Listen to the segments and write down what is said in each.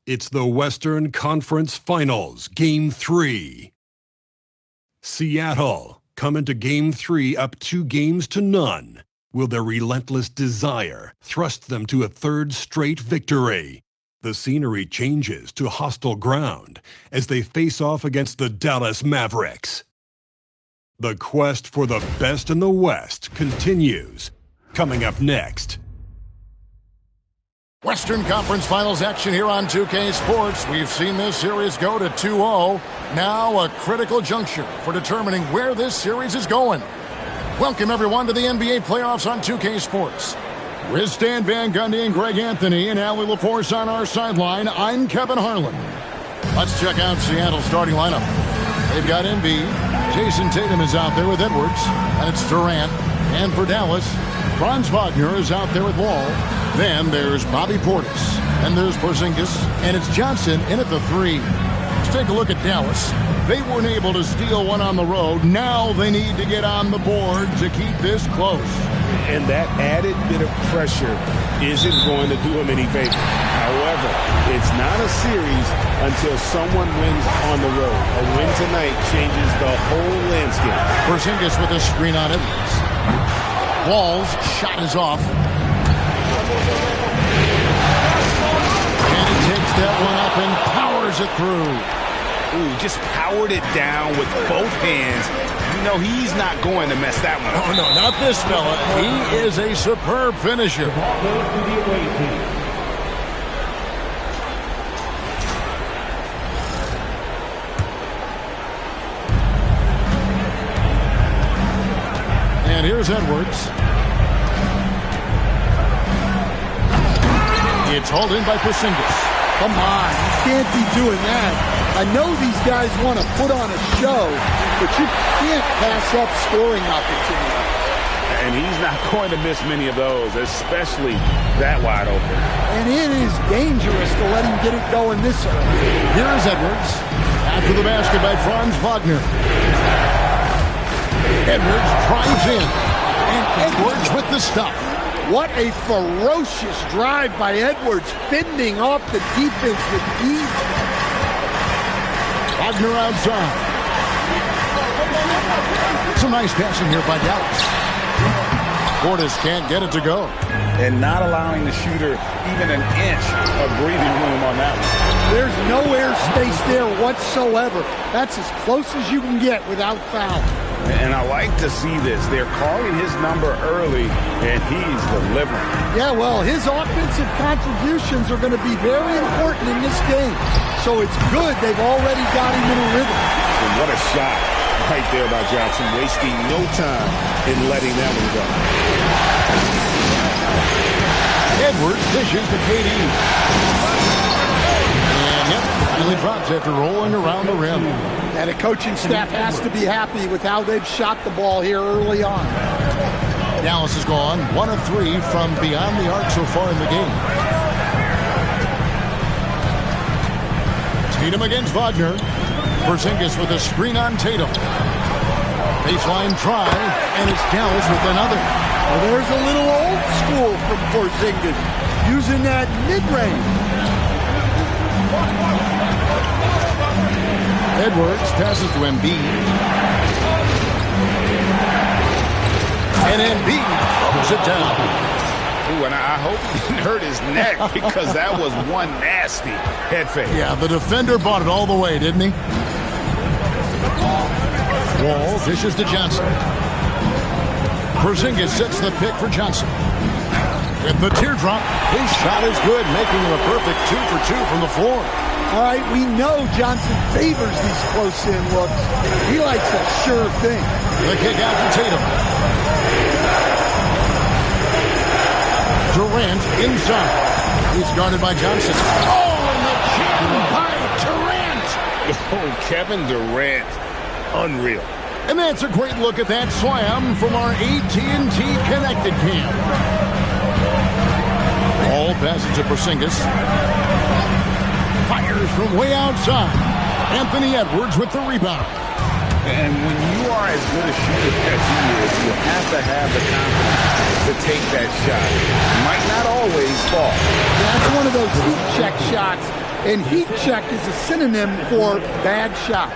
It's the Western Conference Finals, Game 3. Seattle come into Game 3 up 2-0. Will their relentless desire thrust them to a third straight victory? The scenery changes to hostile ground as they face off against the Dallas Mavericks. The quest for the best in the West continues. Coming up next. Western Conference Finals action here on 2K Sports. We've seen this series go to 2-0. Now a critical juncture for determining where this series is going. Welcome everyone to the NBA playoffs on 2K Sports. With Stan Van Gundy and Greg Anthony and Allie LaForce on our sideline, I'm Kevin Harlan. Let's check out Seattle's starting lineup. They've got Embiid. Jason Tatum is out there with Edwards. And it's Durant. And for Dallas, Franz Wagner is out there with Wall. Then there's Bobby Portis. And there's Porzingis. And it's Johnson in at the 3. Let's take a look at Dallas. They weren't able to steal one on the road. Now they need to get on the board to keep this close. And that added bit of pressure isn't going to do them any favor. However, it's not a series until someone wins on the road. A win tonight changes the whole landscape. Porzingis with a screen on Edwards. Wall's shot is off. And he takes that one up and powers it through. Ooh, just powered it down with both hands. You know he's not going to mess that one up. Oh, no, not this fella. He is a superb finisher. And here's Edwards. It's hauled in by Porzingis. Come on, you can't be doing that. I know these guys want to put on a show, but you can't pass up scoring opportunities. And he's not going to miss many of those, especially that wide open. And it is dangerous to let him get it going this early. Here's Edwards. After the basket by Franz Wagner. Edwards drives in. And Edwards with the stuff. What a ferocious drive by Edwards, fending off the defense with ease. Wagner outside. Some nice passing here by Dallas. Portis can't get it to go. And not allowing the shooter even an inch of breathing room on that one. There's no air space there whatsoever. That's as close as you can get without foul. And I like to see this. They're calling his number early, and he's delivering. Yeah, well, his offensive contributions are going to be very important in this game. So it's good they've already got him in a rhythm. And what a shot right there by Johnson, wasting no time in letting that one go. Edwards dishes to KD. And yep, finally drops after rolling around the rim. And the coaching staff has to be happy with how they've shot the ball here early on. Dallas has gone 1 of 3 from beyond the arc so far in the game. Tatum against Wagner. Porzingis with a screen on Tatum. Baseline try, and it's Dallas with another. Well, there's a little old school from Porzingis, using that mid-range. Edwards passes to Embiid. And Embiid throws it down. Ooh, and I hope he didn't hurt his neck because that was one nasty head fake. Yeah, the defender bought it all the way, didn't he? Wall dishes to Johnson. Porzingis sets the pick for Johnson. With the teardrop, his shot is good, making him a perfect 2 for 2 from the floor. All right, we know Johnson favors these close-in looks. He likes a sure thing. The kick out to Tatum. Durant inside. He's guarded by Johnson. Oh, and the jam by Durant. Oh, Kevin Durant. Unreal. And that's a great look at that slam from our AT&T Connected Cam. Ball passes to Porzingis. Fires from way outside. Anthony Edwards with the rebound. And when you are as good a shooter as he is, you have to have the confidence to take that shot. Might not always fall. That's one of those heat check shots. And heat check is a synonym for bad shot.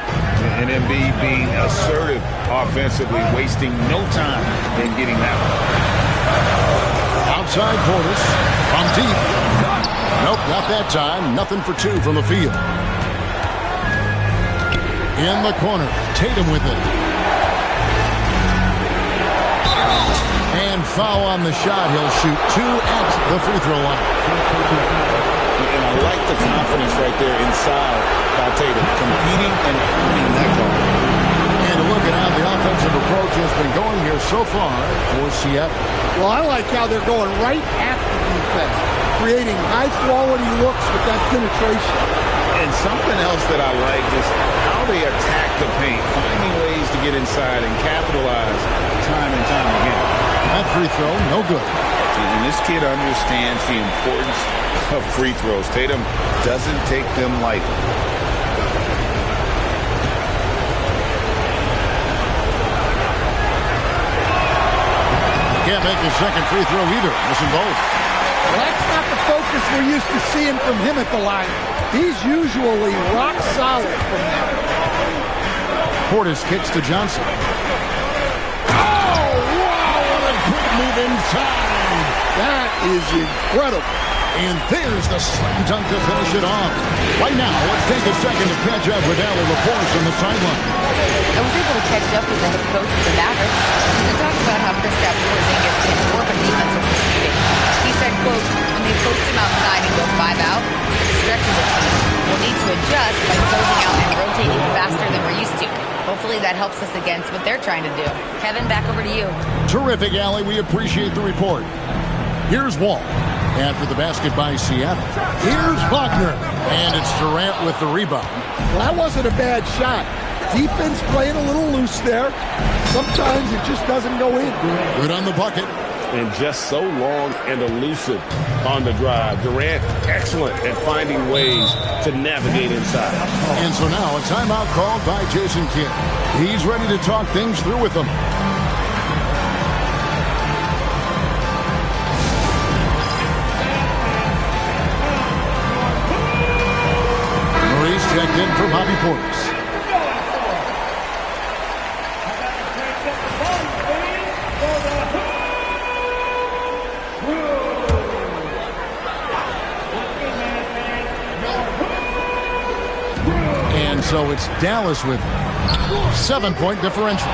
And Embiid being assertive offensively, wasting no time in getting that one. Outside Portis from deep. Nope, not that time. Nothing for two from the field. In the corner, Tatum with it. And foul on the shot. He'll shoot two at the free throw line. And I like the confidence right there inside by Tatum, competing and earning that goal. And look at how the offensive approach has been going here so far for Seattle. Well, I like how they're going right at the defense, creating high-quality looks with that penetration. And something else that I like is how they attack the paint, finding ways to get inside and capitalize time and time again. That free throw, no good. And this kid understands the importance of free throws. Tatum doesn't take them lightly. Can't make his second free throw either. Missing both. Well, that's not the focus we're used to seeing from him at the line. He's usually rock solid from there. Portis kicks to Johnson. Oh, wow, what a quick move inside. That is incredible. And there's the slam dunk to finish it off. Right now, let's take a second to catch up with Allie LaForce on the sideline. I was able to catch up with the head coach of the Mavericks and talked about how Kristaps Porzingis can work on defensive shooting. He said, quote, when they post him outside and go 5 out, it stretches a team. We'll need to adjust by closing out and rotating faster than we're used to. Hopefully that helps us against what they're trying to do. Kevin, back over to you. Terrific, Allie. We appreciate the report. Here's Wall. After the basket by Seattle. Here's Wagner. And it's Durant with the rebound. Well, that wasn't a bad shot. Defense playing a little loose there. Sometimes it just doesn't go in. Good on the bucket. And just so long and elusive on the drive. Durant, excellent at finding ways to navigate inside. And so now a timeout called by Jason Kidd. He's ready to talk things through with them. Checked in for Bobby Portis. And so it's Dallas with 7-point differential.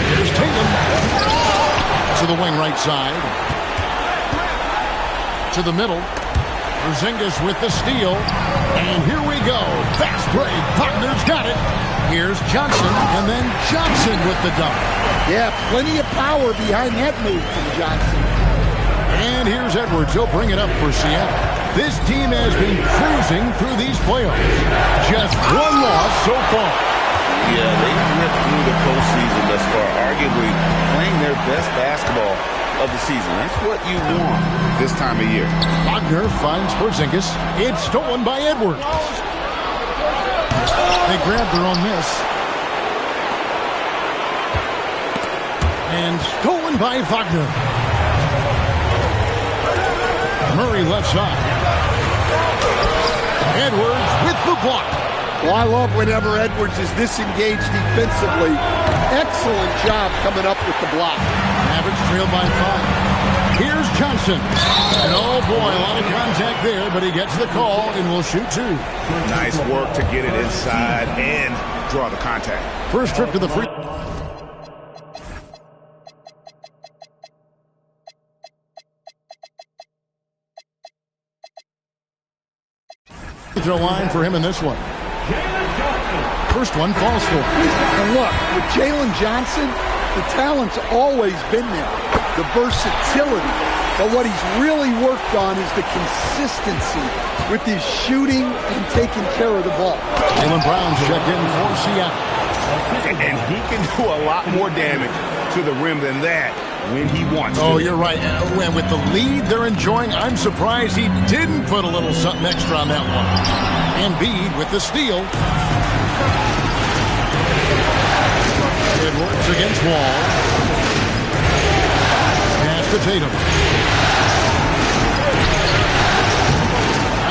Here's Tatum to the wing right side. To the middle. Porzingis with the steal. And here we go. Fast break. Wagner's got it. Here's Johnson. And then Johnson with the dunk. Yeah, plenty of power behind that move from Johnson. And here's Edwards. He'll bring it up for Seattle. This team has been cruising through these playoffs. Just one loss so far. Yeah, they've ripped through the postseason thus far, arguably playing their best basketball of the season. That's what you want this time of year. Wagner finds Porzingis. It's stolen by Edwards. They grabbed their own miss. And stolen by Wagner. Murray left side. Edwards with the block. Well, I love whenever Edwards is disengaged defensively. Excellent job coming up with the block. Mavericks trailed by 5. Here's Johnson. And oh boy, a lot of contact there, but he gets the call and will shoot 2. Nice work to get it inside and draw the contact. First trip to the free throw line for him in this one. First one falls for him. And look, with Jalen Johnson, the talent's always been there. The versatility. But what he's really worked on is the consistency with his shooting and taking care of the ball. Jaylen Brown's checked in for Seattle. And he can do a lot more damage to the rim than that when he wants to. Oh, you're right. And with the lead they're enjoying, I'm surprised he didn't put a little something extra on that one. Embiid with the steal. Edwards against Wall. Pass to Tatum.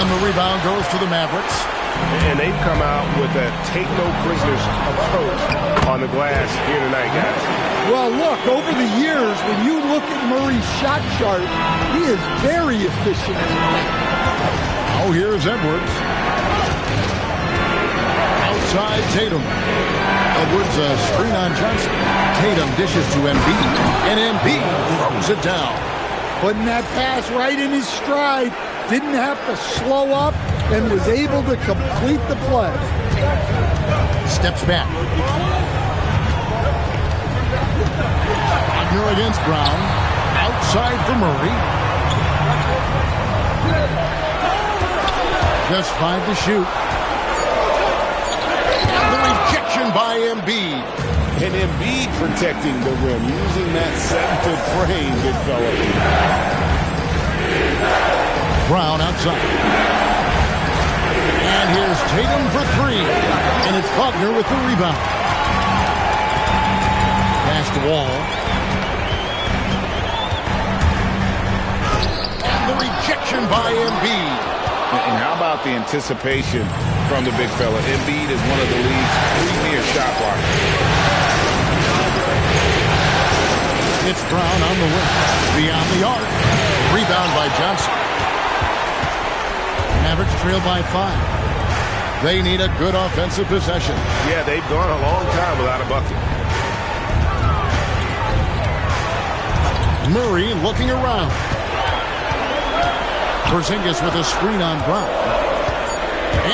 And the rebound goes to the Mavericks. And they've come out with a take-no-prisoners approach on the glass here tonight, guys. Well, look, over the years, when you look at Murray's shot chart, he is very efficient. Oh, here's Edwards. Outside Tatum. Edwards, a screen on Johnson. Tatum dishes to Embiid, and Embiid throws it down. Putting that pass right in his stride. Didn't have to slow up and was able to complete the play. Steps back. Wagner against Brown. Outside for Murray. Just 5 to shoot. And the rejection by Embiid. And Embiid protecting the rim, using that 7-foot frame, big fella. Brown outside. And here's Tatum for 3. And it's Wagner with the rebound. Past the wall. And the rejection by Embiid. And how about the anticipation from the big fella? Embiid is one of the league's premier shot blockers. It's Brown on the wing. Beyond the arc. Rebound by Johnson. Mavericks trail by 5. They need a good offensive possession. Yeah, they've gone a long time without a bucket. Murray looking around. Porzingis with a screen on Brown.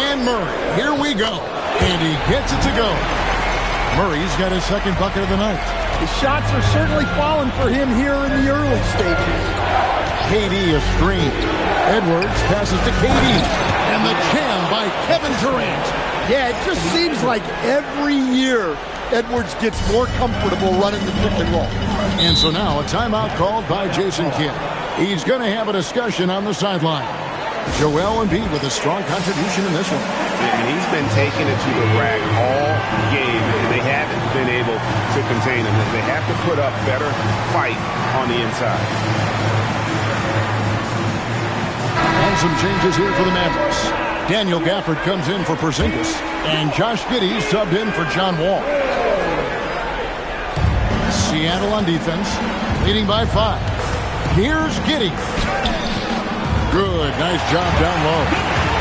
And Murray, here we go. And he gets it to go. Murray's got his second bucket of the night. The shots are certainly falling for him here in the early stages. KD a screen. Edwards passes to KD. And the jam by Kevin Durant. Yeah, it just seems like every year Edwards gets more comfortable running the pick and roll. And so now a timeout called by Jason Kidd. He's going to have a discussion on the sideline. Joel Embiid with a strong contribution in this one. And he's been taking it to the rack all game. They haven't been able to contain him. They have to put up better fight on the inside. And some changes here for the Mavericks. Daniel Gafford comes in for Porzingis. And Josh Giddey subbed in for John Wall. Seattle on defense, leading by 5. Here's Giddey. Good, nice job down low.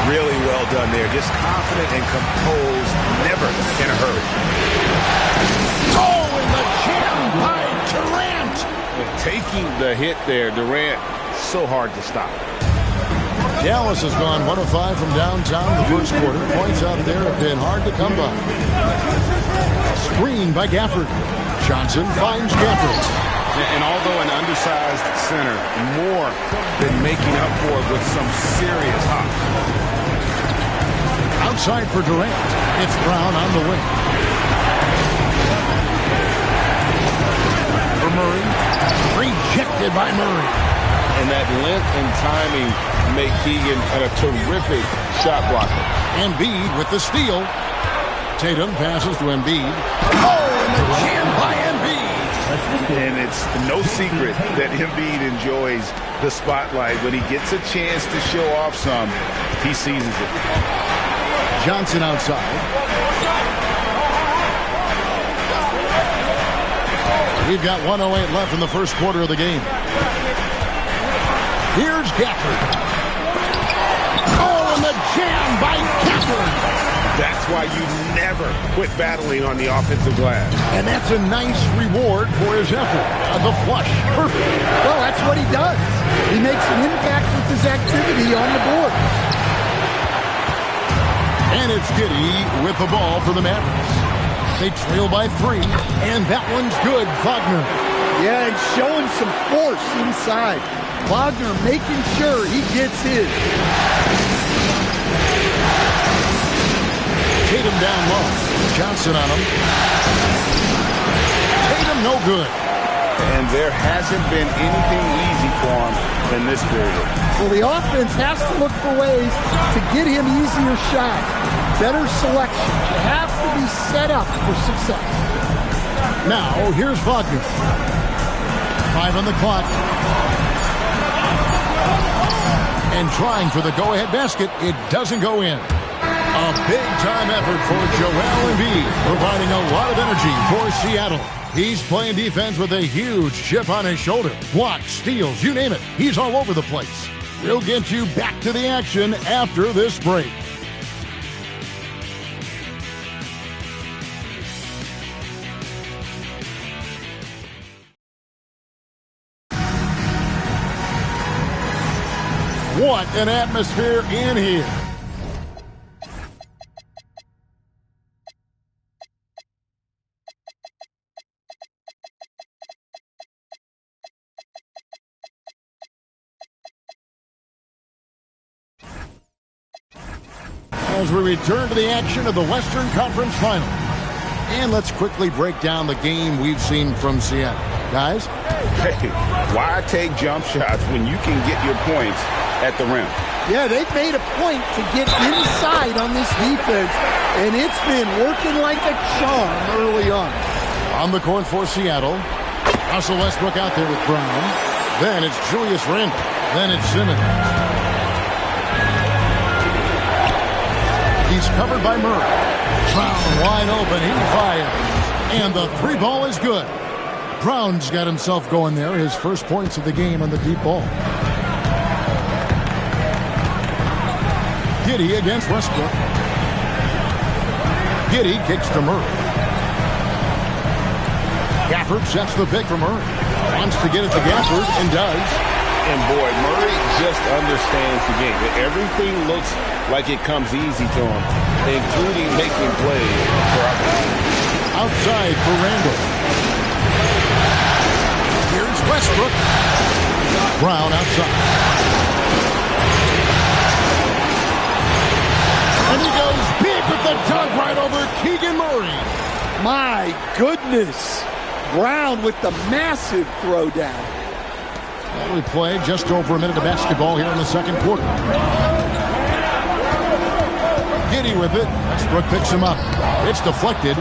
Really well done there. Just confident and composed, never in a hurry. Oh, and the jam by Durant. Taking the hit there, Durant, so hard to stop. Dallas has gone 1 of 5 from downtown in the first quarter. Points out there have been hard to come by. Screen by Gafford. Johnson finds Gafford. And although an undersized center, more than making up for it with some serious hops. Outside for Durant. It's Brown on the wing. For Murray. Rejected by Murray. And that length and timing make Keegan a terrific shot blocker. Embiid with the steal. Tatum passes to Embiid. Oh, and the jam by Embiid. And it's no secret that Embiid enjoys the spotlight. When he gets a chance to show off some, he seizes it. Johnson outside. We've got 1:08 left in the first quarter of the game. Here's Gafford. Oh, and the jam by Gafford. That's why you never quit battling on the offensive glass. And that's a nice reward for his effort. The flush. Perfect. Well, that's what he does. He makes an impact with his activity on the board. And it's Giddey with the ball for the Mavericks. They trail by 3, and that one's good. Wagner. Yeah, and showing some force inside. Wagner making sure he gets his. Tatum down low. Johnson on him. Tatum no good. And there hasn't been anything easy for him in this period. Well, the offense has to look for ways to get him easier shots. Better selection. You have to be set up for success. Now, here's Wagner. 5 on the clock. And trying for the go-ahead basket, it doesn't go in. A big-time effort for Joel Embiid, providing a lot of energy for Seattle. He's playing defense with a huge chip on his shoulder. Blocks, steals, you name it. He's all over the place. We'll get you back to the action after this break. What an atmosphere in here. As we return to the action of the Western Conference Final. And let's quickly break down the game we've seen from Seattle. Guys? Hey, why take jump shots when you can get your points at the rim? Yeah, they've made a point to get inside on this defense, and it's been working like a charm early on. On the court for Seattle, Russell Westbrook out there with Brown. Then it's Julius Randle. Then it's Simmons. He's covered by Murray. Brown wide open. He fires. And the three ball is good. Brown's got himself going there. His first points of the game on the deep ball. Giddey against Westbrook. Giddey kicks to Murray. Gafford sets the pick for Murray. Wants to get it to Gafford and does. And boy, Murray just understands the game. Everything looks like it comes easy to him, including making plays for others. Outside for Randle. Here's Westbrook. Brown outside. And he goes big with the dunk right over Keegan Murray. My goodness. Brown with the massive throwdown. Well, we played just over a minute of basketball here in the second quarter. Giddey with it. Westbrook picks him up. It's deflected.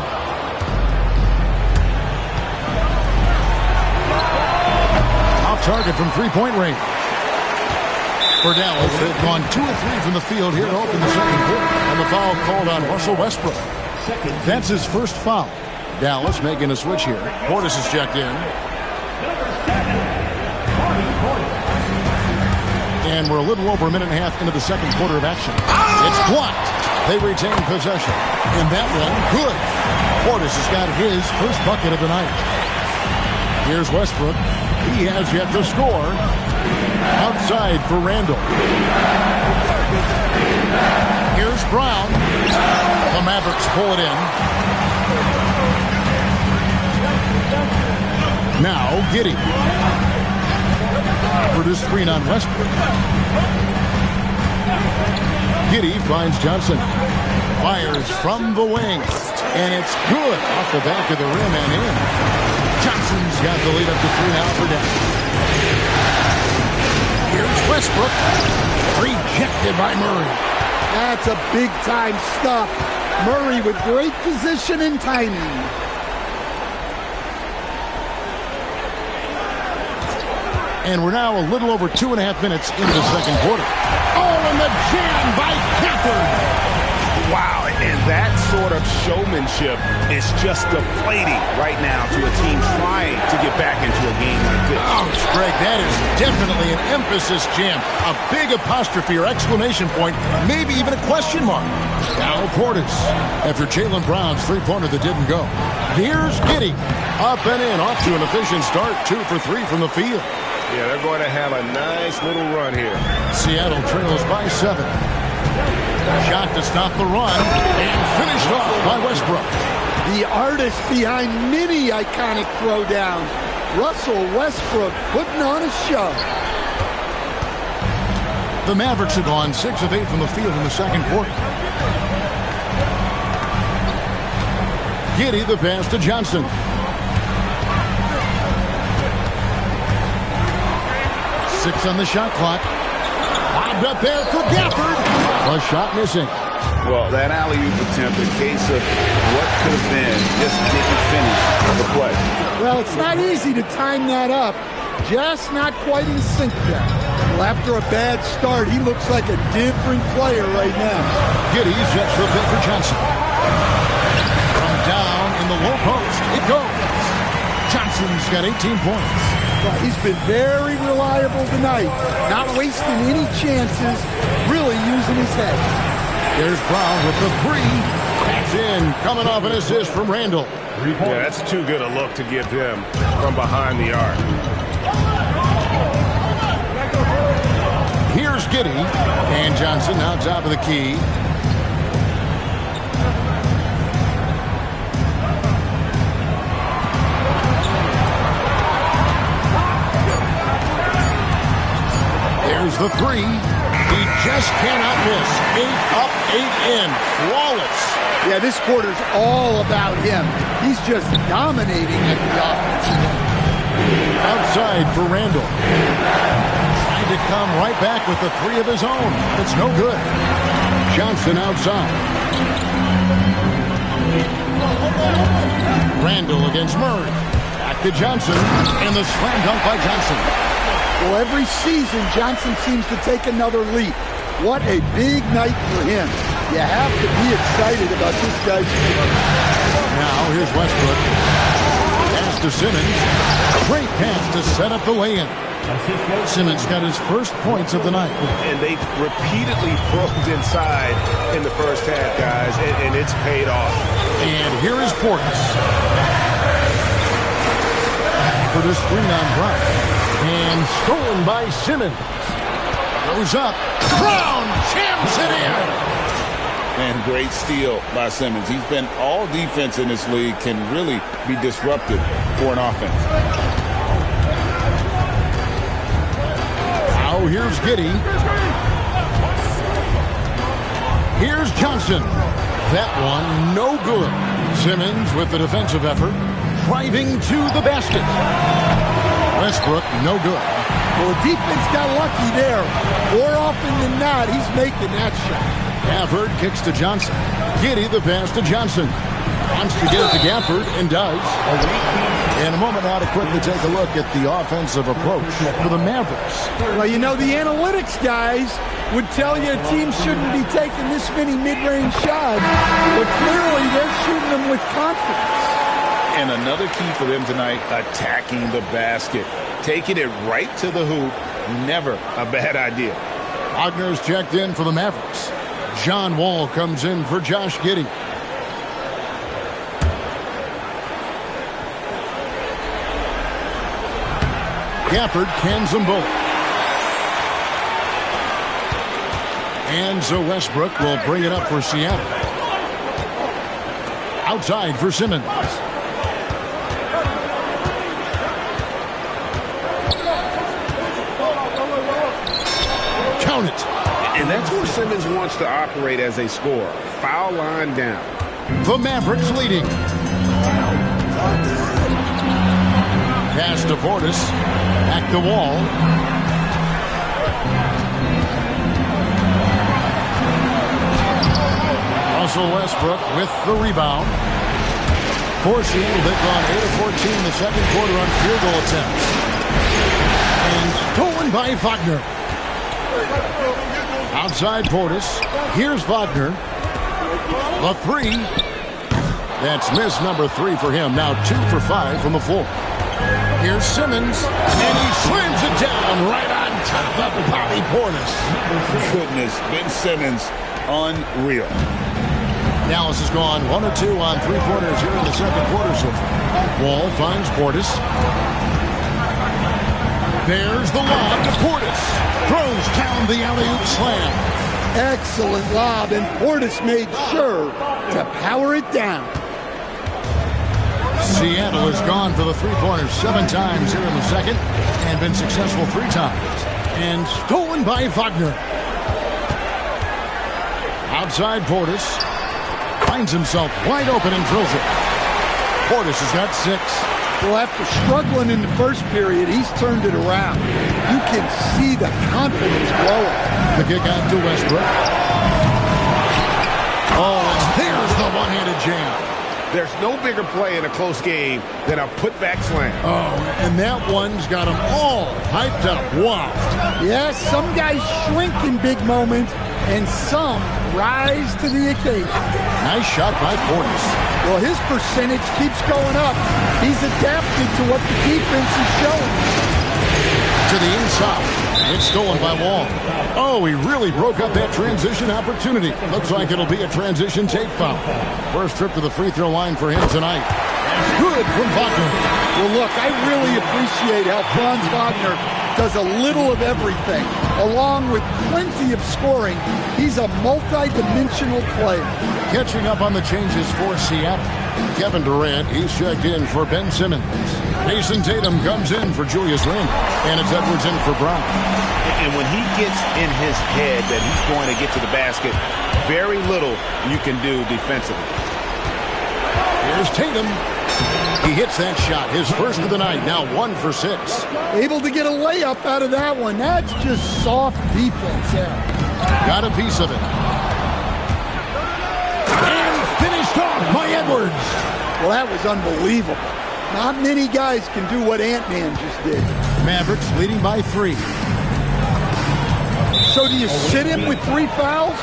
Off target from three-point range. For Dallas, they've gone 2 of 3 from the field here to open the second quarter. And the foul called on Russell Westbrook. That's his first foul. Dallas making a switch here. Portis is checked in. And we're a little over a minute and a half into the second quarter of action. It's blocked. They retain possession. And that one, good. Portis has got his first bucket of the night. Here's Westbrook. He has yet to score. Outside for Randle. Here's Brown. The Mavericks pull it in. Now Giddey. For this screen on Westbrook. Giddey finds Johnson. Fires from the wing. And it's good off the back of the rim and in. Johnson's got the lead up to 3 now for Dallas. Here's Westbrook. Rejected by Murray. That's a big-time stuff. Murray with great position and timing. And we're now a little over 2.5 minutes into the second quarter. Oh, and the jam by Gafford. Wow, and that sort of showmanship is just deflating right now to a team trying to get back into a game like this. Oh, Greg, that is definitely an emphasis jam. A big apostrophe or exclamation point, maybe even a question mark. Now Portis, after Jaylen Brown's three-pointer that didn't go. Here's Giddey. Up and in, off to an efficient start. 2 for 3 from the field. Yeah, they're going to have a nice little run here. Seattle trails by 7. Shot to stop the run and finished off by Westbrook. The artist behind many iconic throwdowns. Russell Westbrook putting on a show. The Mavericks have gone 6 of 8 from the field in the second quarter. Giddey the pass to Johnson. Six on the shot clock. Lobbed up there for Gafford. A shot missing. Well, that alley-oop attempt, a case of what could have been, just didn't finish the play. Well, it's not easy to time that up. Just not quite in sync there. Well, after a bad start, he looks like a different player right now. Giddey sets the pin for Johnson. From down in the low post, it goes. Johnson's got 18 points. Well, he's been very reliable tonight. Not wasting any chances, really using his head. There's Brown with the three. That's in, coming off an assist from Randall. Yeah, that's too good a look to give him from behind the arc. Here's Giddey. And Johnson now top of the key. There's the three. He just cannot miss. 8 up, 8 in. Flawless. Yeah, this quarter's all about him. He's just dominating at the offensive end. Outside for Randall. Trying to come right back with the three of his own. It's no good. Johnson outside. Randall against Murray. Back to Johnson. And the slam dunk by Johnson. Well, every season, Johnson seems to take another leap. What a big night for him. You have to be excited about this guy's future. Now, here's Westbrook. Pass to Simmons. Great pass to set up the lay-in. Simmons got his first points of the night. And they repeatedly probed inside in the first half, guys, and it's paid off. And here is Portis. For the screen on Brown. And stolen by Simmons. Goes up. Brown jams it in. And great steal by Simmons. He's been all defense in this league, can really be disruptive for an offense. Now here's Giddey. Here's Johnson. That one no good. Simmons with the defensive effort. Driving to the basket. Westbrook no good. Well, defense got lucky there. More often than not, he's making that shot. Gafford kicks to Johnson. Giddey the pass to Johnson. Wants to get it to Gafford and does. In a moment now to quickly take a look at the offensive approach for the Mavericks. Well, you know, the analytics guys would tell you a team shouldn't be taking this many mid-range shots, but clearly they're shooting them with confidence. And another key for them tonight, attacking the basket. Taking it right to the hoop, never a bad idea. Wagner's checked in for the Mavericks. John Wall comes in for Josh Giddey. Gafford cans them both. And so Westbrook will bring it up for Seattle. Outside for Simmons. Count it. And that's where Simmons wants to operate as a scorer. Foul line down. The Mavericks leading. Pass to Portis. Back to Wall. Russell Westbrook with the rebound. Forcing, they've gone 8 of 14 in the second quarter on field goal attempts. And stolen by Wagner. Outside Portis. Here's Wagner. The three. That's miss number 3 for him. Now 2 for 5 from the floor. Here's Simmons. And he slams it down right on top of Bobby Portis. Goodness, Ben Simmons, unreal. Dallas has gone 1 of 2 on three-pointers here in the second quarter so far. Wall finds Portis. There's the lob to Portis. Throws down the alley-oop slam. Excellent lob, and Portis made sure to power it down. Seattle has gone for the three-pointers 7 times here in the second and been successful 3 times. And stolen by Wagner. Outside Portis. Finds himself wide open and drills it. Portis has got 6. Well, after struggling in the first period, he's turned it around. You can see the confidence growing. The kick out to Westbrook. Oh, and there's the one-handed jam. There's no bigger play in a close game than a putback slam. Oh, and that one's got them all hyped up. Wow. Yes, some guys shrink in big moments, and some rise to the occasion. Nice shot by Portis. Well, his percentage keeps going up. He's adapted to what the defense is showing. To the inside. It's stolen by Wall. Oh, he really broke up that transition opportunity. Looks like it'll be a transition take foul. First trip to the free throw line for him tonight. Good from Wagner. Well, look, I really appreciate how Franz Wagner does a little of everything. Along with plenty of scoring, he's a multi-dimensional player. Catching up on the changes for Seattle. Kevin Durant, he's checked in for Ben Simmons. Jason Tatum comes in for Julius Randle. And it's Edwards in for Brown. And when he gets in his head that he's going to get to the basket, very little you can do defensively. Here's Tatum. He hits that shot, his first of the night, now 1 for 6. Able to get a layup out of that one. That's just soft defense there. Got a piece of it. And finished off by Edwards. Well, that was unbelievable. Not many guys can do what Ant-Man just did. Mavericks leading by 3. So do you sit him with 3 fouls?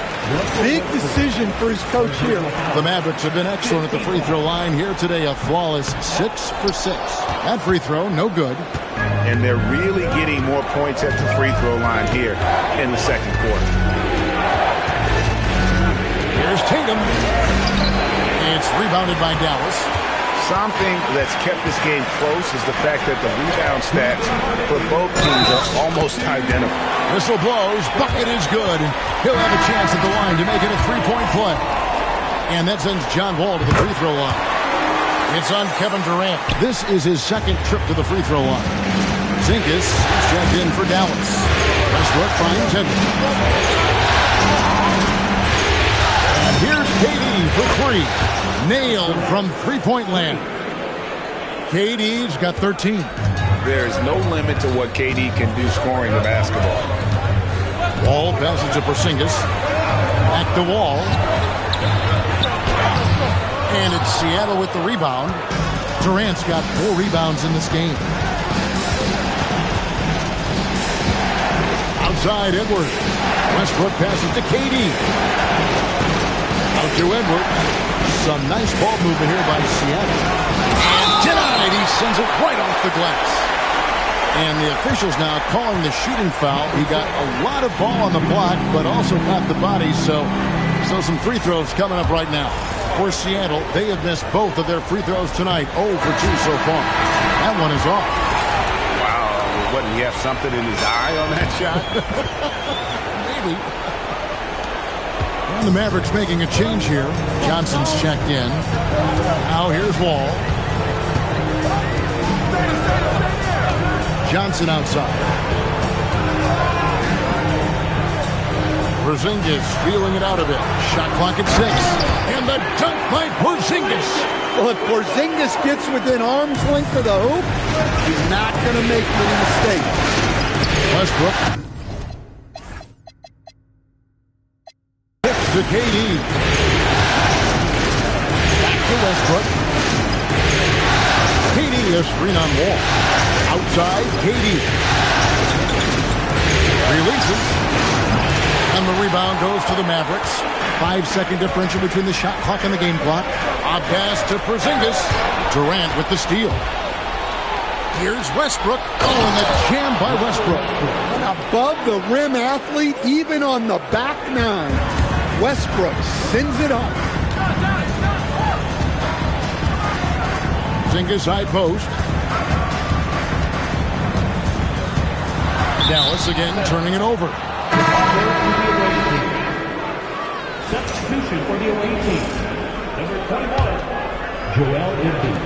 Big decision for his coach here. The Mavericks have been excellent at the free throw line here today. A flawless 6 for 6. That free throw, no good. And they're really getting more points at the free throw line here in the second quarter. Here's Tatum. It's rebounded by Dallas. Something that's kept this game close is the fact that the rebound stats for both teams are almost identical. Whistle blows, bucket is good. He'll have a chance at the line to make it a 3-point play. And that sends John Wall to the free throw line. It's on Kevin Durant. This is his second trip to the free throw line. Zingas checked in for Dallas. Westbrook finds Edwards. And here's KD for 3. Nailed from three-point land. KD's got 13. There is no limit to what KD can do scoring the basketball. Wall passes to Porzingis. Back to Wall. And it's Seattle with the rebound. Durant's got 4 rebounds in this game. Outside Edwards. Westbrook passes to KD. Out to Edwards. Some nice ball movement here by Seattle. And denied. He sends it right off the glass. And the officials now calling the shooting foul. He got a lot of ball on the block, but also got the body. So some free throws coming up right now. For Seattle, they have missed both of their free throws tonight. 0 for 2 so far. That one is off. Wow. What, he have something in his eye on that shot? Maybe. And the Mavericks making a change here. Johnson's checked in. Now here's Wall. Johnson outside. Porzingis feeling it out a bit. Shot clock at 6. And the dunk by Porzingis. Well, if Porzingis gets within arm's length of the hoop, he's not going to make many mistakes. Westbrook. To KD. Back to Westbrook. KD is screen on Wall. Outside, KD. Releases. And the rebound goes to the Mavericks. 5-second differential between the shot clock and the game clock. A pass to Porzingis. Durant with the steal. Here's Westbrook. Oh, and the jam by Westbrook. An above-the-rim athlete, even on the back nine. Westbrook sends it up. Porzingis high post. Dallas again turning it over. Substitution for the away team. Number 21, Joel Embiid.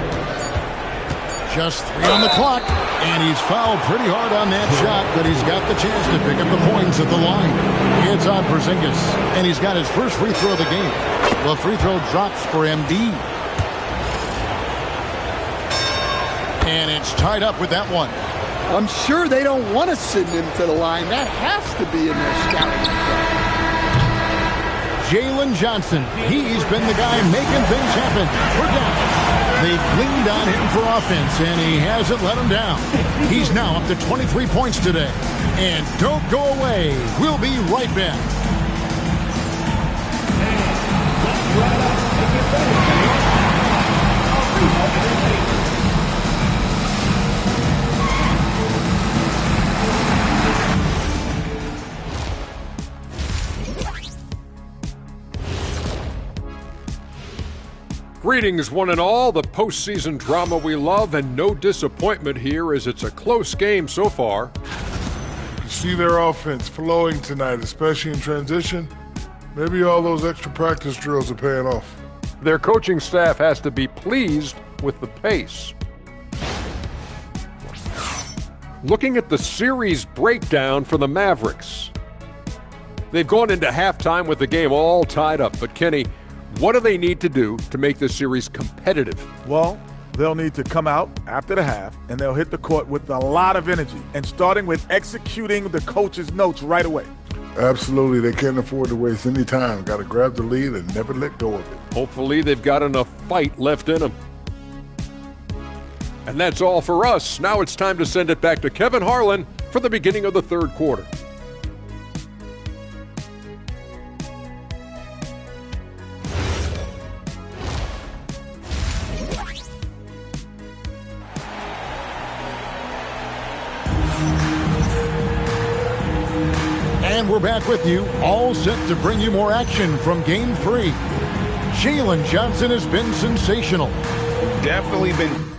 Just 3 on the clock, and he's fouled pretty hard on that shot, but he's got the chance to pick up the points at the line. It's on Porzingis, and he's got his first free throw of the game. The free throw drops for Embiid. And it's tied up with that one. I'm sure they don't want to send him to the line. That has to be in their scouting report. Jalen Johnson. He's been the guy making things happen for Dallas. They've leaned on him for offense, and he hasn't let them down. He's now up to 23 points today. And don't go away. We'll be right back. Greetings, one and all. The postseason drama we love, and no disappointment here as it's a close game so far. You see their offense flowing tonight, especially in transition. Maybe all those extra practice drills are paying off. Their coaching staff has to be pleased with the pace. Looking at the series breakdown for the Mavericks. They've gone into halftime with the game all tied up, but Kenny, what do they need to do to make this series competitive? Well, they'll need to come out after the half, and they'll hit the court with a lot of energy, and starting with executing the coach's notes right away. Absolutely. They can't afford to waste any time. Got to grab the lead and never let go of it. Hopefully they've got enough fight left in them. And that's all for us. Now it's time to send it back to Kevin Harlan for the beginning of the third quarter. And we're back with you, all set to bring you more action from Game 3. Jalen Johnson has been sensational. Definitely been.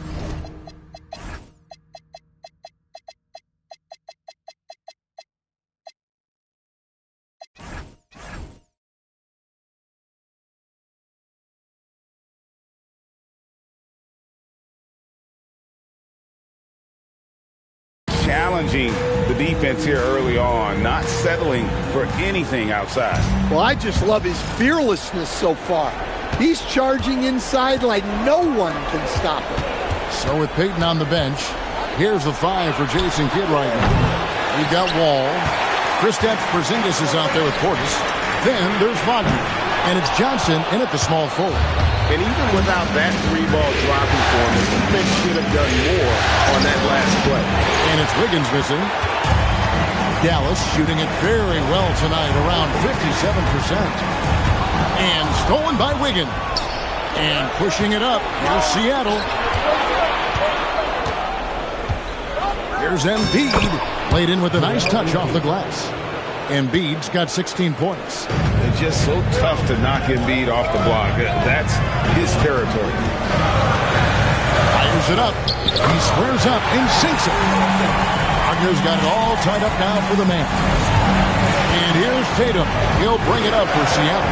Challenging the defense here early on, not settling for anything outside. Well, I just love his fearlessness so far. He's charging inside like no one can stop him. So with Peyton on the bench, here's the 5 for Jason Kidd right now. We've got Wall. Kristaps Porzingis is out there with Portis. Then there's Wagner. And it's Johnson in at the small forward. And even without that 3-ball dropping for him, the defense should have done more on that last play. And it's Wiggins missing. Dallas shooting it very well tonight, around 57%. And stolen by Wiggins. And pushing it up, here's Seattle. Here's Embiid, laid in with a nice touch off the glass. Embiid's got 16 points. It's just so tough to knock Embiid off the block. That's his territory. Fires it up. He squares up and sinks it. Wagner's got it all tied up now for the man. And here's Tatum. He'll bring it up for Seattle.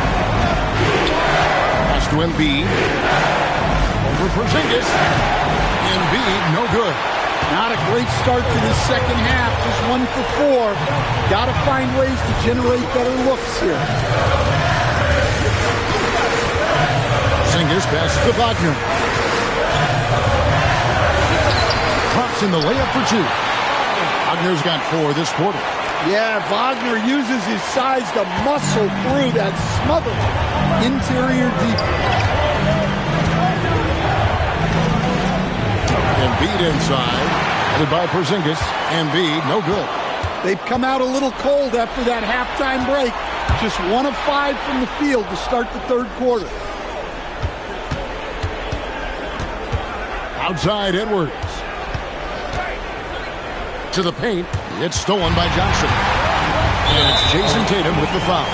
Pass to Embiid. Over Porzingis. Embiid, no good. Not a great start to the second half. Just 1 for 4. Got to find ways to generate better looks here. Porzingis passes to Wagner. Drops in the layup for 2. Wagner's got 4 this quarter. Yeah, Wagner uses his size to muscle through that smothering interior defense. Embiid inside, headed by Porzingis. Embiid, no good. They've come out a little cold after that halftime break. Just 1 of 5 from the field to start the third quarter. Outside Edwards. To the paint. It's stolen by Johnson. And it's Jason Tatum with the foul.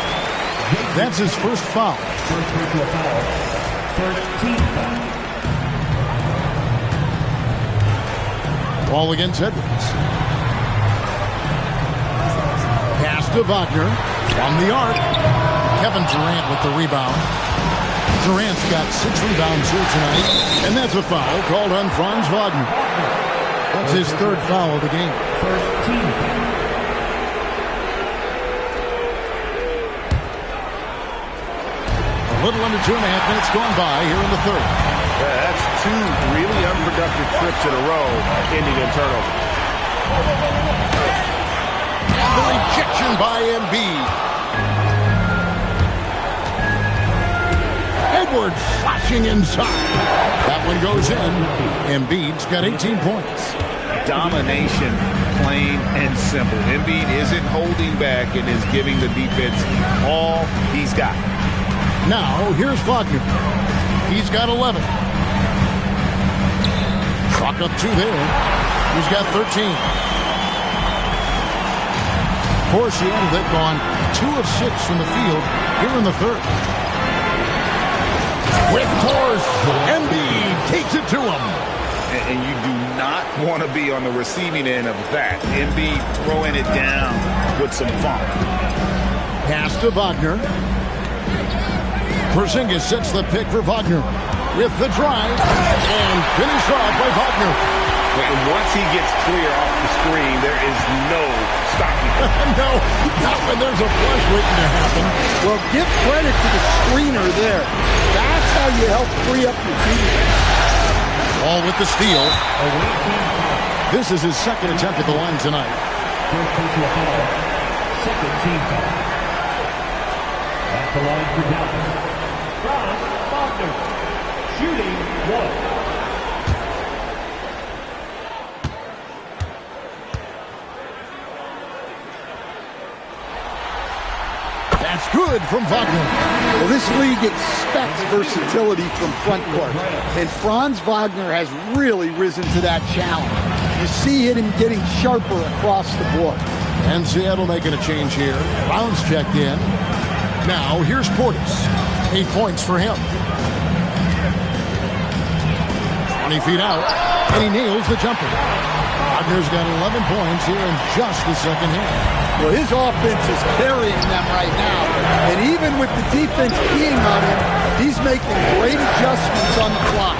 That's his first foul. First personal foul. First team foul. Ball against Edwards. Pass to Wagner. From the arc. Kevin Durant with the rebound. Durant's got 6 rebounds here tonight. And that's a foul called on Franz Wagner. That's his third foul of the game. First team foul. A little under 2.5 minutes gone by here in the third. Yeah, that's 2 really unproductive trips in a row, ending in turnover. And the rejection by Embiid. Edwards slashing inside. That one goes in. Embiid's got 18 points. Domination, plain and simple. Embiid isn't holding back and is giving the defense all he's got. Now, here's Wagner. He's got 11. Chalk up 2 there. He's got 13. For Seattle, they've gone 2 of 6 from the field here in the third. With force, Embiid takes it to him. And you do not want to be on the receiving end of that. Embiid throwing it down with some funk. Pass to Wagner. Porzingis sets the pick for Wagner with the drive and finished off by Wagner. And once he gets clear off the screen, there is no stopping him. No, not when there's a flush waiting to happen. Well, give credit to the screener there. That's how you help free up your team. All with the steal. This is his second attempt at the line tonight. Second team foul. At the line for Dallas, Wagner, shooting 1. That's good from Wagner. Well, this league expects versatility from front court, and Franz Wagner has really risen to that challenge. You see him getting sharper across the board. And Seattle making a change here. Brown's checked in. Now, here's Portis. 8 points for him. 20 feet out, and he nails the jumper. Wagner's got 11 points here in just the second half. Well, his offense is carrying them right now. And even with the defense keying on him, he's making great adjustments on the fly.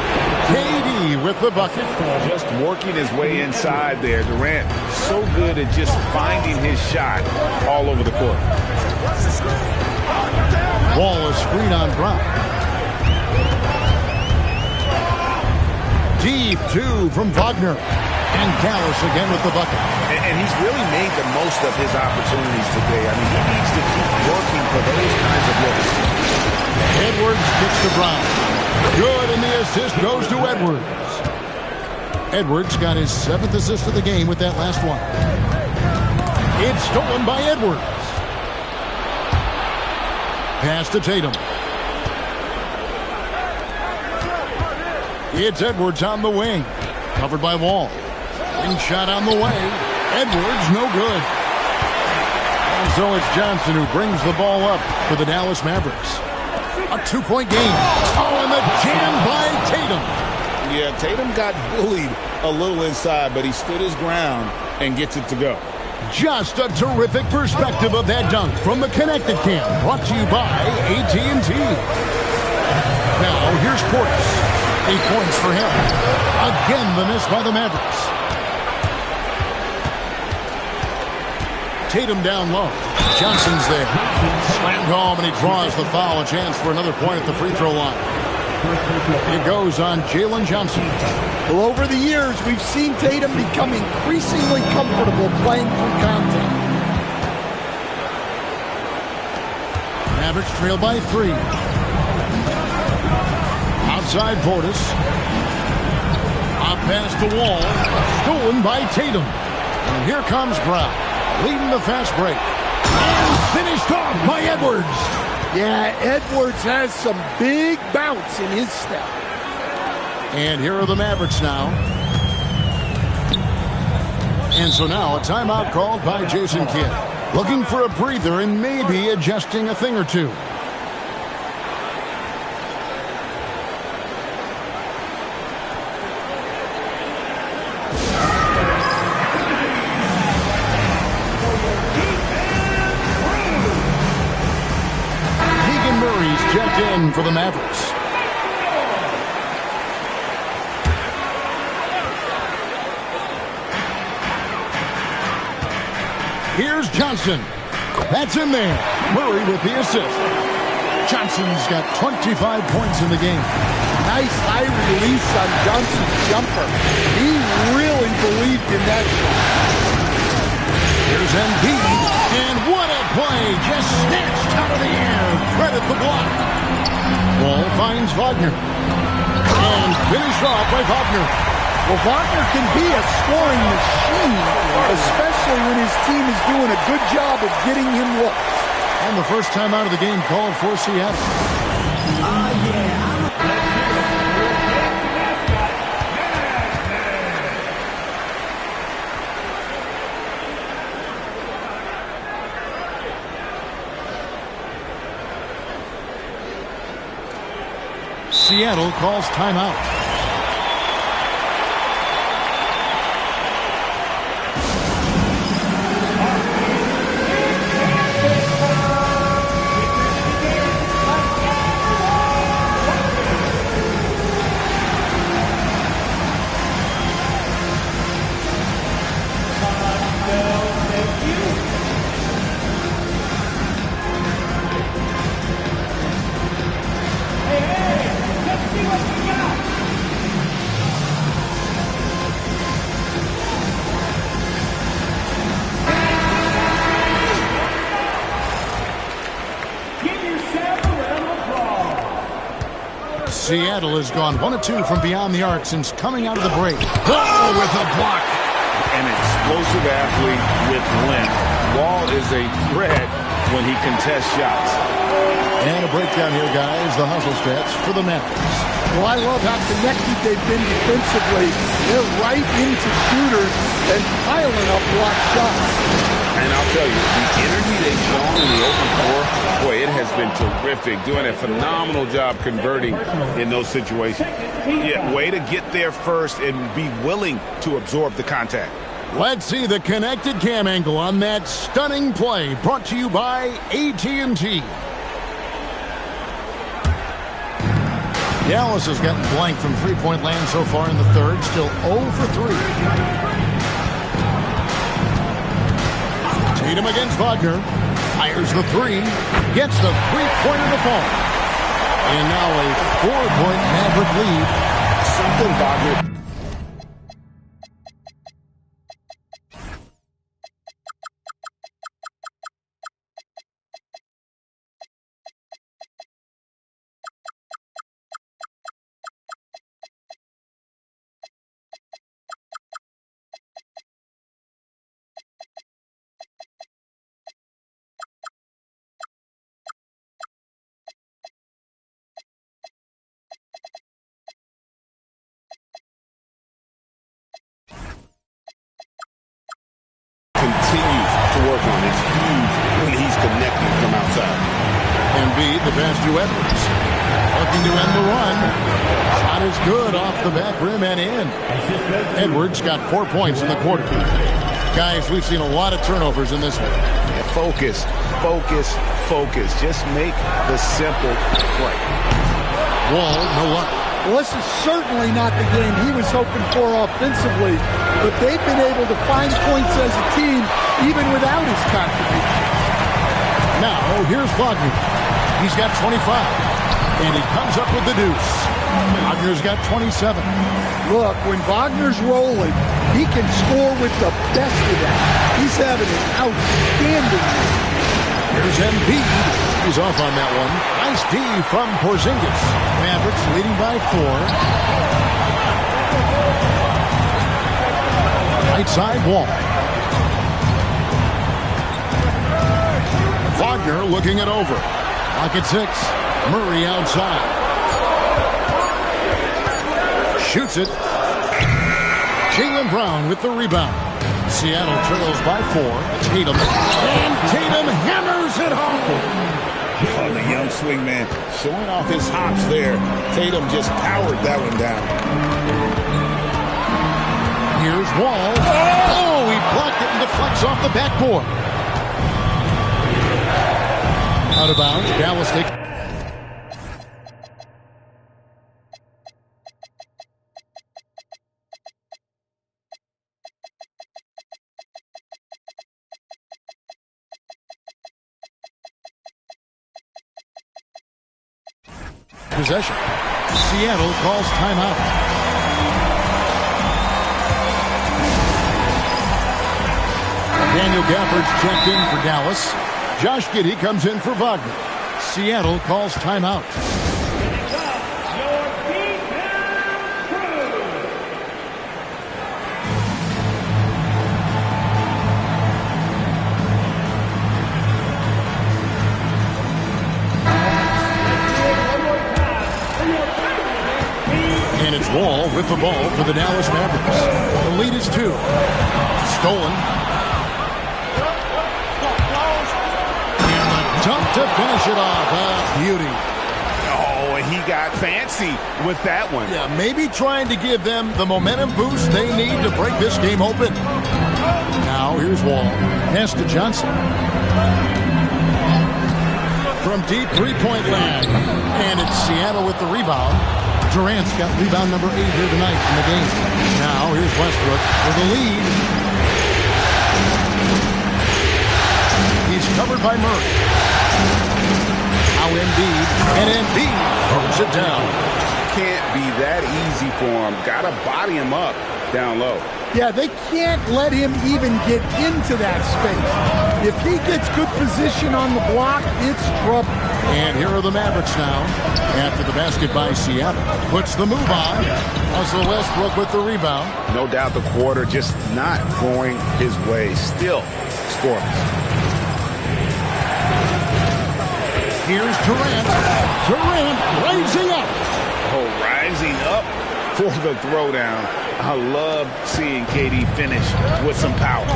KD with the bucket. Just working his way inside there. Durant so good at just finding his shot all over the court. Wall is screen on Brown. Deep 2 from Wagner. And Dallas again with the bucket. And he's really made the most of his opportunities today. I mean, he needs to keep working for those kinds of looks. Edwards gets to Brown. Good, and the assist goes to Edwards. Edwards got his 7th assist of the game with that last one. It's stolen by Edwards. Pass to Tatum. It's Edwards on the wing. Covered by Wall. Wing shot on the way. Edwards, no good. And so it's Johnson who brings the ball up for the Dallas Mavericks. A 2-point game. Oh, and the jam by Tatum. Yeah, Tatum got bullied a little inside, but he stood his ground and gets it to go. Just a terrific perspective of that dunk from the Connected Cam, brought to you by AT&T. Now, here's Portis. 8 points for him. Again, the miss by the Mavericks. Tatum down low. Johnson's there. Slammed home, and he draws the foul. A chance for another point at the free throw line. It goes on Jalen Johnson. Well, over the years, we've seen Tatum become increasingly comfortable playing through contact. Mavericks trail by 3. Outside Portis. Up past the wall. Stolen by Tatum. And here comes Brown, leading the fast break. And finished off by Edwards. Yeah, Edwards has some big bounce in his step. And here are the Mavericks now. And so now a timeout called by Jason Kidd. Looking for a breather and maybe adjusting a thing or two. Checked in for the Mavericks. Here's Johnson. That's in there. Murray with the assist. Johnson's got 25 points in the game. Nice high release on Johnson's jumper. He really believed in that shot. Here's Embiid. And what a play. Just snatched out of the air. Credit the block. Wall finds Wagner. And finished off by Wagner. Well, Wagner can be a scoring machine, especially when his team is doing a good job of getting him looks. And the first time out of the game called for Seattle. Seattle calls timeout. Seattle has gone 1 of 2 from beyond the arc since coming out of the break. Oh, with a block. An explosive athlete with length. Wall is a threat when he contests shots. And a breakdown here, guys. The hustle stats for the Mavericks. Well, I love how connected they've been defensively. They're right into shooters and piling up block shots. And I'll tell you, the energy they've shown in the open floor, boy, it has been terrific. Doing a phenomenal job converting in those situations. Yeah, way to get there first and be willing to absorb the contact. Let's see the connected cam angle on that stunning play. Brought to you by AT&T. Dallas has gotten blank from three-point land so far in the third. Still 0 for 3. Tatum against Wagner. Fires the three. Gets the three-pointer to fall. And now a 4-point Maverick lead. Something Wagner. Continues to work on it. It's huge when he's connecting from outside. Embiid, the pass to Edwards. Looking to end the run. Shot is good off the back rim and in. Edwards got 4 points in the quarter. Guys, we've seen a lot of turnovers in this one. Focus, focus, focus. Just make the simple play. Wall, no luck. Well, this is certainly not the game he was hoping for offensively, but they've been able to find points as a team even without his contribution. Now, here's Wagner. He's got 25, and he comes up with the deuce. Wagner's got 27. Look, when Wagner's rolling, he can score with the best of them. He's having an outstanding game. Here's Embiid. He's off on that one. Nice D from Porzingis. Mavericks leading by 4. Right side Wall. Wagner looking it over. Lock at 6. Murray outside. Shoots it. Jaylen Brown with the rebound. Seattle trails by 4. Tatum. And Tatum hammers it home. Oh, the young swingman showing off his hops there. Tatum just powered that one down. Here's Wall. Oh, he blocked it and deflects off the backboard. Out of bounds. Dallas takes. Possession. Seattle calls timeout. Daniel Gafford's checked in for Dallas. Josh Giddey comes in for Wagner. Seattle calls timeout. Wall with the ball for the Dallas Mavericks. The lead is 2. Stolen. And the dunk to finish it off. Beauty. Oh, and he got fancy with that one. Yeah, maybe trying to give them the momentum boost they need to break this game open. Now, here's Wall. Pass to Johnson. From deep three-point land. And it's Seattle with the rebound. Durant's got rebound number 8 here tonight in the game. Now, here's Westbrook for the lead. He's covered by Murray. Now Embiid, and Embiid throws it down. Can't be that easy for him. Got to body him up down low. Yeah, they can't let him even get into that space. If he gets good position on the block, it's trouble. And here are the Mavericks now. After the basket by Seattle. Puts the move on. Russell Westbrook with the rebound. No doubt the quarter just not going his way. Still scoreless. Here's Durant. Durant rising up. Oh, rising up for the throwdown. I love seeing KD finish with some power.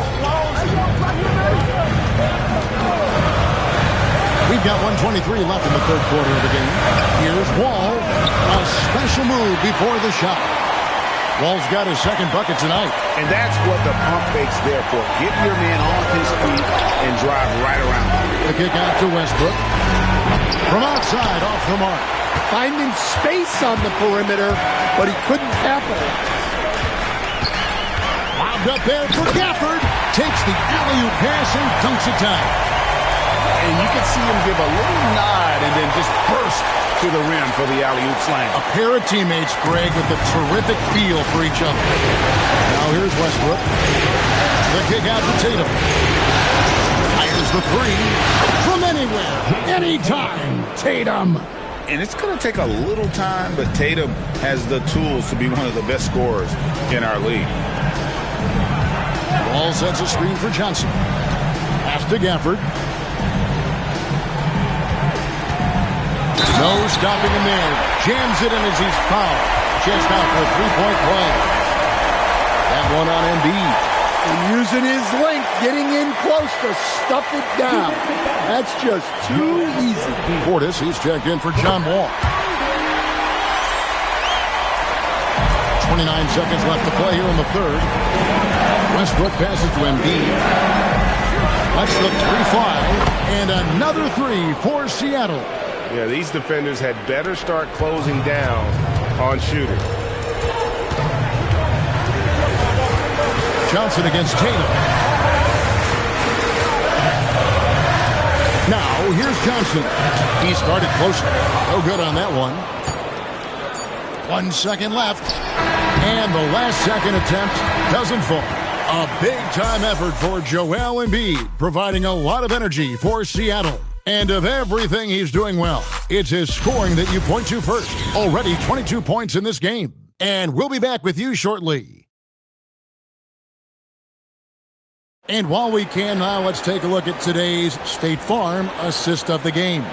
We've got 1:23 left in the third quarter of the game. Here's Wall. A special move before the shot. Wall's got his second bucket tonight. And that's what the pump fake's there for. Get your man off his feet and drive right around him. The kick out to Westbrook. From outside, off the mark. Finding space on the perimeter, but he couldn't capitalize. Lobbed up there for Gafford. Takes the alley-oop pass and dunks it down. And you can see him give a little nod and then just burst to the rim for the alley-oop slam. A pair of teammates, Greg, with a terrific feel for each other. Now here's Westbrook. The kick out to Tatum. Fires the three from anywhere, anytime. Tatum. And it's going to take a little time, but Tatum has the tools to be one of the best scorers in our league. Ball sets a screen for Johnson. Pass to Gafford. No stopping him there. Jams it in as he's fouled. Chest out for a three-point play. That one on Embiid. And using his length, getting in close to stuff it down. That's just too easy. Portis, he's checked in for John Wall. 29 seconds left to play here in the third. Westbrook passes to Embiid. That's the 3 fly. And another 3 for Seattle. Yeah, these defenders had better start closing down on shooters. Johnson against Tatum. Now, here's Johnson. He started close. No good on that one. 1 second left. And the last second attempt doesn't fall. A big-time effort for Joel Embiid, providing a lot of energy for Seattle. And of everything he's doing well, it's his scoring that you point to first. Already 22 points in this game. And we'll be back with you shortly. And while we can now, let's take a look at today's State Farm assist of the game.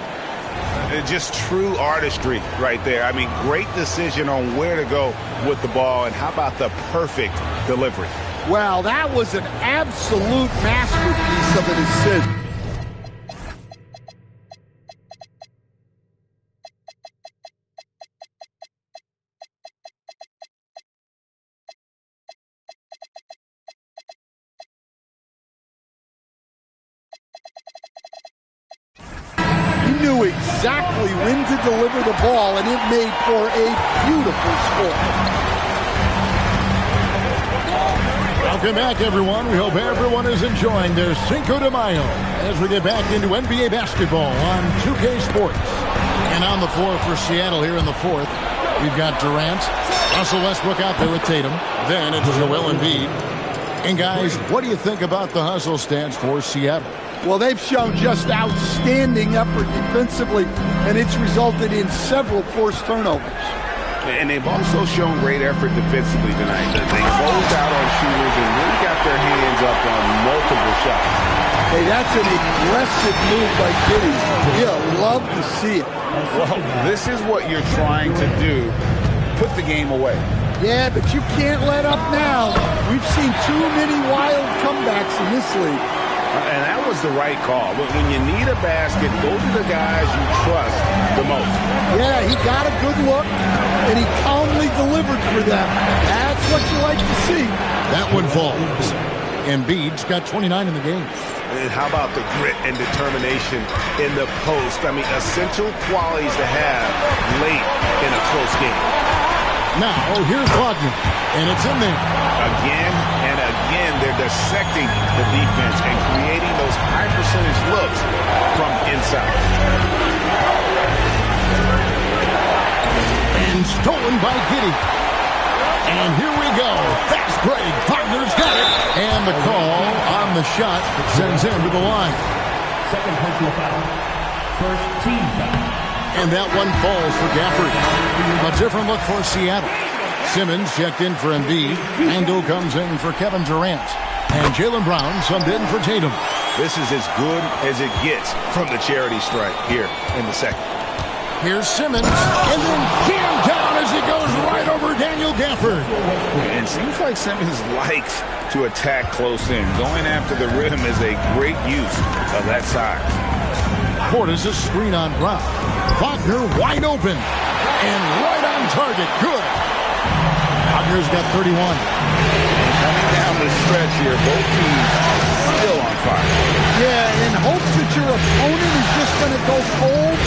Just true artistry right there. I mean, great decision on where to go with the ball, and how about the perfect delivery? Well, that was an absolute masterpiece of an assist. Knew exactly when to deliver the ball, and it made for a beautiful score. Welcome back, everyone. We hope everyone is enjoying their Cinco de Mayo as we get back into NBA basketball on 2K Sports. And on the floor for Seattle here in the fourth, we've got Durant, Russell Westbrook out there with Tatum. Then it's Joel Embiid. And guys, what do you think about the hustle stance for Seattle? Well, they've shown just outstanding effort defensively, and it's resulted in several forced turnovers. And they've also shown great effort defensively tonight. They closed out on shooters and really got their hands up on multiple shots. Hey, that's an aggressive move by Giddey. You'll love to see it. Well, this is what you're trying to do put the game away. Yeah, but you can't let up now. We've seen too many wild comebacks in this league. And that was the right call. When you need a basket, go to the guys you trust the most. Yeah, he got a good look, and he calmly delivered for them. That's what you like to see. That one falls. Embiid's got 29 in the game. And how about the grit and determination in the post? I mean, essential qualities to have late in a close game. Now, here's Wagner, and it's in there. Again and again, they're dissecting the defense and creating those high-percentage looks from inside. And stolen by Giddey. And here we go. Fast break. Wagner's got it. And the call on the shot that sends him to the line. Second personal foul. First team foul. And that one falls for Gafford. A different look for Seattle. Simmons checked in for Embiid. Ando comes in for Kevin Durant. And Jaylen Brown subbed in for Tatum. This is as good as it gets from the charity stripe here in the second. Here's Simmons, and then jammed down as he goes right over Daniel Gafford. And it seems like Simmons likes to attack close in. Going after the rim is a great use of that size. Portis' screen on Brown. Wagner wide open, and right on target. Good. Wagner's got 31. Coming down the stretch here, both teams still on fire. Yeah, in hopes that your opponent is just going to go cold.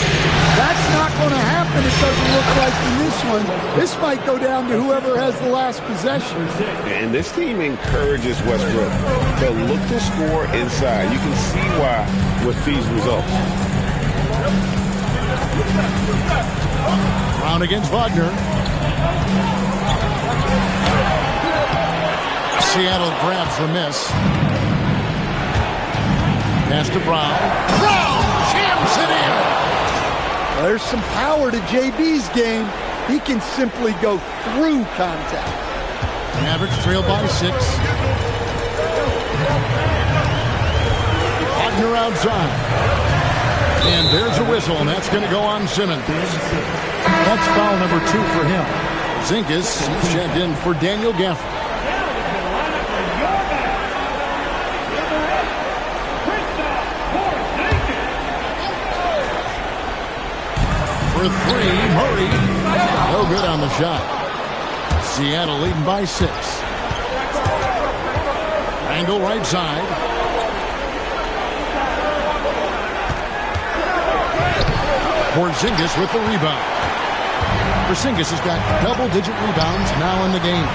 That's not going to happen, it doesn't look like in this one. This might go down to whoever has the last possession. And this team encourages Westbrook to look to score inside. You can see why with these results. Brown against Wagner. Seattle grabs the miss. Pass to Brown. Brown jams it in. There's some power to JB's game. He can simply go through contact. Mavericks trail by 6. Wagner outside. And there's a whistle, and that's going to go on Simmons. That's foul number 2 for him. Zingas checked in for Daniel Gafford. For 3, Murray. No good on the shot. Seattle leading by 6. Randall right side. Porzingis with the rebound. Porzingis has got double-digit rebounds now in the game.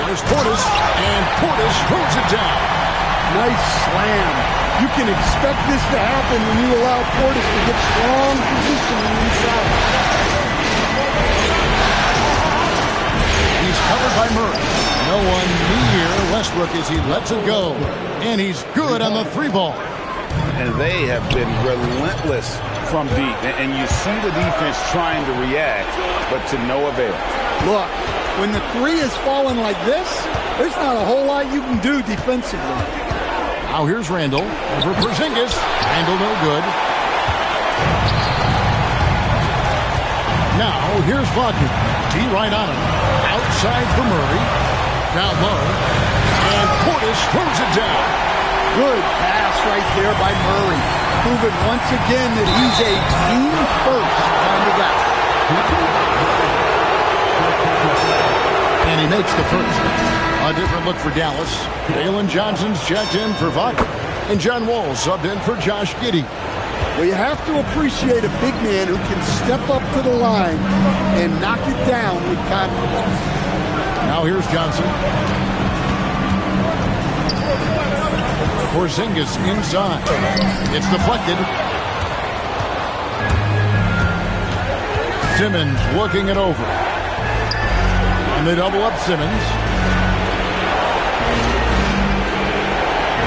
There's Portis, and Portis throws it down. Nice slam. You can expect this to happen when you allow Portis to get strong positioning inside. He's covered by Murray. No one near Westbrook as he lets it go. And he's good on the 3-ball. And they have been relentless from deep. And you see the defense trying to react, but to no avail. Look, when the 3 is falling like this, there's not a whole lot you can do defensively. Now here's Randall over Porzingis. Randall no good. Now here's Wagner. D right on him. Outside for Murray. Down low. And Portis throws it down. Good pass right there by Murray. Proving once again that he's a team first kind of guy. And he makes the first. A different look for Dallas. Dalen Johnson's checked in for Wagner. And John Wall subbed in for Josh Giddey. Well, you have to appreciate a big man who can step up to the line and knock it down with confidence. Now here's Johnson. Porzingis inside. It's deflected. Simmons working it over. And they double up Simmons.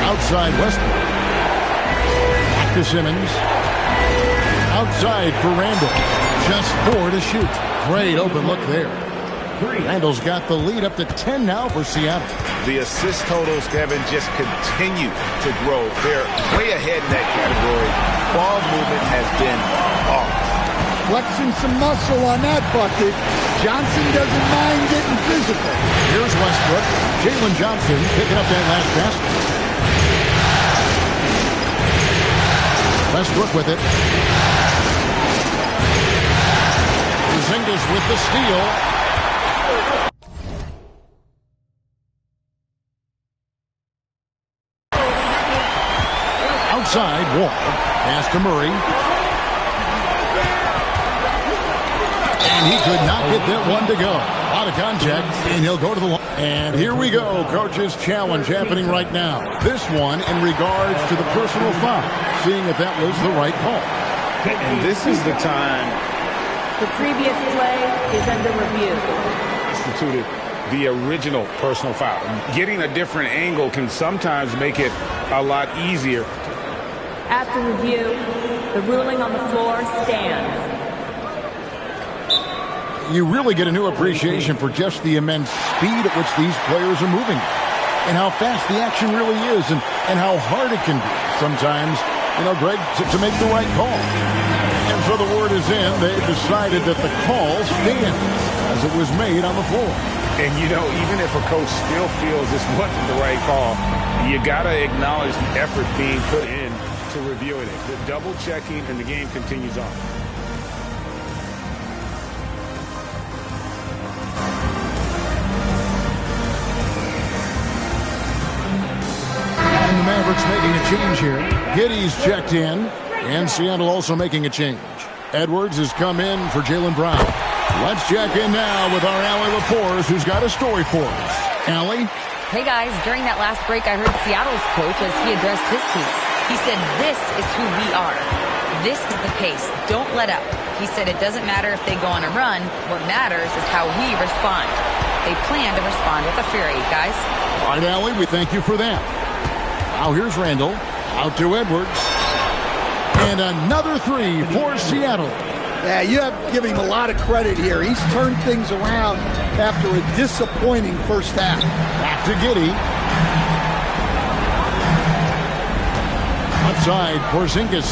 Outside Westbrook. Back to Simmons. Outside for Randall. Just 4 to shoot. Great open look there. Randall's got the lead up to 10 now for Seattle. The assist totals, Kevin, just continue to grow. They're way ahead in that category. Ball movement has been off. flexing some muscle on that bucket. Johnson doesn't mind getting physical. Here's Westbrook. Jalen Johnson picking up that last basket. Westbrook with it. Porzingis with the steal. Outside, Wall. Pass to Murray. And he could not get that one to go. Out of contact, and he'll go to the line. And here we go. Coach's challenge happening right now. This one in regards to the personal foul. Seeing if that was the right call. And this is the time. The previous play is under review. Instituted the original personal foul. Getting a different angle can sometimes make it a lot easier. After review, the ruling on the floor stands. You really get a new appreciation for just the immense speed at which these players are moving and how fast the action really is and how hard it can be sometimes, Greg, to make the right call. And so the word is in. They've decided that the call stands as it was made on the floor. And, even if a coach still feels this wasn't the right call, you got to acknowledge the effort being put in to reviewing it. The double checking, and the game continues on. And the Mavericks making a change here. Giddey's checked in, and Seattle also making a change. Edwards has come in for Jaylen Brown. Let's check in now with our Allie Laporte, who's got a story for us. Allie? Hey, guys. During that last break, I heard Seattle's coach as he addressed his team. He said, this is who we are. This is the pace. Don't let up. He said it doesn't matter if they go on a run. What matters is how we respond. They plan to respond with a fury, guys. All right, Allie, we thank you for that. Now here's Randall. Out to Edwards. And another three for Seattle. Yeah, you have to give him a lot of credit here. He's turned things around after a disappointing first half. Back to Giddey. Outside, Porzingis.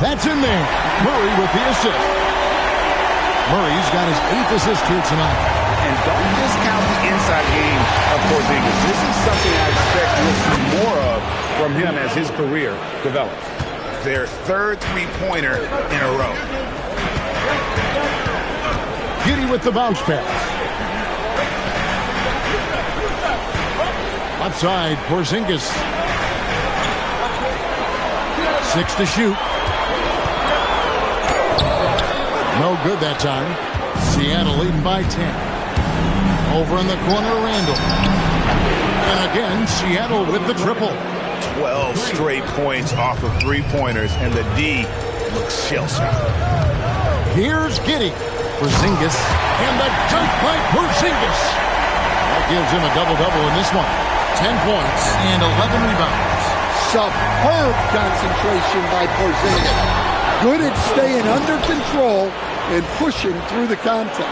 That's in there. Murray with the assist. Murray's got his 8th assist here tonight. And don't discount the inside game of Porzingis. This is something I expect we'll see more of from him as his career develops. Their third three-pointer in a row. Giddey with the bounce pass. Outside, Porzingis. 6 to shoot. No good that time. Seattle leading by 10. Over in the corner, Randall. And again, Seattle with the triple. 12 straight points off of three-pointers, and the D looks shell-shocked. Here's Giddey. Porzingis. And the dunk by Porzingis. That gives him a double-double in this one. 10 points and 11 rebounds. Superb concentration by Porzingis. Good at staying under control and pushing through the contact.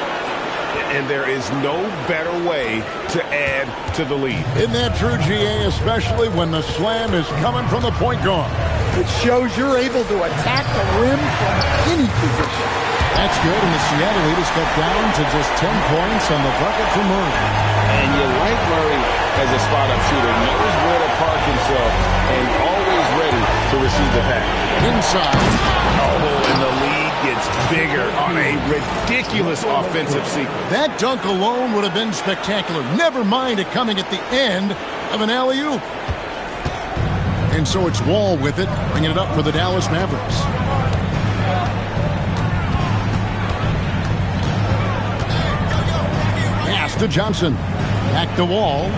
And there is no better way to add to the lead. Isn't that true, GA, especially when the slam is coming from the point guard? It shows you're able to attack the rim from any position. That's good, and the Seattle lead is cut down to just 10 points on the bucket for Murray. And you like Murray as a spot-up shooter, knows where to park himself, and always ready to receive the pass. Inside. Oh, and the lead gets bigger on a ridiculous offensive sequence. That dunk alone would have been spectacular. Never mind it coming at the end of an alley-oop. And so it's Wall with it, bringing it up for the Dallas Mavericks. Pass to Johnson. Back to Wall.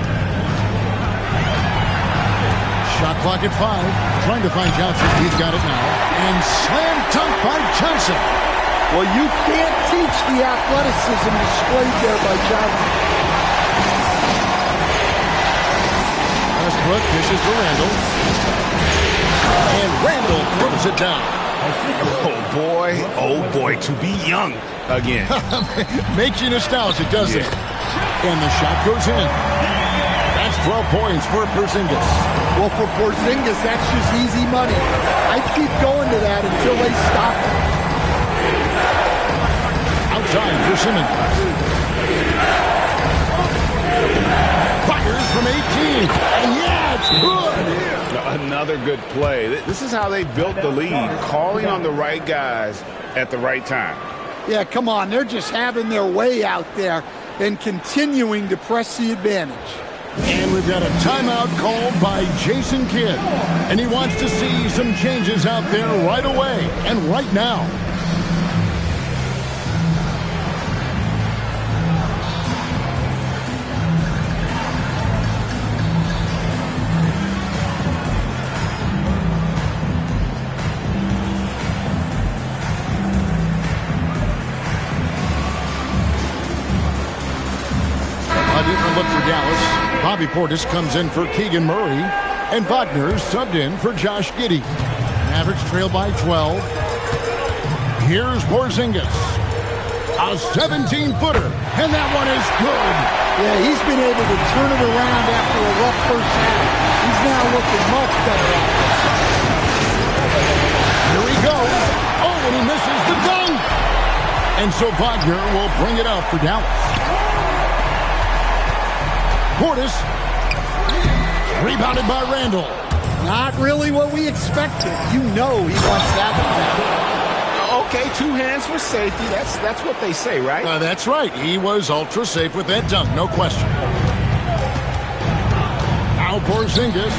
Shot clock at 5. Trying to find Johnson. He's got it now. And slam dunk by Johnson. Well, you can't teach the athleticism displayed there by Johnson. Westbrook dishes to Randall. And Randall throws it down. Oh boy, to be young again. Makes you nostalgic, doesn't it? And the shot goes in. That's 12 points for Porzingis. Well, for Porzingis, that's just easy money. I'd keep going to that until they stop him. outside for Simmons. Fires from 18. And yeah, it's good. Another good play. This is how they built the lead, calling on the right guys at the right time. Yeah, come on. They're just having their way out there and continuing to press the advantage. And we've got a timeout called by Jason Kidd. And he wants to see some changes out there right away and right now. A different look for Dallas. Bobby Portis comes in for Keegan Murray, and Wagner subbed in for Josh Giddey. Mavericks trail by 12. Here's Porzingis. A 17-footer, and that one is good. Yeah, he's been able to turn it around after a rough first half. He's now looking much better offensively. Here he goes. Oh, and he misses the dunk. And so Wagner will bring it up for Dallas. Portis, rebounded by Randall. Not really what we expected. You know he wants that one. Okay, 2 hands for safety. That's what they say, right? That's right. He was ultra safe with that dunk, no question. Now Porzingis.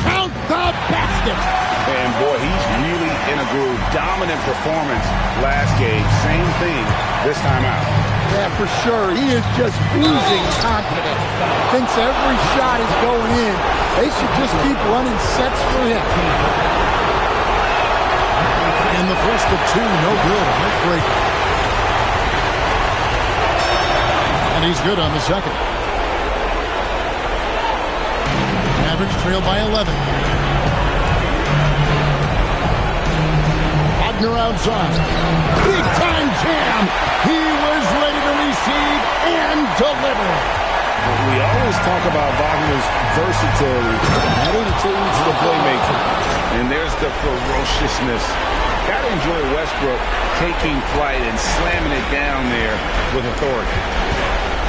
Count the basket. And boy, he's really in a groove. Dominant performance last game. Same thing this time out. Yeah, for sure. He is just oozing confidence. Thinks every shot is going in. They should just keep running sets for him. And the first of 2, no good. Heartbreak. And he's good on the second. Mavericks trail by 11. Wagner outside. Big time jam. He was ready to receive and deliver. We always talk about Wagner's versatility. That includes the playmaking. And there's the ferociousness. Got to enjoy Westbrook taking flight and slamming it down there with authority.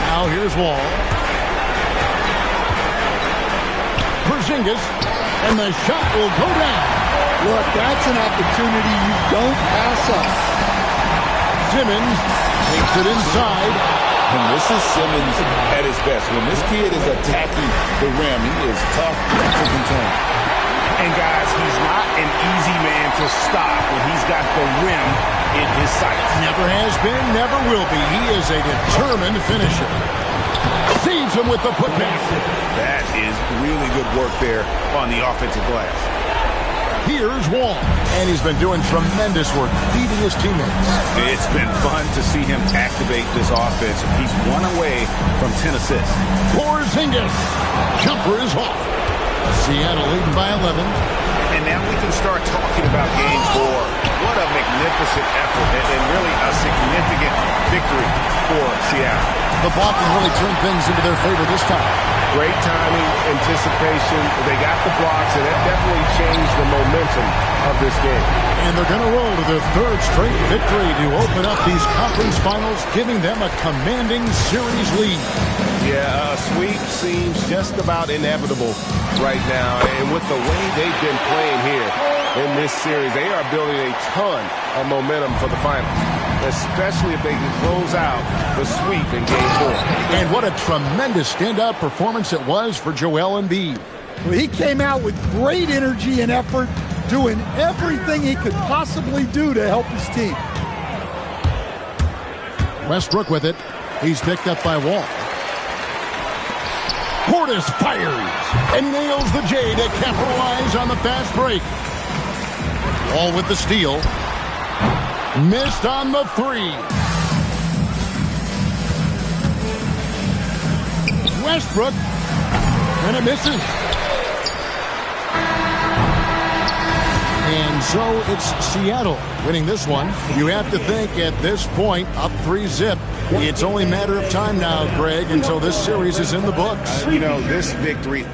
Now here's Wall. Porzingis. And the shot will go down. Look, that's an opportunity you don't pass up. Simmons takes it inside. And this is Simmons at his best. When this kid is attacking the rim, he is tough to contain. And guys, he's not an easy man to stop when he's got the rim in his sights. Never has been, never will be. He is a determined finisher. Saves him with the putback. That is really good work there on the offensive glass. Here's Wall, and he's been doing tremendous work feeding his teammates. It's been fun to see him activate this offense. He's 1 away from 10 assists. Porzingis, jumper is off. Seattle leading by 11. And now we can start talking about game 4. What a magnificent effort and really a significant victory for Seattle. The block can really turn things into their favor this time. Great timing, anticipation. They got the blocks, and that definitely changed the momentum of this game. And they're going to roll to their 3rd straight victory to open up these conference finals, giving them a commanding series lead. Yeah, a sweep seems just about inevitable right now. And with the way they've been playing here in this series, they are building a ton of momentum for the finals, especially if they can close out the sweep in Game 4. And what a tremendous standout performance it was for Joel Embiid. Well, he came out with great energy and effort, doing everything he could possibly do to help his team. Westbrook with it. He's picked up by Wall. Portis fires and nails the J to capitalize on the fast break. Wall with the steal. Missed on the 3. Westbrook, and it misses. And so it's Seattle winning this one. You have to think at this point, up 3-zip. It's only a matter of time now, Greg, until this series is in the books. You know, this victory...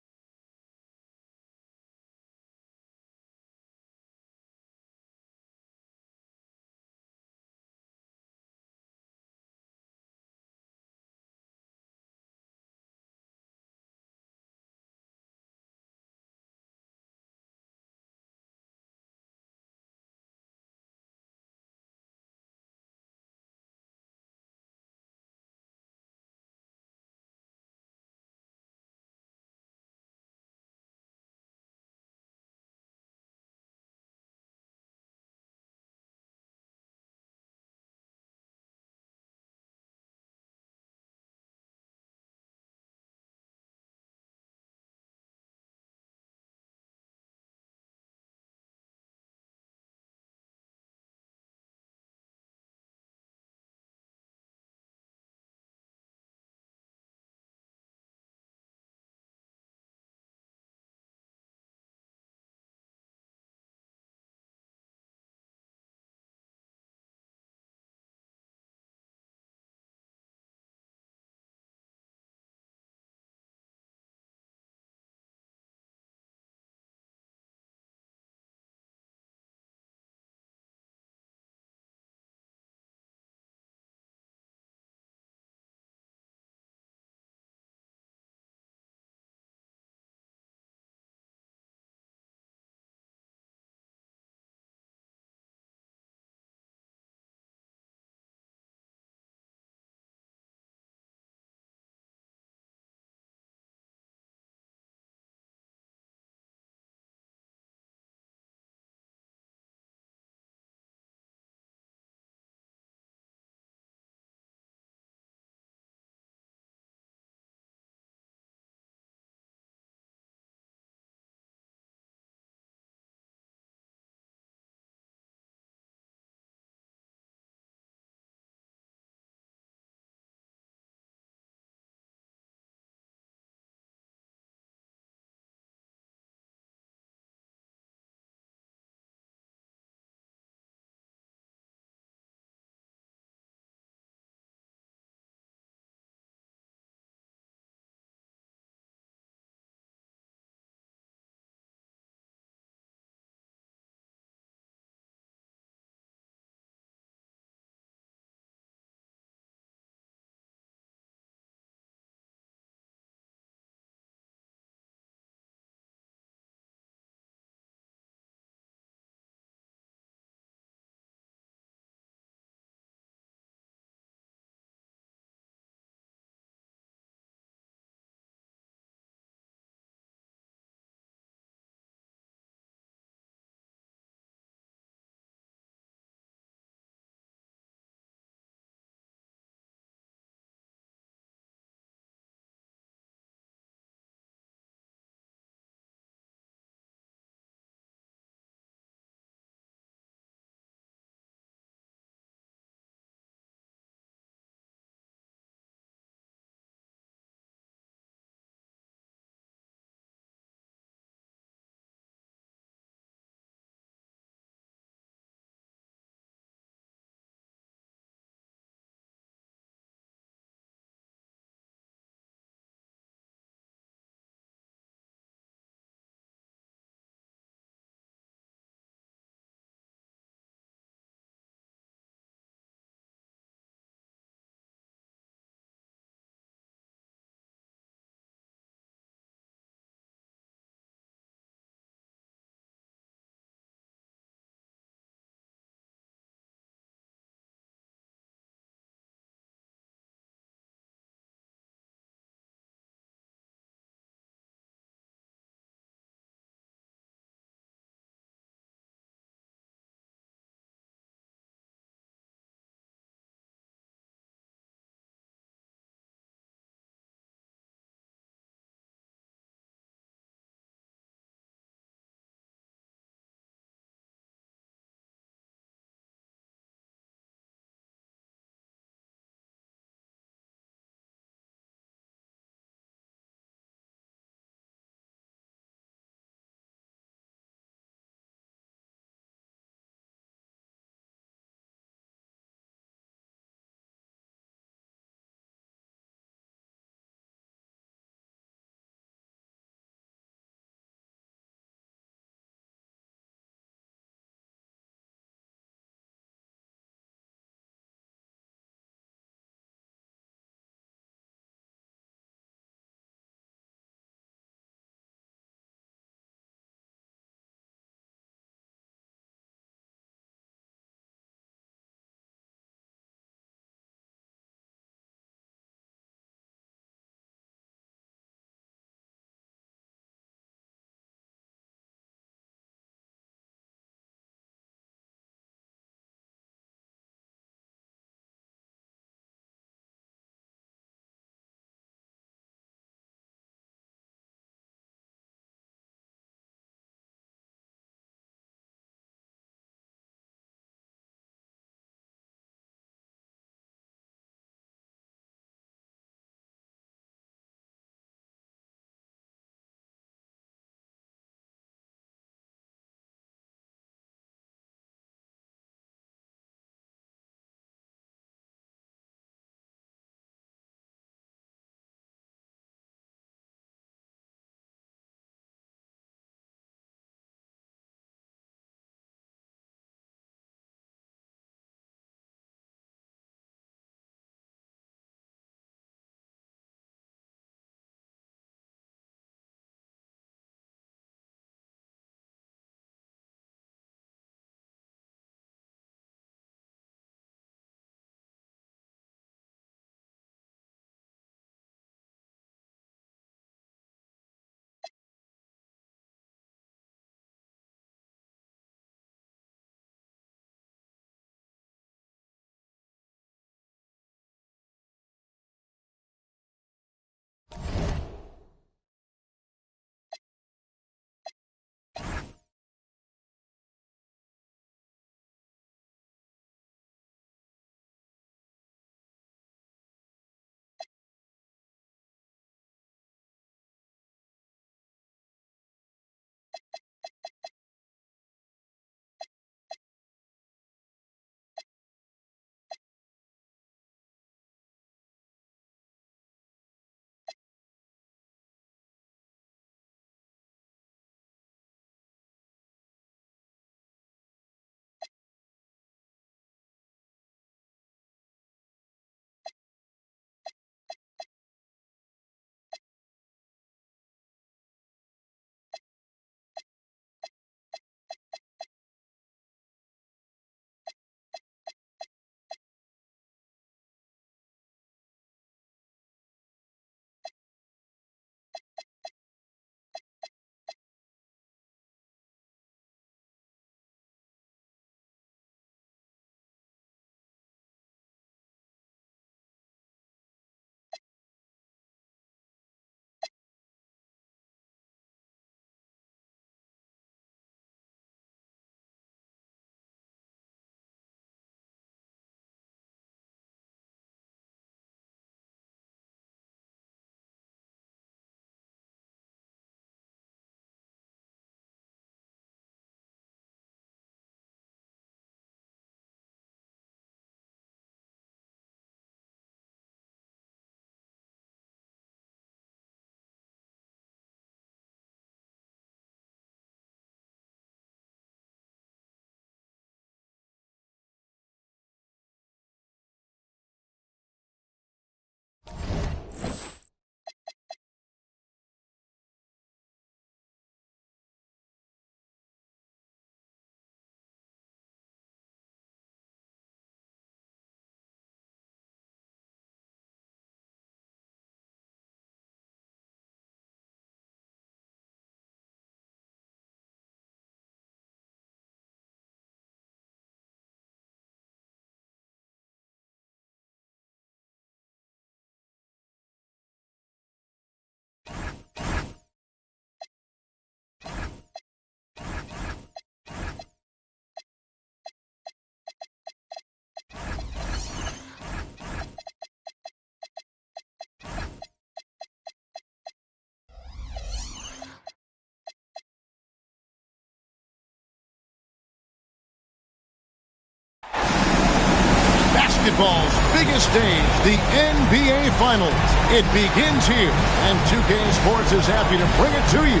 Basketball's biggest stage, the NBA Finals. It begins here, and 2K Sports is happy to bring it to you.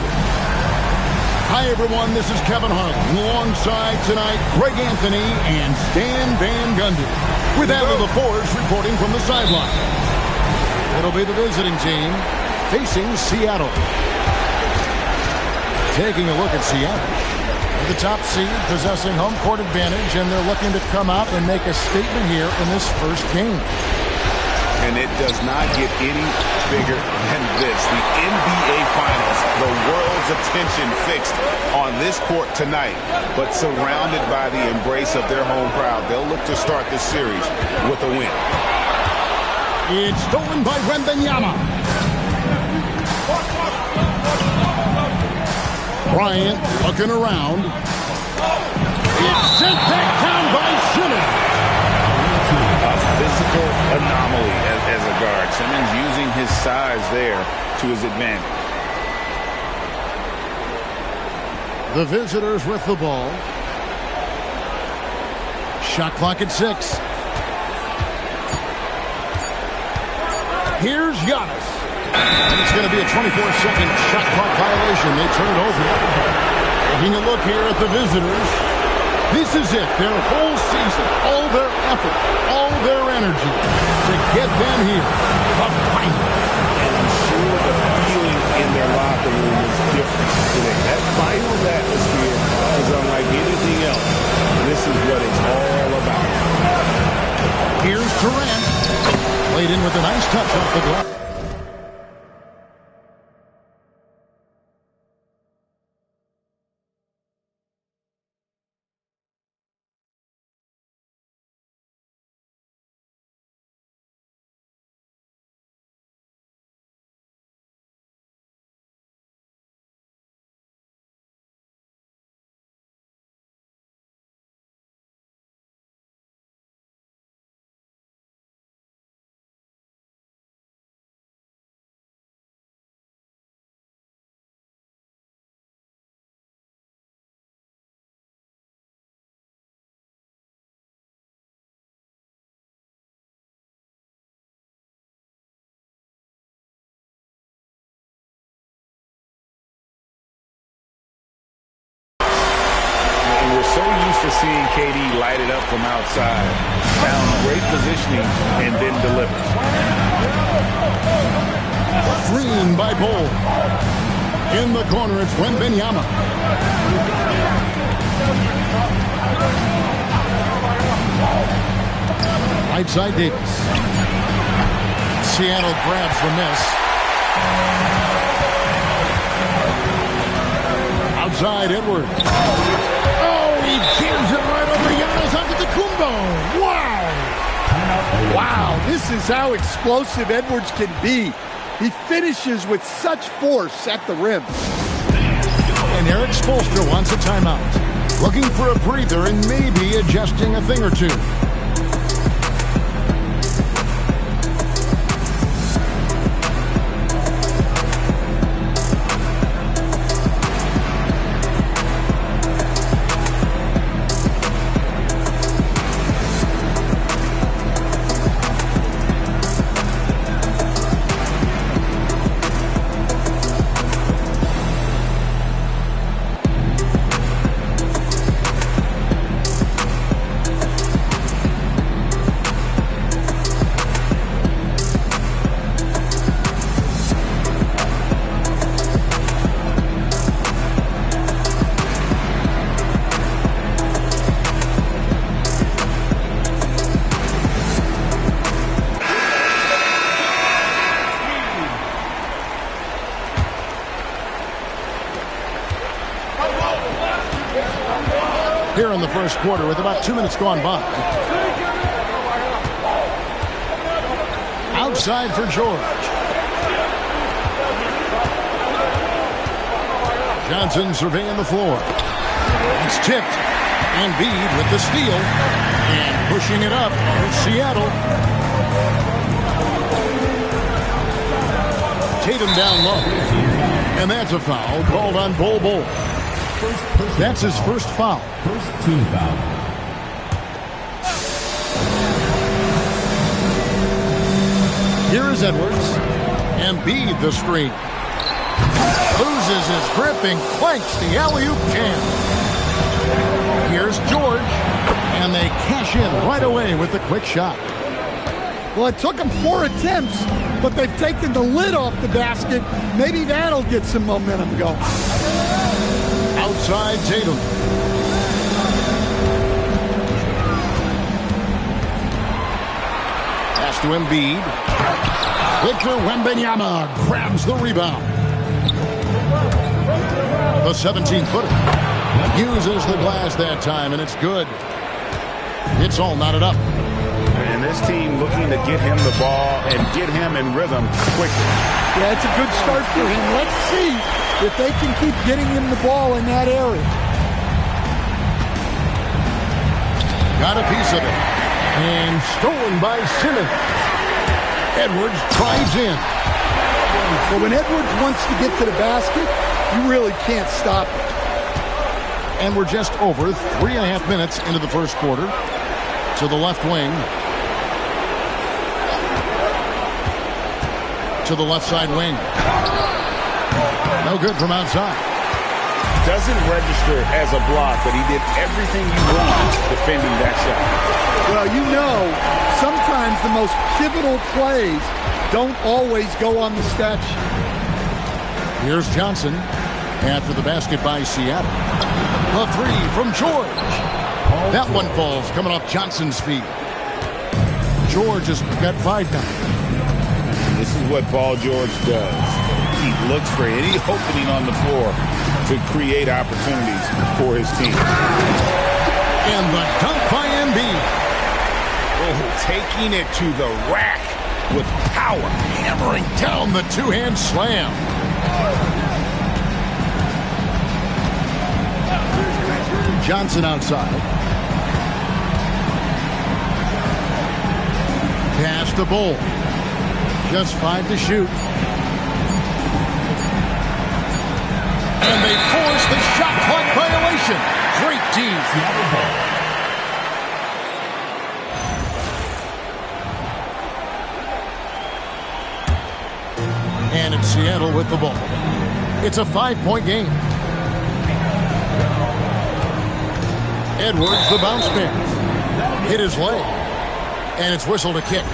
Hi, everyone. This is Kevin Harlan. Alongside tonight, Greg Anthony and Stan Van Gundy. With Adler LaForge reporting from the sideline. It'll be the visiting team facing Seattle. Taking a look at Seattle. The top seed possessing home court advantage, and they're looking to come out and make a statement here in this first game. And it does not get any bigger than this. The NBA Finals, the world's attention fixed on this court tonight, but surrounded by the embrace of their home crowd. They'll look to start this series with a win. It's stolen by Wembanyama. Bryant looking around. It's sent back down by Simmons. A physical anomaly as a guard. Simmons using his size there to his advantage. The visitors with the ball. Shot clock at 6. Here's Giannis. And it's going to be a 24-second shot clock violation. They turn it over. Taking a look here at the visitors. This is it. Their whole season, all their effort, all their energy to get them here. The final. And I'm sure the feeling in their locker room is different today. That finals atmosphere is unlike anything else. This is what it's all about. Here's Durant. Played in with a nice touch off the glass. So used to seeing KD light it up from outside. Found great positioning and then delivers. Screen by Bol. In the corner, it's Wembanyama. Right side, Davis. Seattle grabs the miss. Outside, Edwards. He jams it right over Giannis Antetokounmpo. Wow! Wow, this is how explosive Edwards can be. He finishes with such force at the rim. And Eric Spoelstra wants a timeout. Looking for a breather and maybe adjusting a thing or two. Here in the first quarter with about 2 minutes gone by. Outside for George. Johnson surveying the floor. It's tipped. Embiid with the steal. And pushing it up. Here's Seattle. Tatum down low. And that's a foul called on Bol. That's his first foul. First team foul. Here is Edwards. Embiid the screen. Loses his grip and clanks the alley-oop jam. Here's George. And they cash in right away with the quick shot. Well, it took them 4 attempts, but they've taken the lid off the basket. Maybe that'll get some momentum going. Outside Tatum. Pass to Embiid. Victor Wembanyama grabs the rebound. The 17-footer uses the glass that time, and it's good. It's all knotted up. And this team looking to get him the ball and get him in rhythm quickly. Yeah, it's a good start for him. Let's see if they can keep getting him the ball in that area. Got a piece of it. And stolen by Simmons. Edwards drives in. So when Edwards wants to get to the basket, you really can't stop it. And we're just over 3.5 minutes into the first quarter. To the left wing. To the left side wing. No good from outside. Doesn't register as a block, but he did everything you want defending that shot. Well, you know, sometimes the most pivotal plays don't always go on the stat sheet. Here's Johnson after the basket by Seattle. A three from George. That one falls coming off Johnson's feet. George has got 5 now. This is what Paul George does. He looks for any opening on the floor to create opportunities for his team. And the dunk by Embiid. Oh, taking it to the rack with power. Hammering down the two-hand slam. Johnson outside. Pass to Bull. Just 5 to shoot. And they force the shot clock violation. Great D. And it's Seattle with the ball. It's a 5-point game. Edwards, the bounce pass. Hit his leg. And it's whistled a kick.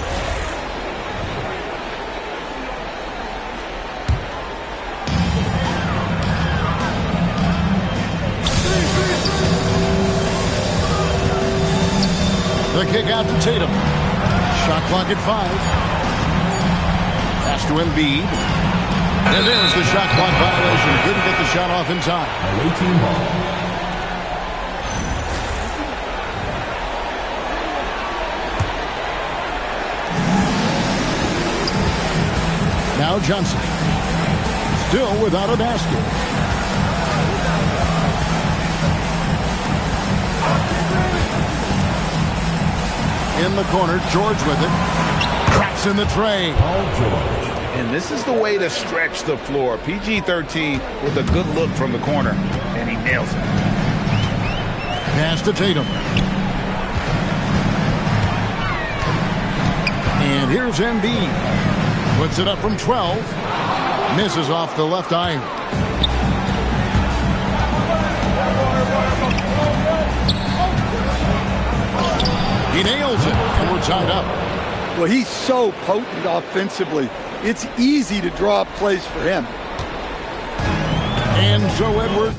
The kick out to Tatum. Shot clock at 5. Pass to Embiid. And there's the shot clock violation. Didn't get the shot off in time. 18 ball. Now Johnson. Still without a basket. In the corner, George with it. Cracks in the tray. And this is the way to stretch the floor. PG-13 with a good look from the corner. And he nails it. Pass to Tatum. And here's Embiid. Puts it up from 12. Misses off the left iron. He nails it, and we're tied up. Well, he's so potent offensively. It's easy to draw up plays for him. And so Edwards.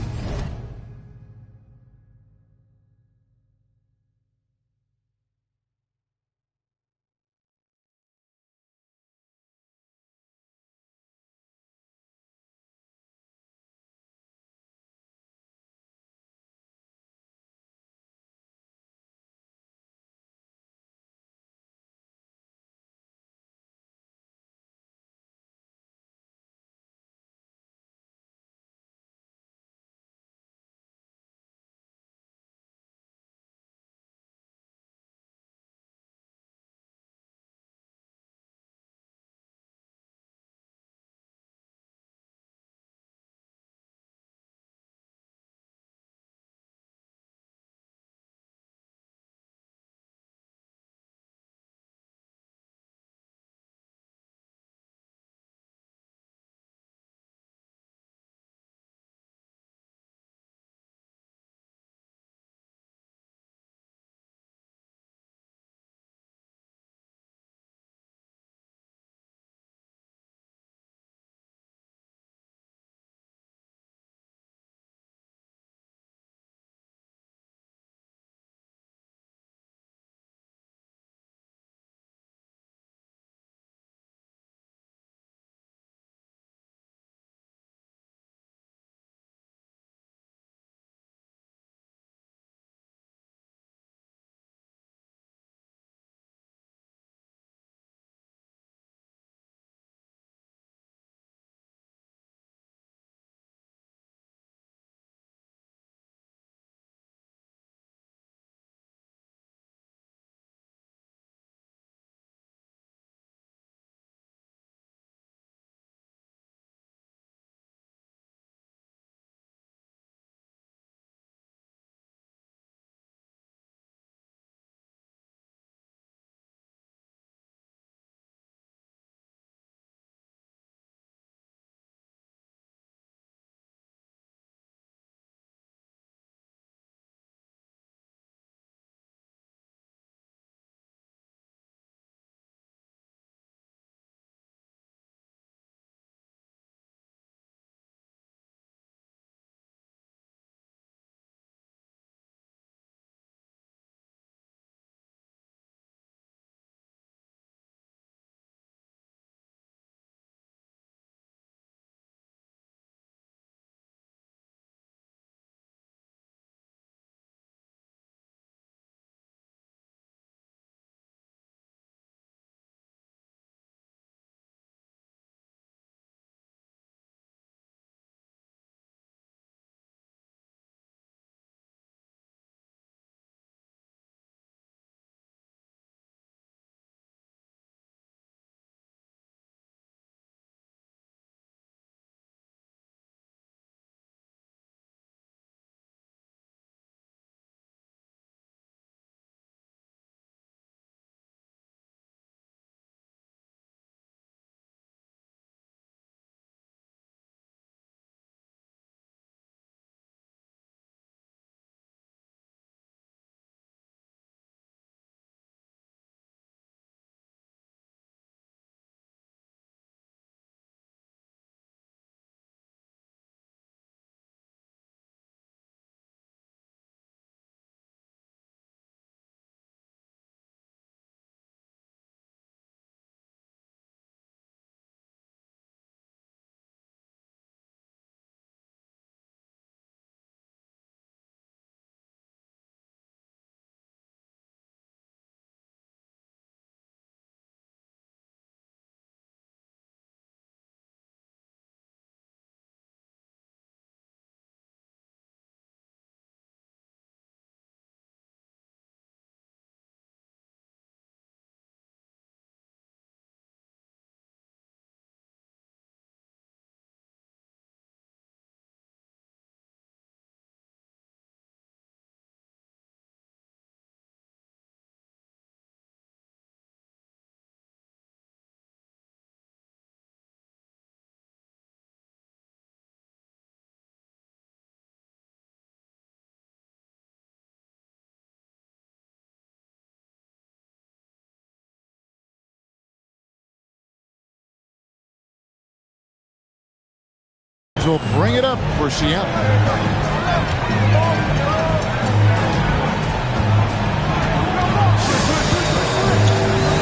Edwards will bring it up for Seattle.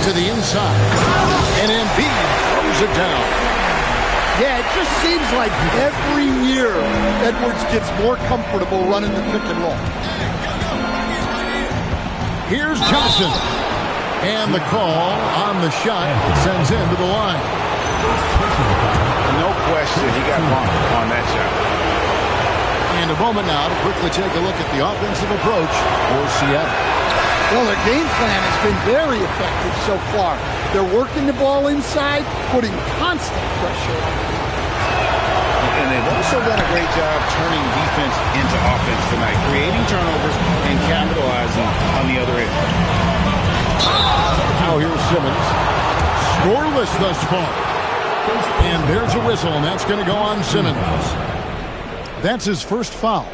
To the inside. And Embiid throws it down. Yeah, it just seems like every year Edwards gets more comfortable running the pick and roll. Here's Johnson. And the call on the shot sends him to the line. No question, he got bumped on that shot. And a moment now to quickly take a look at the offensive approach for Seattle. Well, their game plan has been very effective so far. They're working the ball inside, putting constant pressure on it. And they've also done a great job turning defense into offense tonight, creating turnovers and capitalizing on the other end. Now here's Simmons. Scoreless thus far. And there's a whistle, and that's going to go on Simmons. That's his first foul.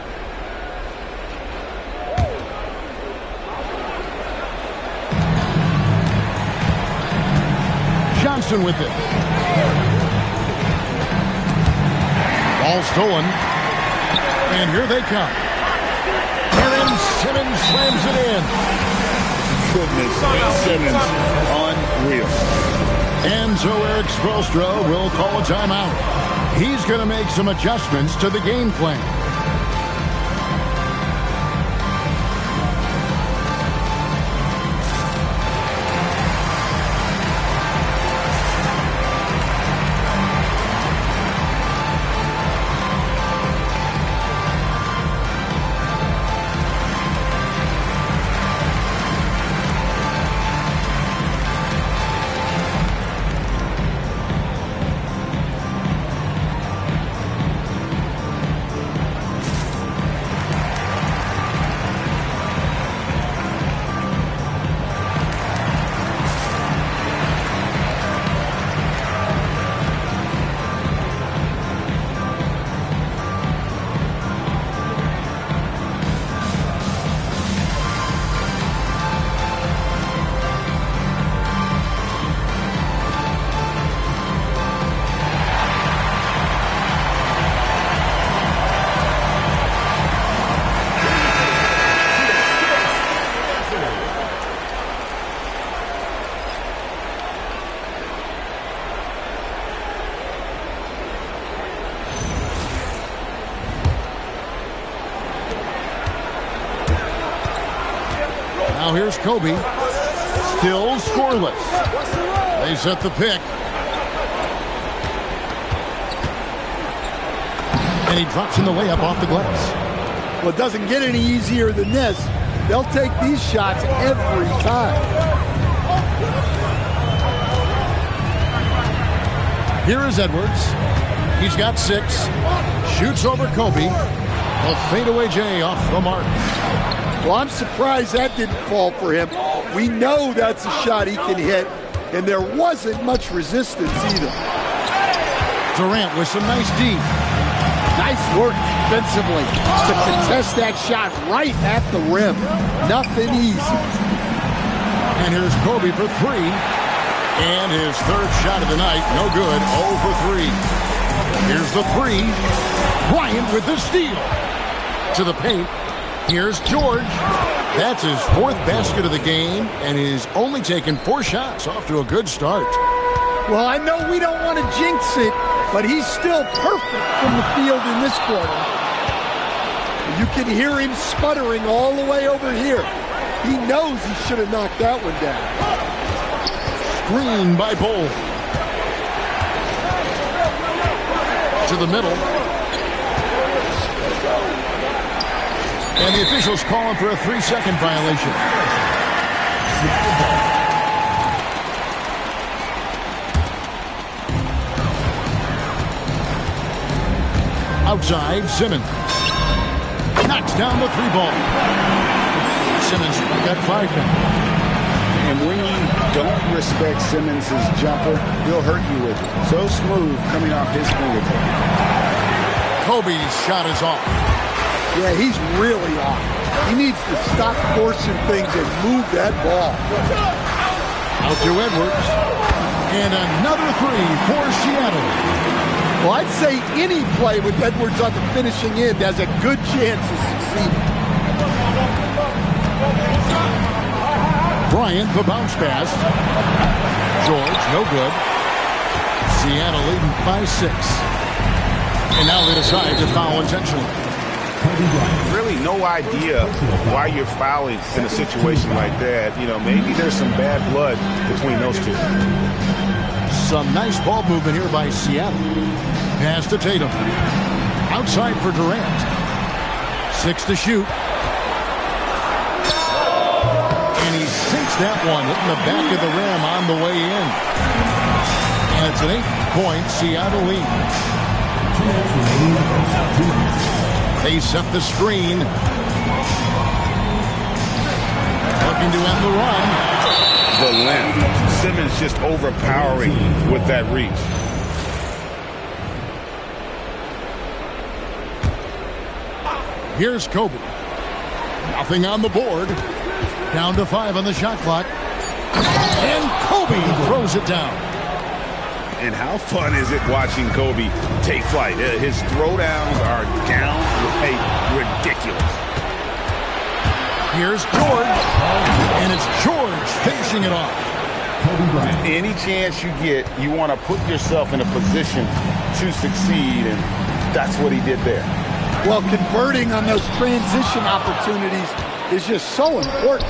Johnson with it. Ball stolen. And here they come. And then Simmons slams it in. Goodness, Simmons, unreal. And so Eric Spoelstra will call a timeout. He's going to make some adjustments to the game plan. Now here's Kobe. Still scoreless. They set the pick. And he drops in the layup off the glass. Well, it doesn't get any easier than this. They'll take these shots every time. Here is Edwards. He's got 6. Shoots over Kobe. A fadeaway J off the mark. Well, I'm surprised that didn't fall for him. We know that's a shot he can hit, and there wasn't much resistance either. Durant with some nice D. Nice work defensively to contest that shot right at the rim. Nothing easy. And here's Kobe for 3. And his third shot of the night, no good, 0 for 3. Here's the 3. Bryant with the steal. To the paint. Here's George. That's his 4th basket of the game, and he's only taken 4 shots. Off to a good start. Well, I know we don't want to jinx it, but he's still perfect from the field in this quarter. You can hear him sputtering all the way over here. He knows he should have knocked that one down. Screen by Bull. To the middle. And the officials calling for a 3-second violation. Outside, Simmons. Knocks down the 3 ball. Simmons got 5 now. And when you don't respect Simmons' jumper, he'll hurt you with it. So smooth coming off his fingertip. Kobe's shot is off. Yeah, he's really off. He needs to stop forcing things and move that ball. Out to Edwards. And another 3 for Seattle. Well, I'd say any play with Edwards on the finishing end has a good chance of succeeding. Bryant, the bounce pass. George, no good. Seattle leading by 6. And now they decide to foul intentionally. Really no idea why you're fouling in a situation like that. You know, maybe there's some bad blood between those two. Some nice ball movement here by Seattle. Pass to Tatum. Outside for Durant. 6 to shoot. And he sinks that one, hitting the back of the rim on the way in. And it's an 8-point Seattle lead. They set the screen. Looking to end the run. The length. Simmons just overpowering with that reach. Here's Kobe. Nothing on the board. Down to 5 on the shot clock. And Kobe throws it down. And how fun is it watching Kobe take flight? His throwdowns are downright ridiculous. Here's George. And it's George finishing it off. Any chance you get, you want to put yourself in a position to succeed, and that's what he did there. Well, converting on those transition opportunities is just so important.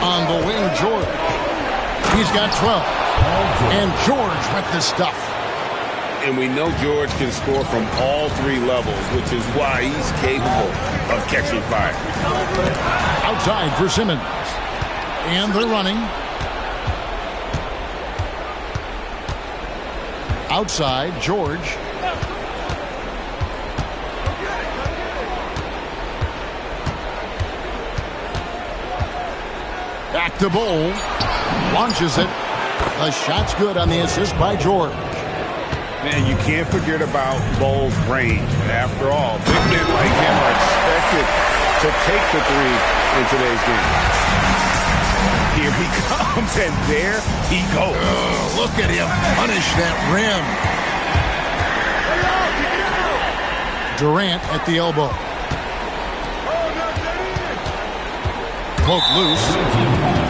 On the wing, George. He's got 12. And George with the stuff. And we know George can score from all 3 levels, which is why he's capable of catching fire. Outside for Simmons. And they're running. Outside, George. Back to Bowl. Launches it. The shot's good on the assist by George. Man, you can't forget about Bowl's range. After all, big men like him are expected to take the 3 in today's game. Here he comes, and there he goes. Oh, look at him punish that rim. Durant at the elbow. Poke loose.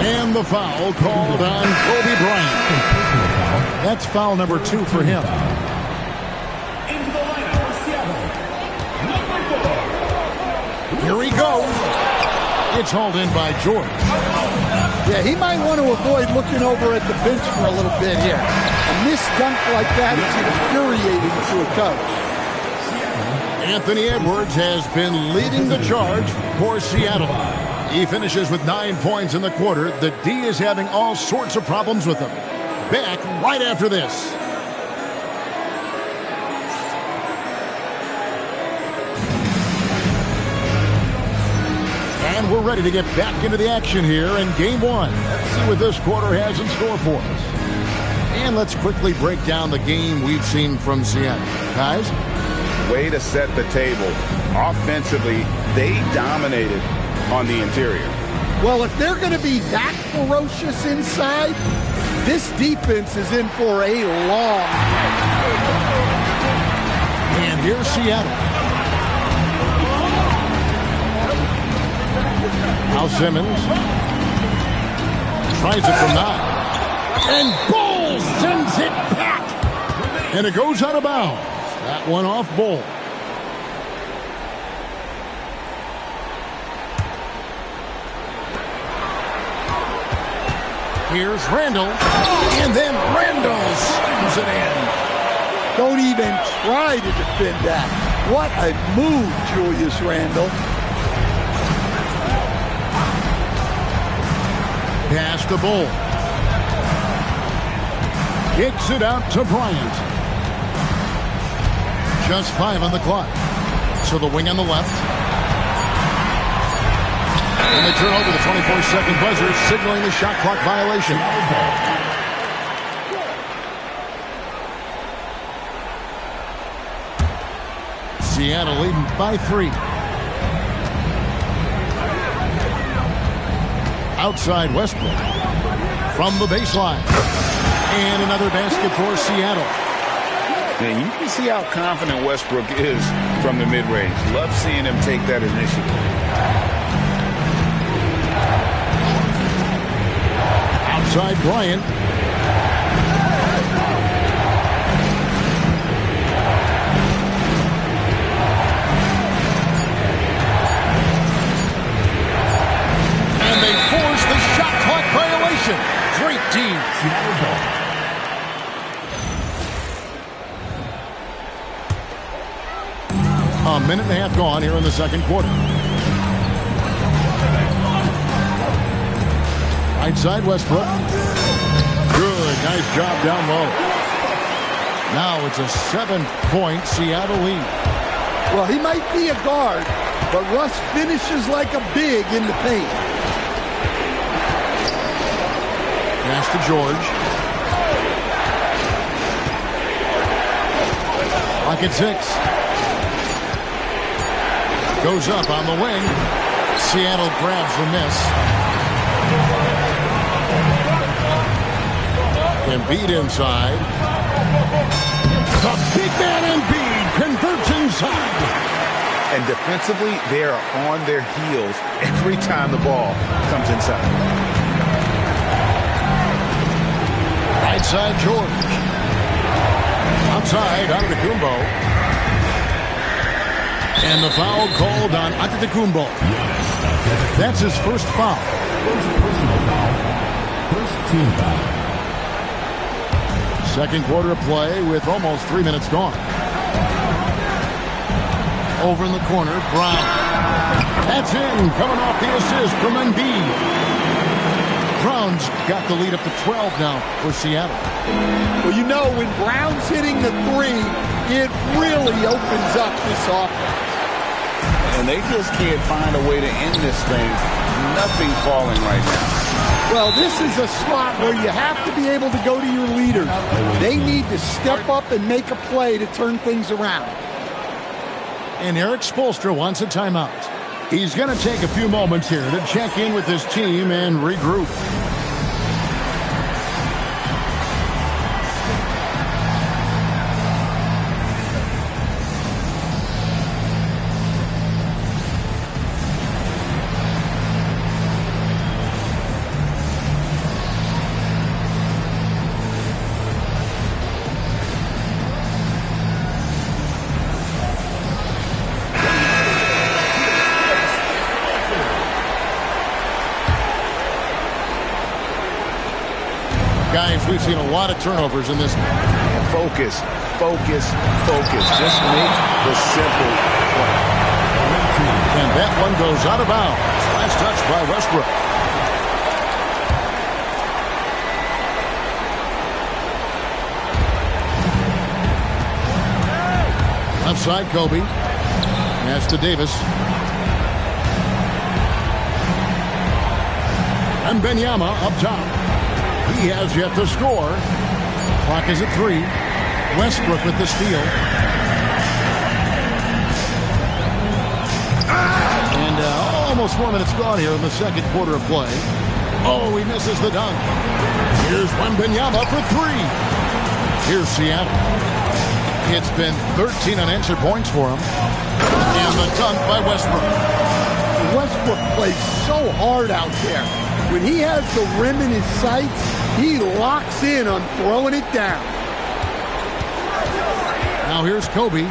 And the foul called on Kobe Bryant. That's foul number 2 for him. Here he goes. It's hauled in by George. Yeah, he might want to avoid looking over at the bench for a little bit here. A missed dunk like that is infuriating to a coach. Anthony Edwards has been leading the charge for Seattle. He finishes with 9 points in the quarter. The D is having all sorts of problems with him. Back right after this. And we're ready to get back into the action here in Game 1. Let's see what this quarter has in store for us. And let's quickly break down the game we've seen from Seattle. Guys? Way to set the table. Offensively, they dominated on the interior. Well, if they're going to be that ferocious inside, this defense is in for a long night. And here's Seattle. Now Simmons tries it from 9. And Bull sends it back. And it goes out of bounds. That one off Bull. Here's Randall. And then Randall slams it in. Don't even try to defend that. What a move, Julius Randle. Pass the Bull. Kicks it out to Bryant. Just 5 on the clock. So the wing on the left. And they turn over the 24-second buzzer, signaling the shot clock violation. Seattle leading by 3. Outside Westbrook. from the baseline. And another basket for Seattle. And you can see how confident Westbrook is from the mid-range. Love seeing him take that initiative. Outside Bryant. And they force the shot clock violation. Great team. A minute and a half gone here in the second quarter. Right side Westbrook. Good. Nice job down low. Now it's a 7-point Seattle lead. Well, he might be a guard, but Russ finishes like a big in the paint. Pass to George. Clock at 6. Goes up on the wing. Seattle grabs the miss. Embiid inside. The big man Embiid converts inside. And defensively, they are on their heels every time the ball comes inside. Right side George. Outside Antetokounmpo. And the foul called on Antetokounmpo. That's his first foul. First personal foul. First team foul. Second quarter of play with almost 3 minutes gone. Over in the corner, Brown. That's in, coming off the assist from Embiid. Brown's got the lead up to 12 now for Seattle. Well, you know, when Brown's hitting the three, it really opens up this offense. And they just can't find a way to end this thing. Nothing falling right now. Well, this is a spot where you have to be able to go to your leaders. They need to step up and make a play to turn things around. And Eric Spoelstra wants a timeout. He's going to take a few moments here to check in with his team and regroup. Guys, we've seen a lot of turnovers in this. Focus, focus, focus. Just make the simple play. And that one goes out of bounds. Last touch by Westbrook. Left side, Kobe. Pass to Davis. And Benyama up top. He has yet to score. Clock is at 3. Westbrook with the steal. And almost 4 minutes gone here in the second quarter of play. Oh, he misses the dunk. Here's Wembanyama for 3. Here's Seattle. It's been 13 unanswered points for him. And the dunk by Westbrook. Westbrook plays so hard out there. When he has the rim in his sights, he locks in on throwing it down. Now here's Kobe.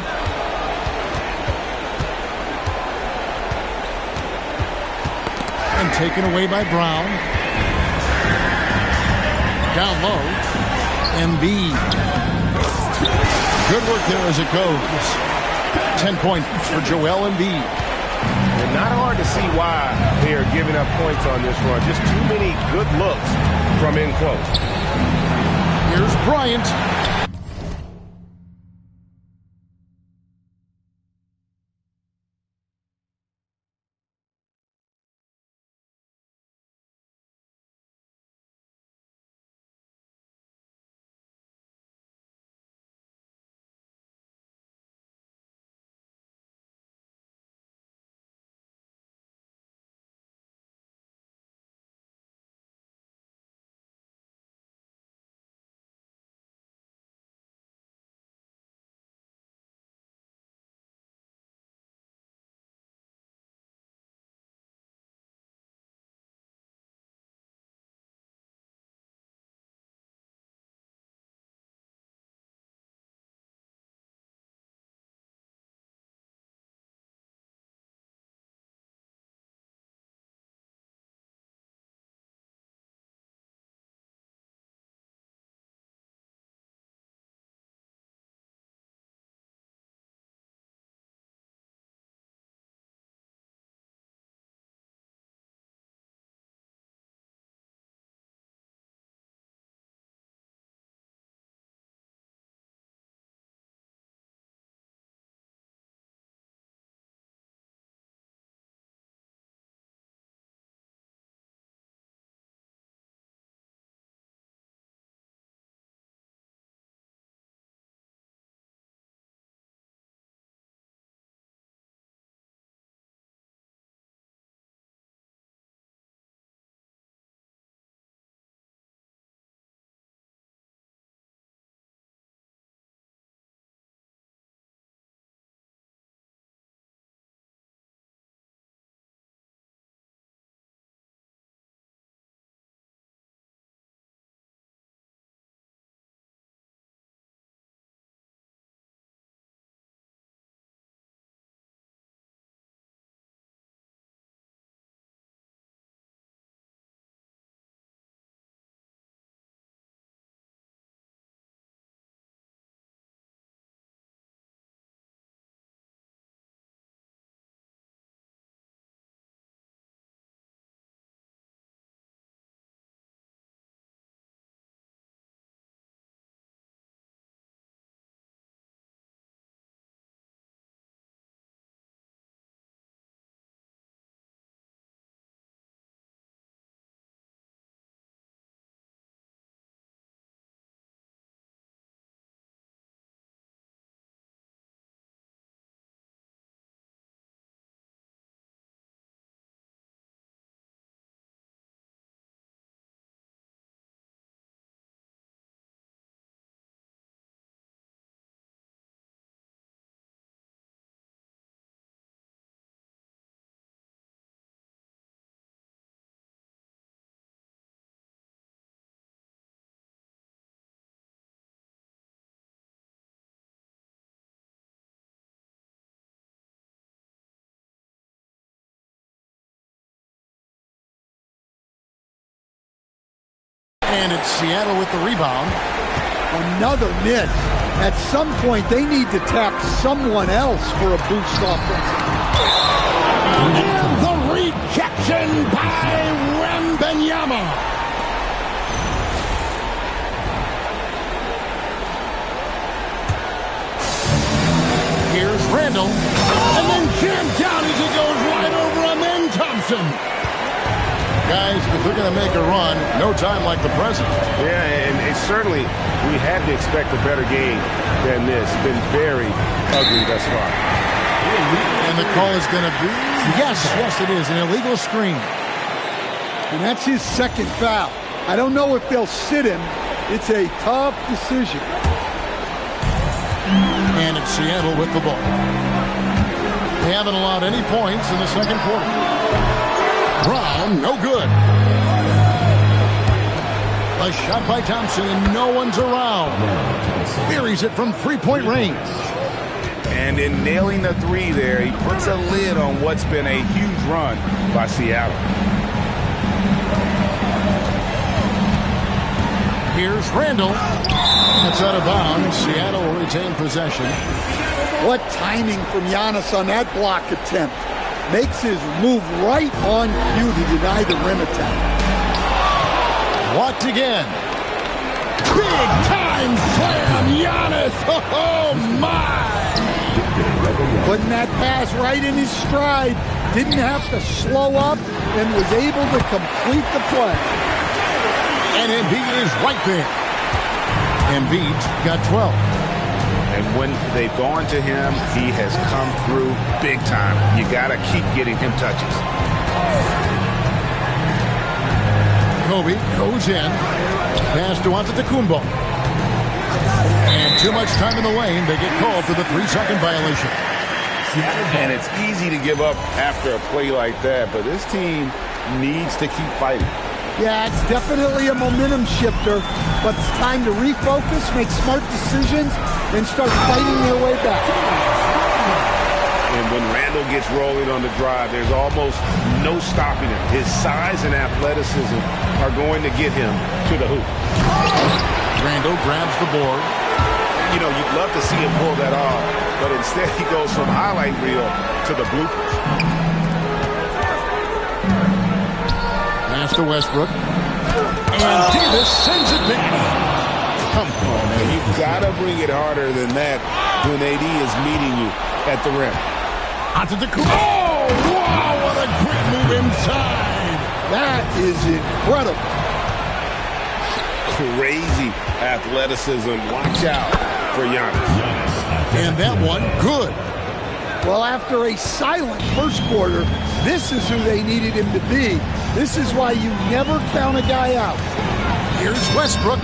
And taken away by Brown. Down low. Embiid. Good work there as it goes. 10 points for Joel Embiid. And not hard to see why they are giving up points on this run. Just too many good looks from in close. Here's Bryant. And it's Seattle with the rebound. Another miss. At some point, they need to tap someone else for a boost offensively. And the rejection by Wembanyama. Here's Randall. And then jammed down as he goes right over him and Thompson. Guys, if they're going to make a run, no time like the present. Yeah, and certainly we had to expect a better game than this. Been very ugly thus far. And the call is going to be, yes, it is, an illegal screen. And that's his second foul. I don't know if they'll sit him. It's a tough decision. And it's Seattle with the ball. They haven't allowed any points in the second quarter. Brown, no good. A shot by Thompson, and no one's around. Buries it from three-point range. And in nailing the three there, he puts a lid on what's been a huge run by Seattle. Here's Randall. That's out of bounds. Seattle will retain possession. What timing from Giannis on that block attempt. Makes his move right on cue to deny the rim attack. Blocked again. Big time slam, Giannis. Oh, my. Putting that pass right in his stride. Didn't have to slow up and was able to complete the play. And Embiid is right there. Embiid's got 12. And when they've gone to him, he has come through big time. You got to keep getting him touches. Kobe goes in. Pass to Antetokounmpo. And too much time in the lane. They get called for the 3-second violation. And it's easy to give up after a play like that, but this team needs to keep fighting. Yeah, it's definitely a momentum shifter, but it's time to refocus, make smart decisions, and start fighting their way back. And when Randall gets rolling on the drive, there's almost no stopping him. His size and athleticism are going to get him to the hoop. Randall grabs the board. You know, you'd love to see him pull that off, but instead he goes from highlight reel to the bloopers. Pass to Westbrook. And Davis sends it back. Come on, man. You've got to bring it harder than that when AD is meeting you at the rim. Antetokounmpo. Oh, wow, what a quick move inside. That is incredible. Crazy athleticism. Watch out for Giannis. And that one, good. Well, after a silent first quarter, this is who they needed him to be. This is why you never count a guy out. Here's Westbrook.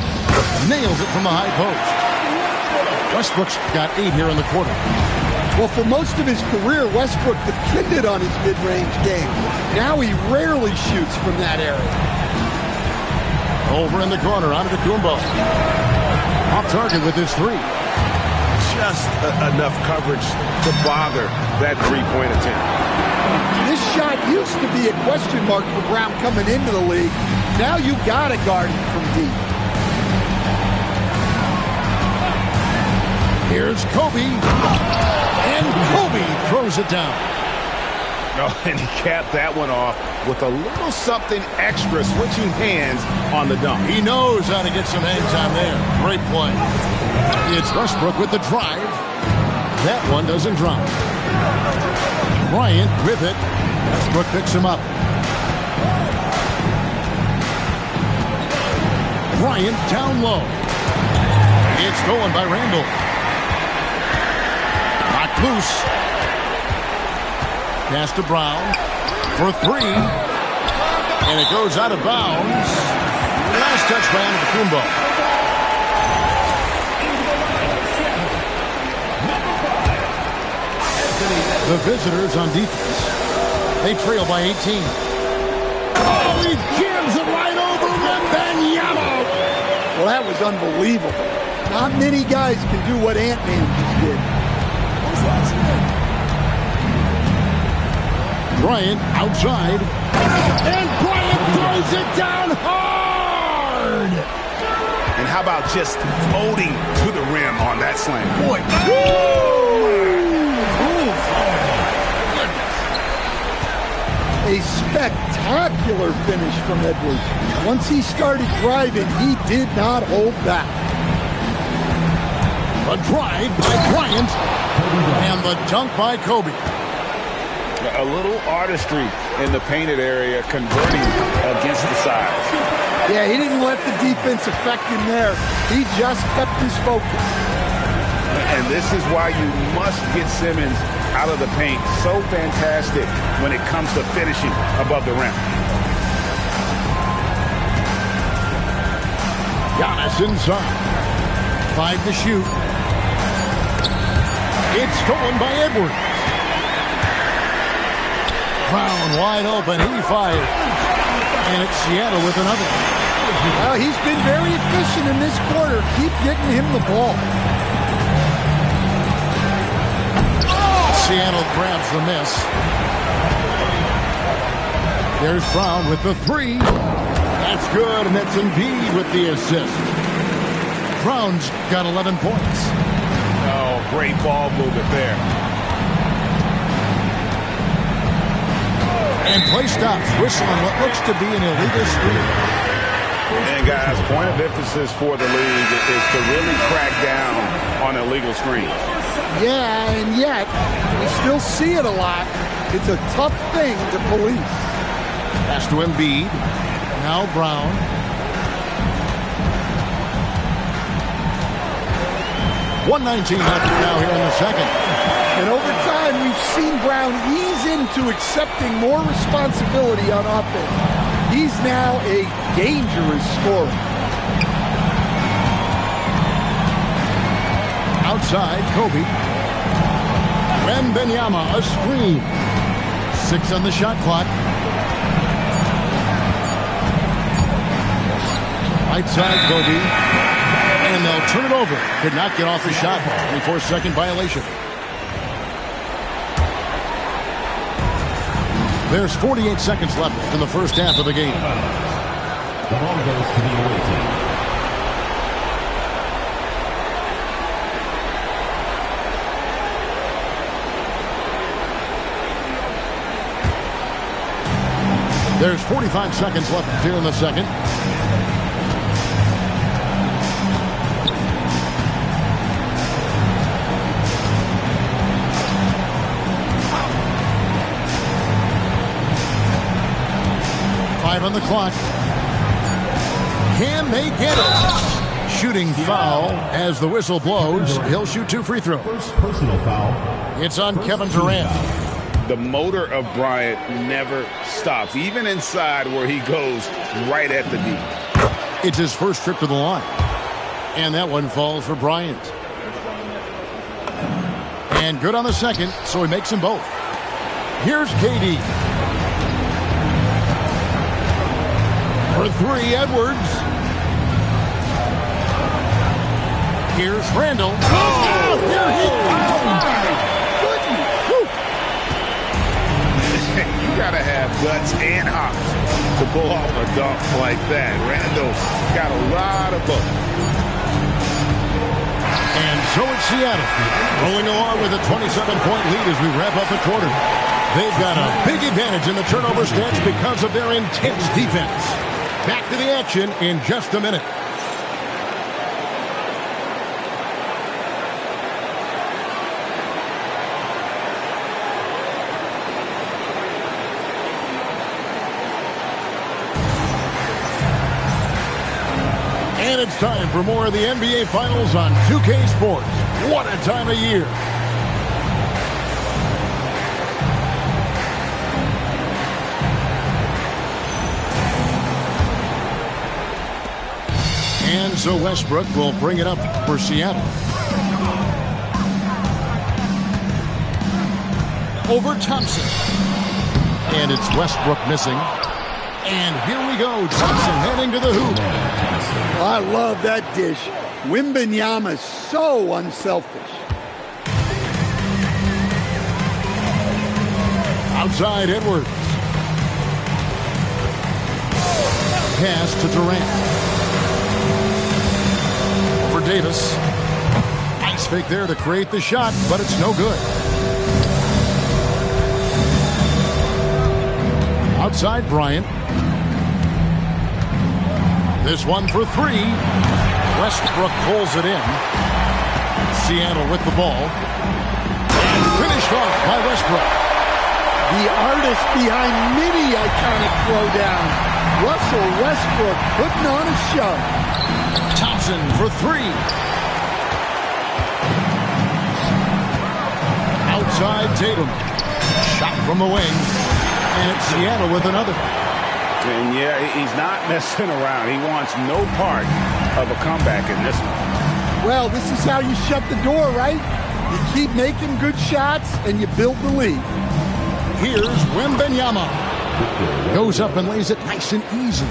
Nails it from the high post. Westbrook's got 8 here in the quarter. Well, for most of his career, Westbrook depended on his mid-range game. Now he rarely shoots from that area. Over in the corner, Antetokounmpo. Off target with his 3. Just enough coverage to bother that three-point attempt. This shot used to be a question mark for Brown coming into the league. Now you got to guard him from deep. Here's Kobe. And Kobe throws it down. Oh, and he capped that one off with a little something extra, switching hands on the dunk. He knows how to get some hands on there. Great play. It's Westbrook with the drive. That one doesn't drop. Bryant with it. Westbrook picks him up. Bryant down low. It's stolen by Randall. Knocked loose. Pass to Brown for 3. And it goes out of bounds. Last touch by Antetokounmpo. The visitors on defense. They trail by 18. Oh, he jams it right over Wembanyama. Well, that was unbelievable. Not many guys can do what Ant-Man just did. Bryant outside. And Bryant throws it down hard. good. And how about just floating to the rim on that slam? Boy. A spectacular finish from Edwards. Once he started driving, he did not hold back. A drive by Bryant. And the dunk by Kobe. A little artistry in the painted area, converting against the size. Yeah, he didn't let the defense affect him there. He just kept his focus. And this is why you must get Simmons out of the paint. So fantastic when it comes to finishing above the rim. Giannis inside. 5 to shoot. It's stolen by Edwards. Brown wide open. He fired. And it's Seattle with another. Well, he's been very efficient in this quarter. Keep getting him the ball. Seattle grabs the miss. There's Brown with the 3. That's good, and that's Embiid with the assist. Brown's got 11 points. Oh, great ball movement there. And play stops. Whistle on what looks to be an illegal screen. And guys, point of emphasis for the league is to really crack down on illegal screens. Yeah, and yet, we still see it a lot. It's a tough thing to police. Pass to Embiid. Now Brown. .119 left now here in the second. And over time, we've seen Brown ease into accepting more responsibility on offense. He's now a dangerous scorer. Outside, Kobe. Wembanyama, a screen. 6 on the shot clock. Right side, Kobe. And they'll turn it over. Could not get off the shot. 24-second violation. There's 48 seconds left in the first half of the game. The ball goes to the away team. There's 45 seconds left here in the second. On the clock. Can they get it? Shooting foul as the whistle blows. He'll shoot 2 free throws. First personal foul. It's on Kevin Durant. The motor of Bryant never stops, even inside where he goes right at the D. It's his first trip to the line. And that one falls for Bryant. And good on the second, so he makes them both. Here's KD. For 3, Edwards. Here's Randall. Oh, here he comes. You gotta have guts and hops to pull off a dunk like that. Randall got a lot of both. And so it's Seattle rolling along with a 27-point lead as we wrap up the quarter. They've got a big advantage in the turnover stats because of their intense defense. Back to the action in just a minute. And it's time for more of the NBA Finals on 2K Sports. What a time of year. And so Westbrook will bring it up for Seattle. Over Thompson. And it's Westbrook missing. And here we go. Thompson heading to the hoop. I love that dish. Wembanyama is so unselfish. Outside Edwards. Pass to Durant. Davis. Nice fake there to create the shot, but it's no good. Outside Bryant. This one for three. Westbrook pulls it in. Seattle with the ball. And finished off by Westbrook. The artist behind many iconic throwdowns. Russell Westbrook putting on a show. Thompson for three. Outside Tatum. Shot from the wing. And it's Seattle with another. And yeah, he's not messing around. He wants no part of a comeback in this one. Well, this is how you shut the door, right? You keep making good shots and you build the lead. Here's Wembanyama. Goes up and lays it nice and easy.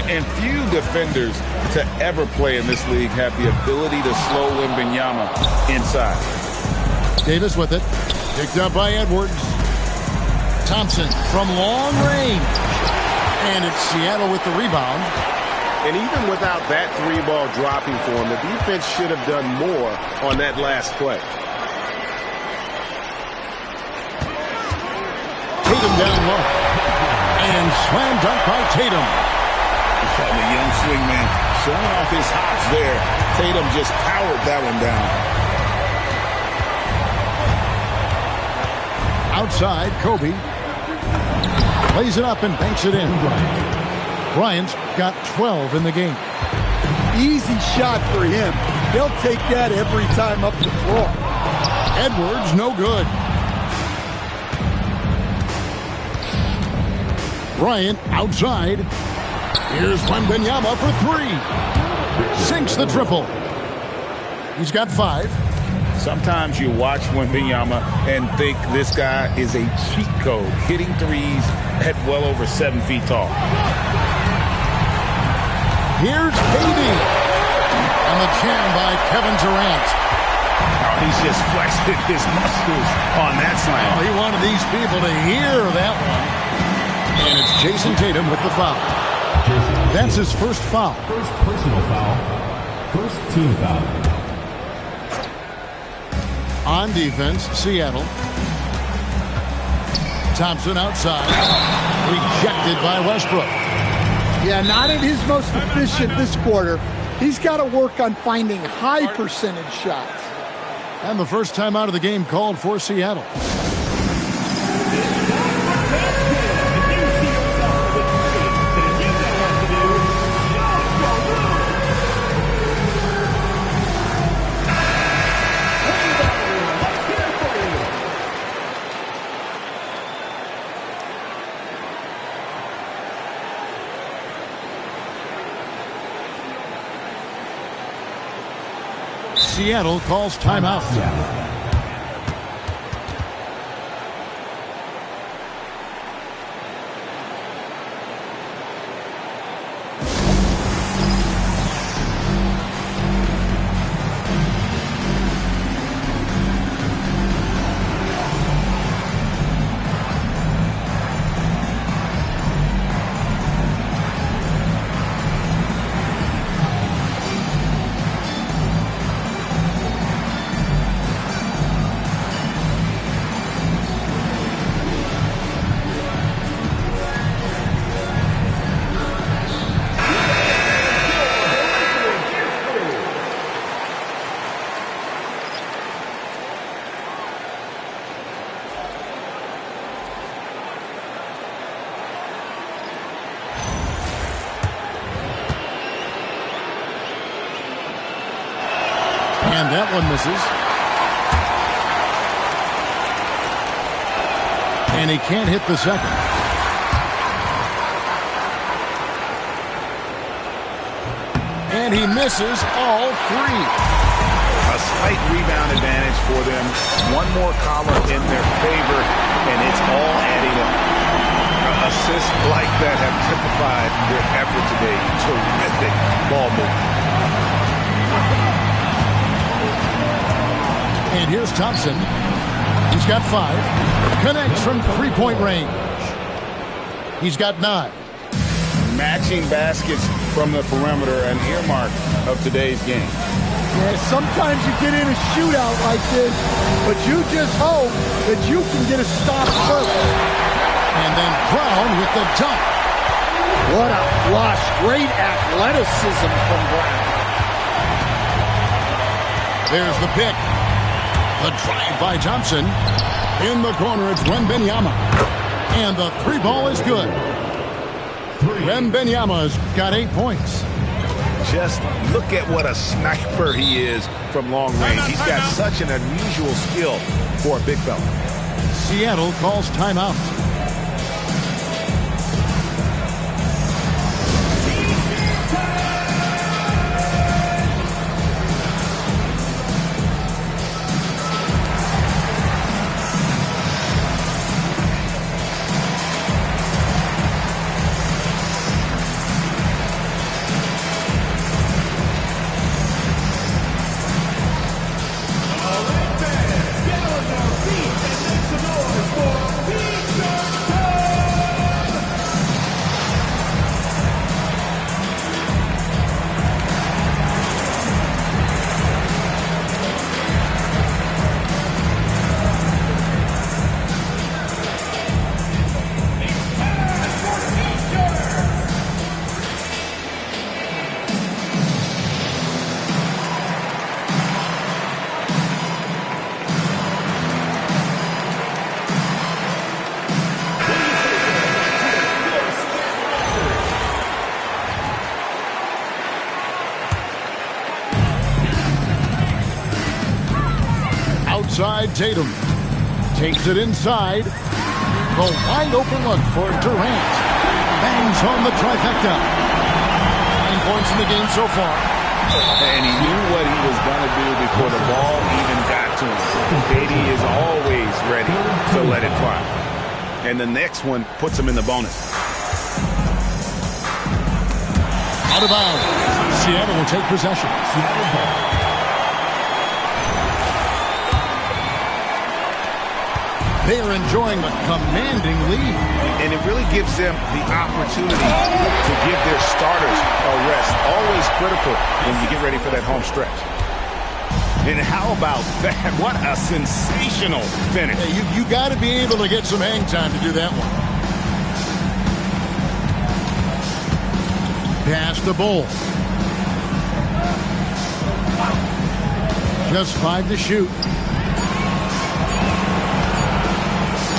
And few defenders to ever play in this league have the ability to slow Wembanyama inside. Davis with it. Picked up by Edwards. Thompson from long range. And it's Seattle with the rebound. And even without that three ball dropping for him, the defense should have done more on that last play. Tatum down low. And slam dunk by Tatum. The young swingman showing off his hops there. Tatum just powered that one down. Outside, Kobe. Plays it up and banks it in. Bryant's got 12 in the game. Easy shot for him. He'll take that every time up the floor. Edwards, no good. Bryant outside. Here's Wembanyama for three. Sinks the triple. He's got 5. Sometimes you watch Wembanyama and think this guy is a cheat code, hitting threes at well over 7 feet tall. Here's KD. And the jam by Kevin Durant. Oh, he's just flexed his muscles on that slam. Oh, he wanted these people to hear that one. And it's Jason Tatum with the foul. That's his first foul. First personal foul. First team foul. On defense, Seattle. Thompson outside. Rejected by Westbrook. Yeah, not at his most efficient this quarter. He's got to work on finding high percentage shots. And the first time out of the game called for Seattle. Seattle calls timeout. And that one misses. And he can't hit the second. And he misses all 3. A slight rebound advantage for them. One more column in their favor, and it's all adding up. Assists like that have typified their effort today. Terrific ball movement. And here's Thompson. He's got 5. Connects from three-point range. He's got 9. Matching baskets from the perimeter and earmark of today's game. Yeah, sometimes you get in a shootout like this, but you just hope that you can get a stop first. And then Brown with the dunk. What a flush. Great athleticism from Brown. There's the pick. The drive by Thompson. In the corner, it's Wembanyama. And the three ball is good. Wembanyama's got 8 points. Just look at what a sniper he is from long range. He's got such an unusual skill for a big fella. Seattle calls timeout. Outside Tatum. Takes it inside. The wide open look for Durant. Bangs home the trifecta. 9 points in the game so far. And he knew what he was going to do before the ball even got to him. KD is always ready to let it fly. And the next one puts him in the bonus. Out of bounds. Seattle will take possession. They are enjoying a commanding lead. And it really gives them the opportunity to give their starters a rest. Always critical when you get ready for that home stretch. And how about that? What a sensational finish. Hey, you got to be able to get some hang time to do that one. Pass the Bull. Just 5 to shoot.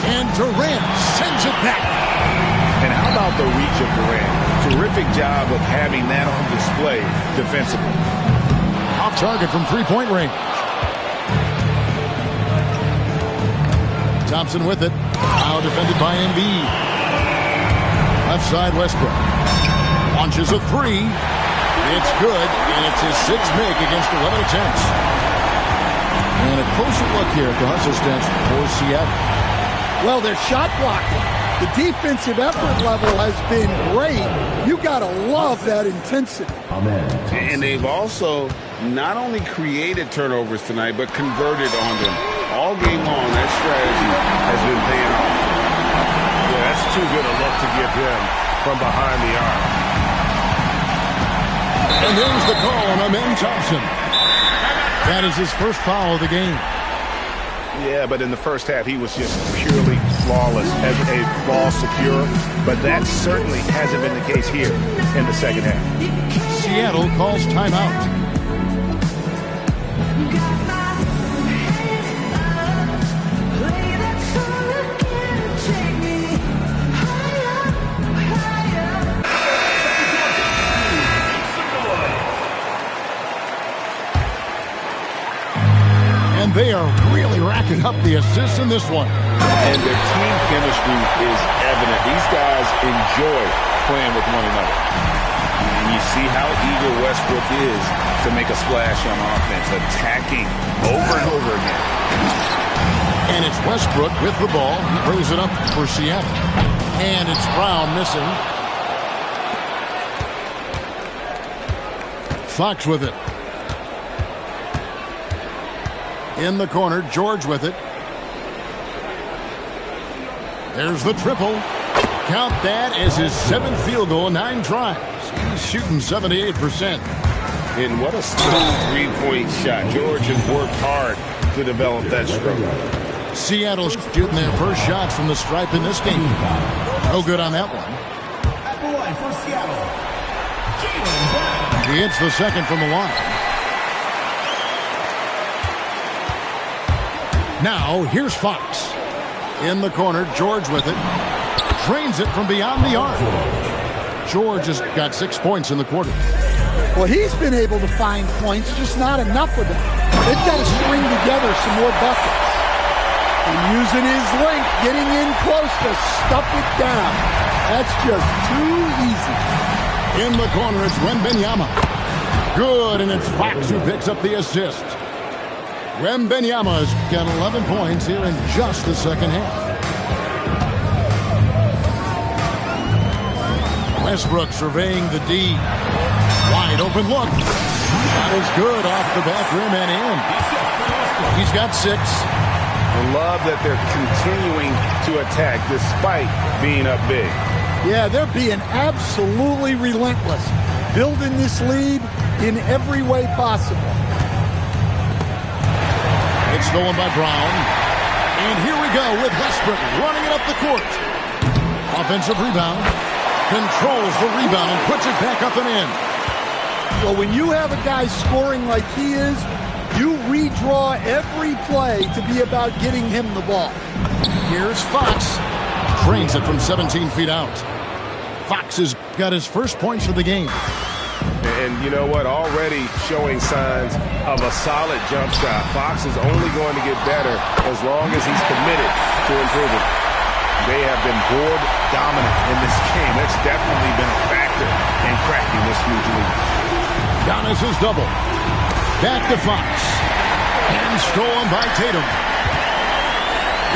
And Durant sends it back. And how about the reach of Durant? Terrific job of having that on display defensively. Off target from three-point range. Thompson with it. Now defended by Embiid. Left side Westbrook. Launches a three. It's good, and it's his 6th make against 11 attempts. And a closer look here at the hustle stats for Seattle. Well, they're shot blocking. The defensive effort level has been great. You got to love that intensity. And they've also not only created turnovers tonight, but converted on them. All game long, that strategy has been paying off. Yeah, that's too good a look to give him from behind the arc. And there's the call on Amen Thompson. That is his first foul of the game. Yeah, but in the first half, he was just purely flawless as a ball secure. But that certainly hasn't been the case here in the second half. Seattle calls timeout. And they are really racking up the assists in this one. And their team chemistry is evident. These guys enjoy playing with one another. And you see how eager Westbrook is to make a splash on offense, attacking over and over again. And it's Westbrook with the ball. He brings it up for Seattle. And it's Brown missing. Fox with it. In the corner, George with it. There's the triple. Count that as his 7th field goal, 9 tries. He's shooting 78%. And what a smooth three-point shot. George has worked hard to develop that stroke. Seattle's shooting their first shots from the stripe in this game. No good on that one. At the line for Seattle, He hits the second from the line. Now, here's Fox. In the corner, George with it. Drains it from beyond the arc. George has got 6 points in the quarter. Well, he's been able to find points, just not enough of them. They've got to string together some more buckets. And using his length, getting in close to stuff it down. That's just too easy. In the corner, it's Wembanyama. Good, and it's Fox who picks up the assist. Wembanyama's got 11 points here in just the second half. Westbrook surveying the D. Wide open look. That is good off the back rim and in. He's got 6. I love that they're continuing to attack despite being up big. Yeah, they're being absolutely relentless. Building this lead in every way possible. It's stolen by Brown. And here we go with Westbrook running it up the court. Offensive rebound. Controls the rebound and puts it back up and in. Well, when you have a guy scoring like he is, you redraw every play to be about getting him the ball. Here's Fox. Trains it from 17 feet out. Fox has got his first points of the game. And you know what? Already showing signs of a solid jump shot. Fox is only going to get better as long as he's committed to improving. They have been board dominant in this game. That's definitely been a factor in cracking this huge lead. Giannis is double. Back to Fox. And stolen by Tatum.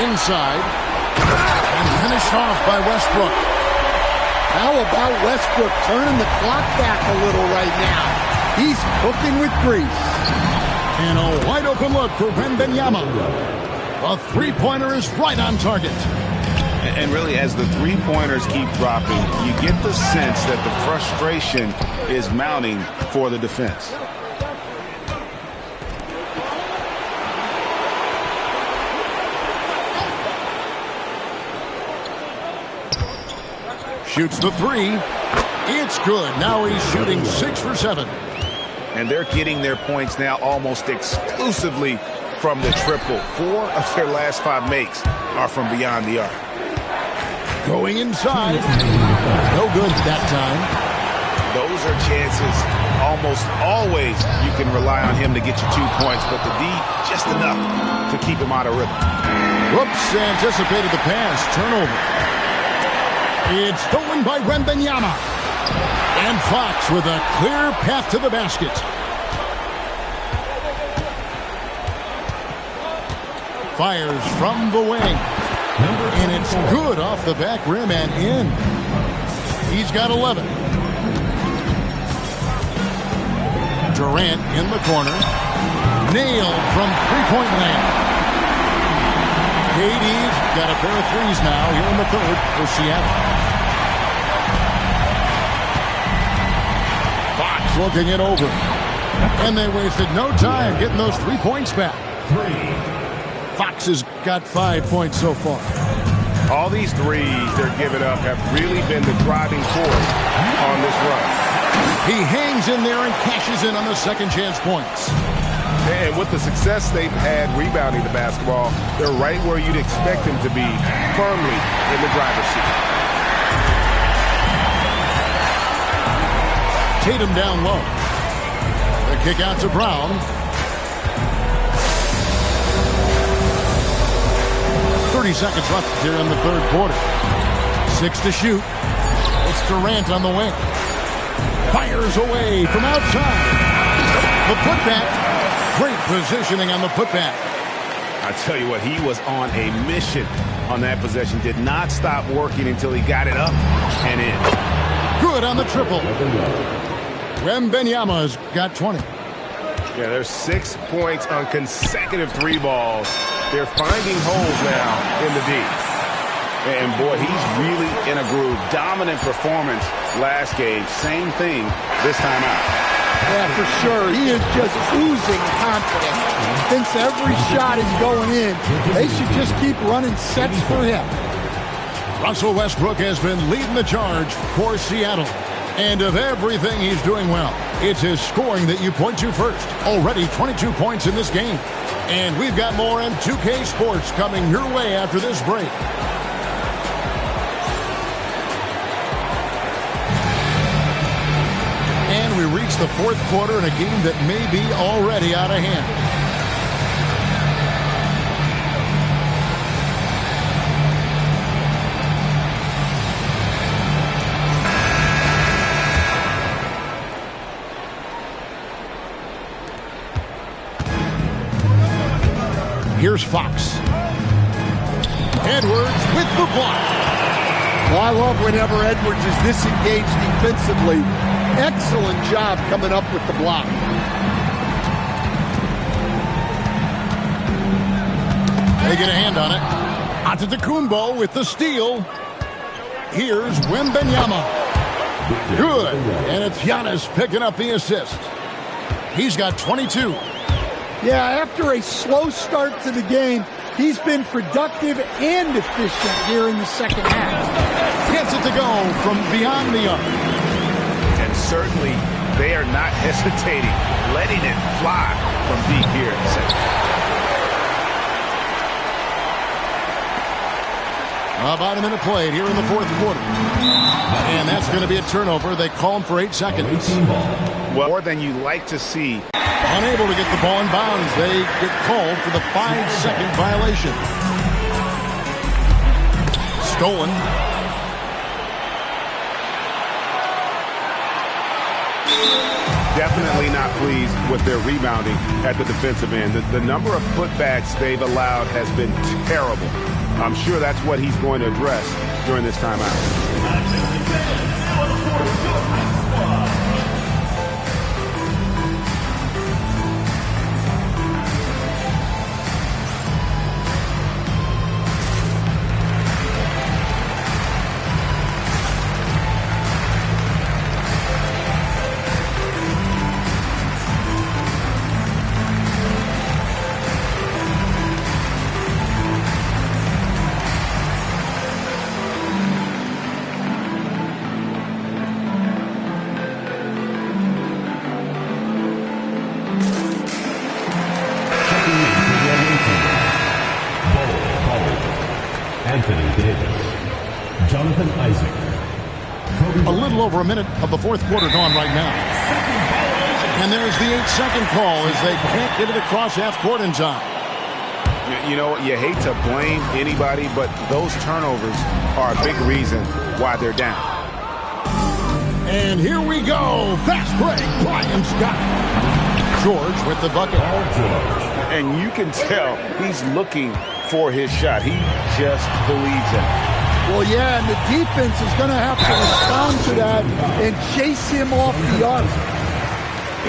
Inside. And finished off by Westbrook. How about Westbrook turning the clock back a little right now? He's cooking with grease. And a wide open look for Wembanyama. A three-pointer is right on target. And really, as the three-pointers keep dropping, you get the sense that the frustration is mounting for the defense. Shoots the three. It's good. Now he's shooting 6 for 7. And they're getting their points now almost exclusively from the triple. 4 of their last 5 makes are from beyond the arc. Going inside. No good that time. Those are chances. Almost always you can rely on him to get you 2 points, but the D just enough to keep him out of rhythm. Whoops, anticipated the pass. Turnover. It's stolen by Wembanyama. And Fox with a clear path to the basket. Fires from the wing. And it's good off the back rim and in. He's got 11. Durant in the corner. Nailed from three-point land. KD's got a pair of threes now here in the third for Seattle. Fox looking it over. And they wasted no time getting those 3 points back. Fox has got 5 points so far. All these threes they're giving up have really been the driving force on this run. He hangs in there and cashes in on the second chance points. And with the success they've had rebounding the basketball, they're right where you'd expect them to be, firmly in the driver's seat. Tatum down low. The kick out to Brown. Seconds left here in the third quarter. 6 to shoot. It's Durant on the wing. Fires away from outside. The putback. Great positioning on the putback. I tell you what, he was on a mission on that possession. Did not stop working until he got it up and in. Good on the triple. Wembanyama's got 20. Yeah, there's 6 points on consecutive 3 balls. They're finding holes now in the D. And, boy, he's really in a groove. Dominant performance last game. Same thing this time out. Yeah, for sure. He is just oozing confidence. Thinks every shot is going in. They should just keep running sets for him. Russell Westbrook has been leading the charge for Seattle. And of everything he's doing well, it's his scoring that you point to first. Already 22 points in this game. And we've got more M2K Sports coming your way after this break. And we reach the fourth quarter in a game that may be already out of hand. Here's Fox. Edwards with the block. Well, I love whenever Edwards is this engaged defensively. Excellent job coming up with the block. They get a hand on it. Antetokounmpo with the steal. Here's Wembanyama. Good. And it's Giannis picking up the assist. He's got 22. Yeah, after a slow start to the game, he's been productive and efficient here in the second half. Gets it to go from beyond the arc. And certainly, they are not hesitating, letting it fly from deep here in the second half. About a minute played here in the fourth quarter. And that's going to be a turnover. They call him for 8 seconds. Well, more than you like to see. Unable to get the ball in bounds. They get called for the 5-second violation. Stolen. Definitely not pleased with their rebounding at the defensive end. The number of putbacks they've allowed has been terrible. I'm sure that's what he's going to address during this timeout. A little over a minute of the fourth quarter gone right now. And there's the 8-second call as they can't get it across half court in time. You know, you hate to blame anybody, but those turnovers are a big reason why they're down. And here we go. Fast break. Brian Scott. George with the bucket. And you can tell he's looking for his shot. He just believes in it. Well, yeah, and the defense is going to have to respond to that and chase him off the arc.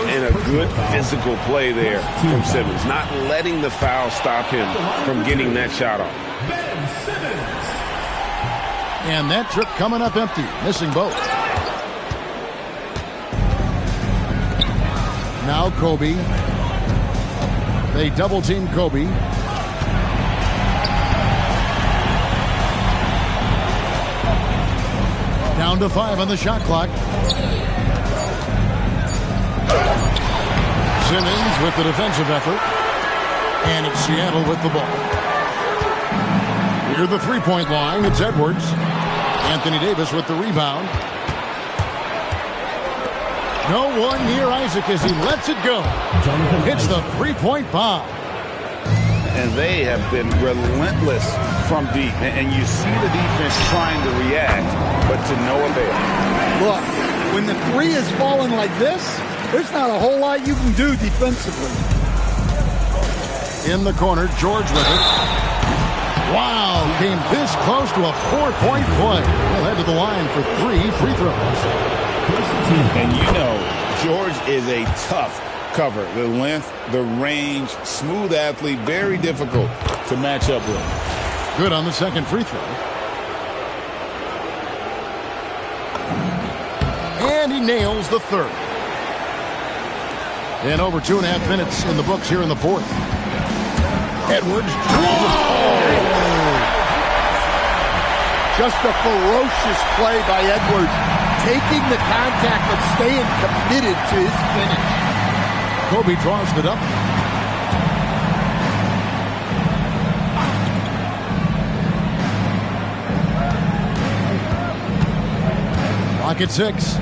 And a good physical play there from Simmons, not letting the foul stop him from getting that shot off. And that trip coming up empty, missing both. Now Kobe. They double team Kobe. Down to 5 on the shot clock. Simmons with the defensive effort. And it's Seattle with the ball. Near the three-point line, it's Edwards. Anthony Davis with the rebound. No one near Isaac as he lets it go. Hits the three-point bomb. And they have been relentless from deep. And you see the defense trying to react, but to no avail. Look, when the three is falling like this, there's not a whole lot you can do defensively. In the corner, George with it. Wow, came this close to a 4-point play. He'll head to the line for 3 free throws. And you know, George is a tough cover. The length, the range, smooth athlete, very difficult to match up with. Good on the second free throw. And he nails the third. And over 2.5 minutes in the books here in the fourth. Edwards. Just a ferocious play by Edwards. Taking the contact but staying committed to his finish. Kobe draws it up. Clock at 6.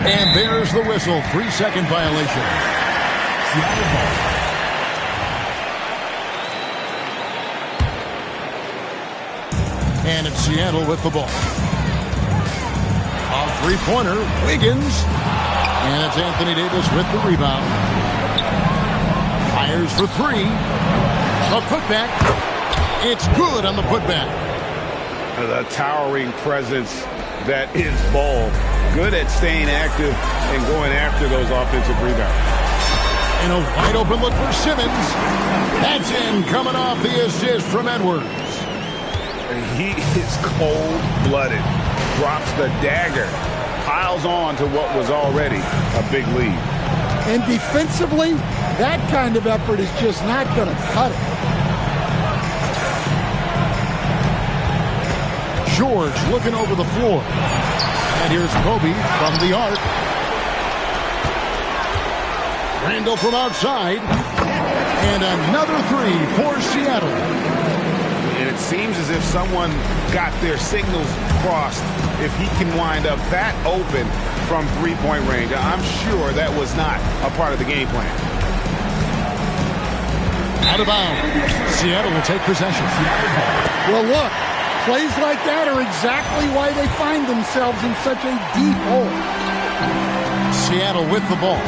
And there's the whistle. 3-second violation. And it's Seattle with the ball. A three-pointer, Wiggins. And it's Anthony Davis with the rebound. Fires for three. A putback. It's good on the putback. The towering presence that is Ball. Good at staying active and going after those offensive rebounds. And a wide open look for Simmons. That's in, coming off the assist from Edwards. He is cold-blooded. Drops the dagger. Piles on to what was already a big lead. And defensively, that kind of effort is just not going to cut it. George looking over the floor. And here's Kobe from the arc. Randall from outside. And another three for Seattle. And it seems as if someone got their signals crossed. If he can wind up that open from three-point range, I'm sure that was not a part of the game plan. Out of bounds. Seattle will take possession. Well, look. Plays like that are exactly why they find themselves in such a deep hole. Seattle with the ball.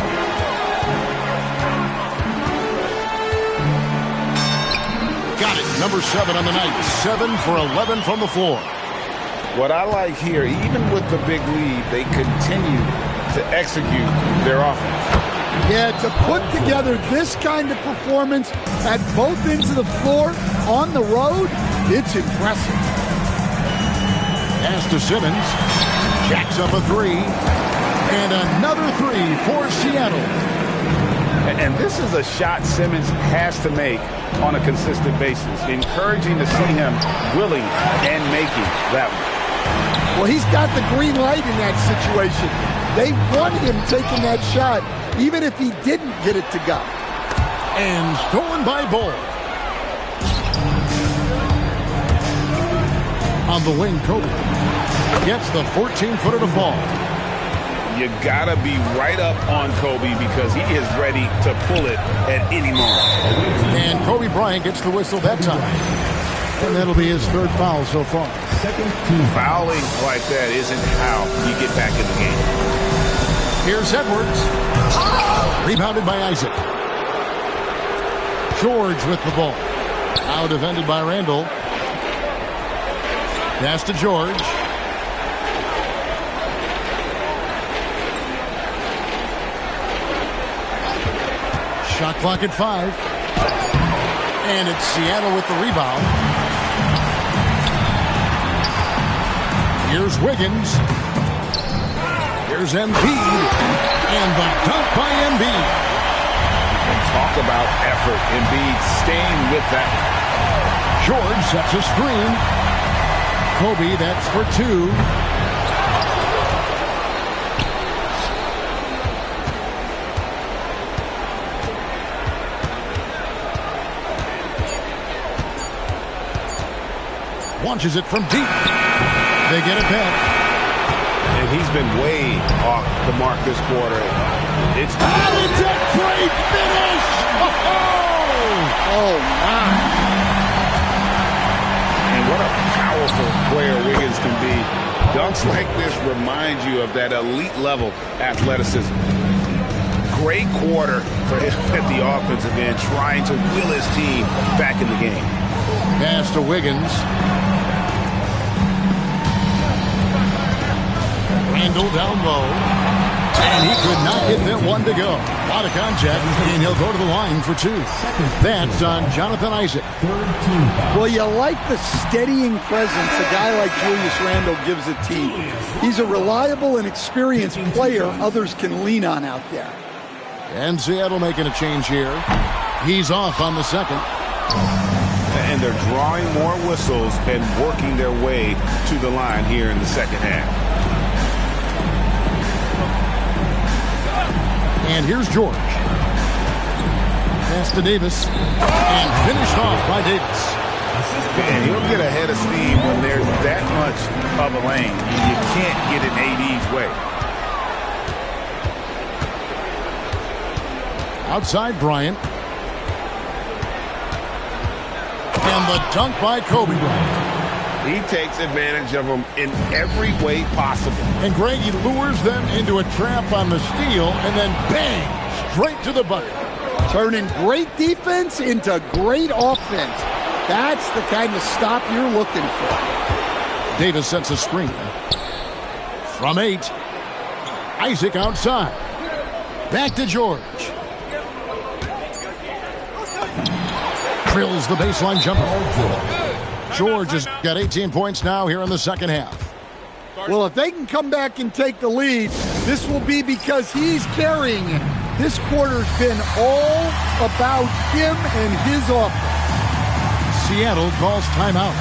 Got it. Number 7 on the night. 7 for 11 from the floor. What I like here, even with the big lead, they continue to execute their offense. Yeah, to put together this kind of performance at both ends of the floor on the road, it's impressive. Pass to Simmons. Jacks up a three. And another three for Seattle. And this is a shot Simmons has to make on a consistent basis. Encouraging to see him willing and making that one. Well, he's got the green light in that situation. They wanted him taking that shot, even if he didn't get it to go. And stolen by Ball. On the wing, Kobe gets the 14-footer to fall. You gotta be right up on Kobe because he is ready to pull it at any moment. And Kobe Bryant gets the whistle that time. And that'll be his third foul so far. Fouling like that isn't how you get back in the game. Here's Edwards. Rebounded by Isaac. George with the ball. Now defended by Randall. Pass to George. Shot clock at 5. And it's Seattle with the rebound. Here's Wiggins. Here's Embiid. And the dunk by Embiid. Talk about effort. Embiid staying with that. George sets a screen. Kobe, that's for 2. Launches it from deep. They get it back. And he's been way off the mark this quarter. It's a great finish! Oh, my. And what a powerful player Wiggins can be. Dunks like this remind you of that elite level athleticism. Great quarter for him at the offensive end, trying to will his team back in the game. Pass to Wiggins. Randall down low. And he could not get that one to go. A lot of contact, and he'll go to the line for 2. That's on Jonathan Isaac. Well, you like the steadying presence a guy like Julius Randle gives a team. He's a reliable and experienced player others can lean on out there. And Seattle making a change here. He's off on the second. And they're drawing more whistles and working their way to the line here in the second half. And here's George. Pass to Davis. And finished off by Davis. And he'll get a head of steam when there's that much of a lane. You can't get in AD's way. Outside Bryant. And the dunk by Kobe. He takes advantage of them in every way possible. And Greg, he lures them into a trap on the steal, and then bang, straight to the bucket. Turning great defense into great offense. That's the kind of stop you're looking for. Davis sets a screen. From 8. Isaac outside. Back to George. Drills the baseline jumper. George has got 18 points now here in the second half. Well, if they can come back and take the lead, this will be because he's carrying it. This quarter's been all about him and his offense. Seattle calls timeout.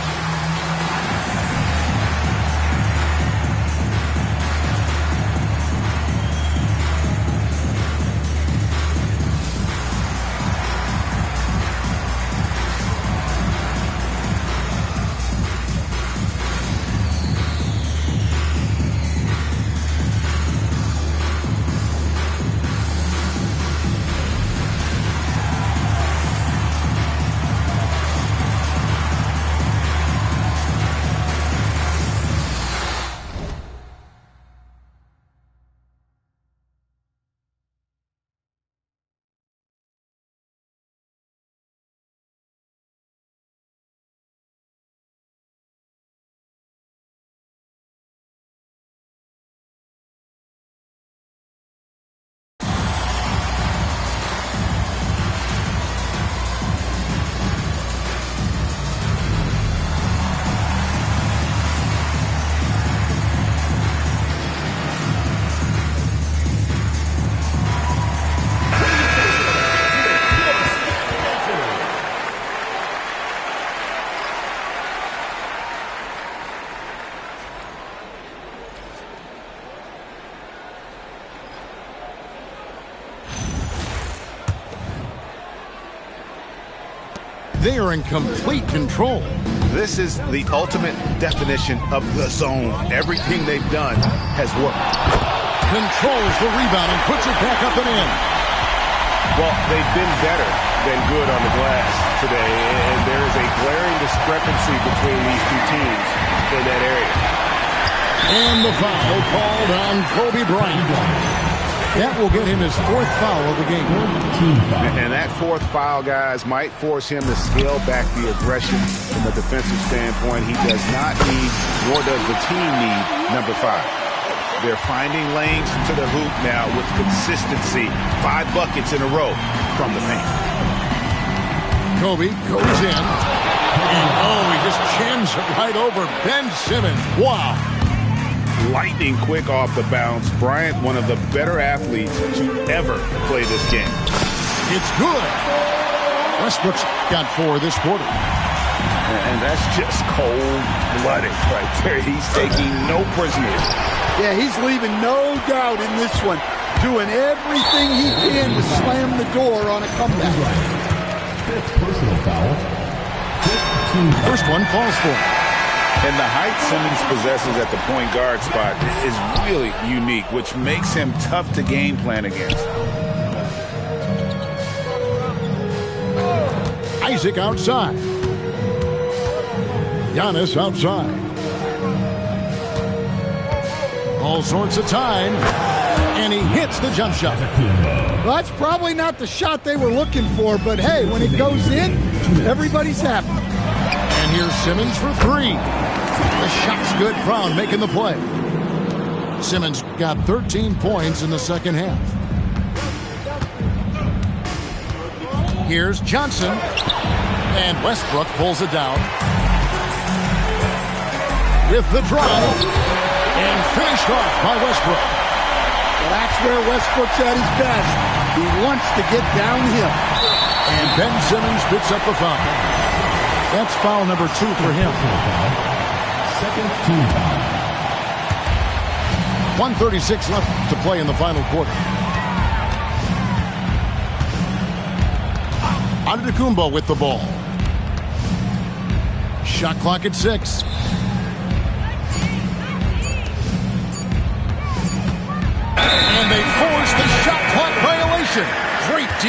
They are in complete control. This is the ultimate definition of the zone. Everything they've done has worked. Controls the rebound and puts it back up and in. Well, they've been better than good on the glass today, and there is a glaring discrepancy between these two teams in that area. And the foul called on Kobe Bryant. That will get him his 4th foul of the game. And that 4th foul, guys, might force him to scale back the aggression from a defensive standpoint. He does not need, nor does the team need, number 5. They're finding lanes to the hoop now with consistency. 5 buckets in a row from the paint. Kobe goes in. And he just jams it right over Ben Simmons. Wow. Lightning quick off the bounce. Bryant, one of the better athletes to ever play this game. It's good. Westbrook's got 4 this quarter. And that's just cold-blooded right there. He's taking no prisoners. Yeah, he's leaving no doubt in this one. Doing everything he can to slam the door on a comeback. 5th personal foul. 15. First one falls for him. And the height Simmons possesses at the point guard spot is really unique, which makes him tough to game plan against. Isaac outside. Giannis outside. All sorts of time. And he hits the jump shot. Well, that's probably not the shot they were looking for, but hey, when it goes in, everybody's happy. And here's Simmons for 3. The shot's good. Brown making the play. Simmons got 13 points in the second half. Here's Johnson. And Westbrook pulls it down. With the drive. And finished off by Westbrook. Well, that's where Westbrook's at his best. He wants to get downhill. And Ben Simmons picks up the foul. That's foul number 2 for him. Second team foul. 1:36 left to play in the final quarter. Antetokounmpo with the ball. Shot clock at 6. And they force the shot clock violation. Great D.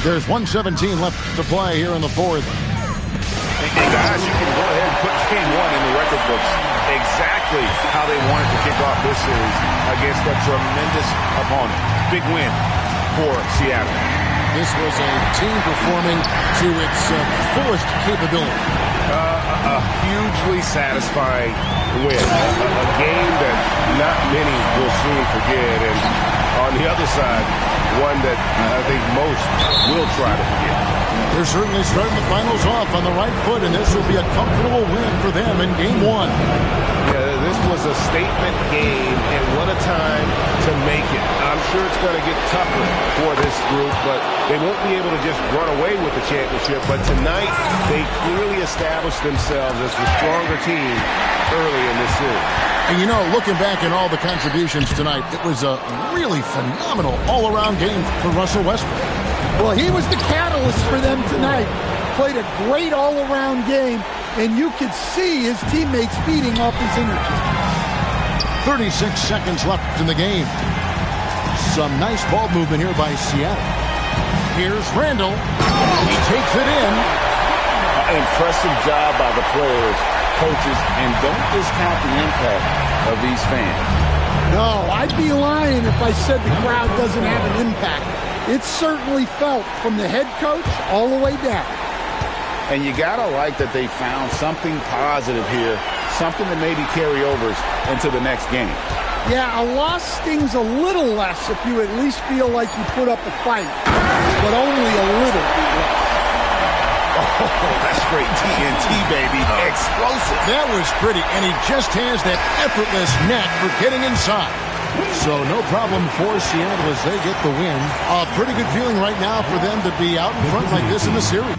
There's 1:17 left to play here in the fourth. Hey guys, you can go ahead and put game 1 in the record books. Exactly how they wanted to kick off this series against a tremendous opponent. Big win for Seattle. This was a team performing to its fullest capability. A hugely satisfying win. A game that not many will soon forget. And on the other side, one that I think most will try to forget. They're certainly starting the finals off on the right foot, and this will be a comfortable win for them in game 1. Yeah, this was a statement game, and what a time to make it. I'm sure it's going to get tougher for this group, but they won't be able to just run away with the championship. But tonight, they clearly established themselves as the stronger team early in this series. And you know, looking back at all the contributions tonight, it was a really phenomenal all-around game for Russell Westbrook. Well, he was the catalyst for them tonight. Played a great all-around game, and you could see his teammates feeding off his energy. 36 seconds left in the game. Some nice ball movement here by Seattle. Here's Randall. He takes it in. Impressive job by the players, coaches, and don't discount the impact of these fans. No, I'd be lying if I said the crowd doesn't have an impact. It's certainly felt from the head coach all the way down. And you got to like that they found something positive here, something that maybe carry overs into the next game. Yeah, a loss stings a little less if you at least feel like you put up a fight, but only a little less. Oh, that's great TNT, baby. Explosive. That was pretty, and he just has that effortless knack for getting inside. So no problem for Seattle as they get the win. A pretty good feeling right now for them to be out in front like this in the series.